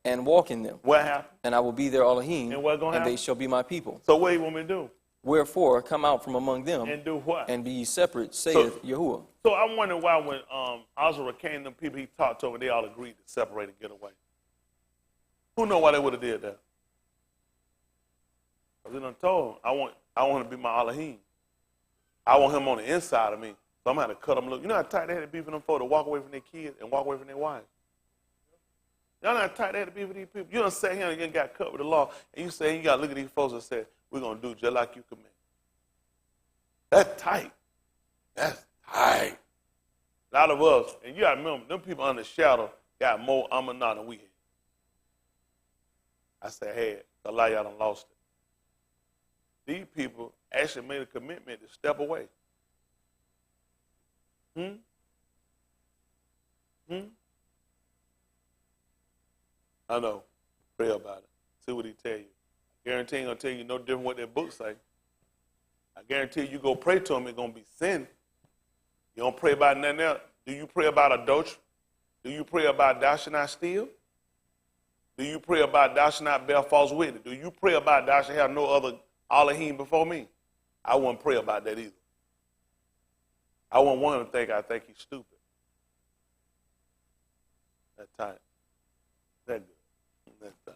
And walk in them. What happened? And I will be their Alahym, and what gonna happen? They shall be my people. So what do you want me to do? Wherefore, come out from among them. And do what? And be ye separate, saith Yahuwah. So I'm wondering why when Azra came, them people he talked to, and they all agreed to separate and get away. Who know why they would have did that? Because he done told him, I want him to be my Alahym. I want him on the inside of me. So So I'm going to cut them loose. You know how tight they had to be for them folks to walk away from their kids and walk away from their wives? Y'all know how tight they had to be for these people? You done sat here and you got cut with the law, and you say you got to look at these folks and say, we're going to do just like you command. That's tight. That's tight. A lot of us, and you got to remember, them people under the shadow got more amanah than we had. I said, hey, a lot of y'all done lost it. These people actually made a commitment to step away. I know. Pray about it. See what he tell you. I guarantee he going to tell you no different what that book say. I guarantee you go pray to him, it's going to be sin. You don't pray about nothing else. Do you pray about adultery? Do you pray about thou shalt not steal? Do you pray about thou shalt not bear false witness? Do you pray about thou shalt have no other Alahym before me? I wouldn't pray about that either. I wouldn't want him to think I think he's stupid. That time. That good. That time.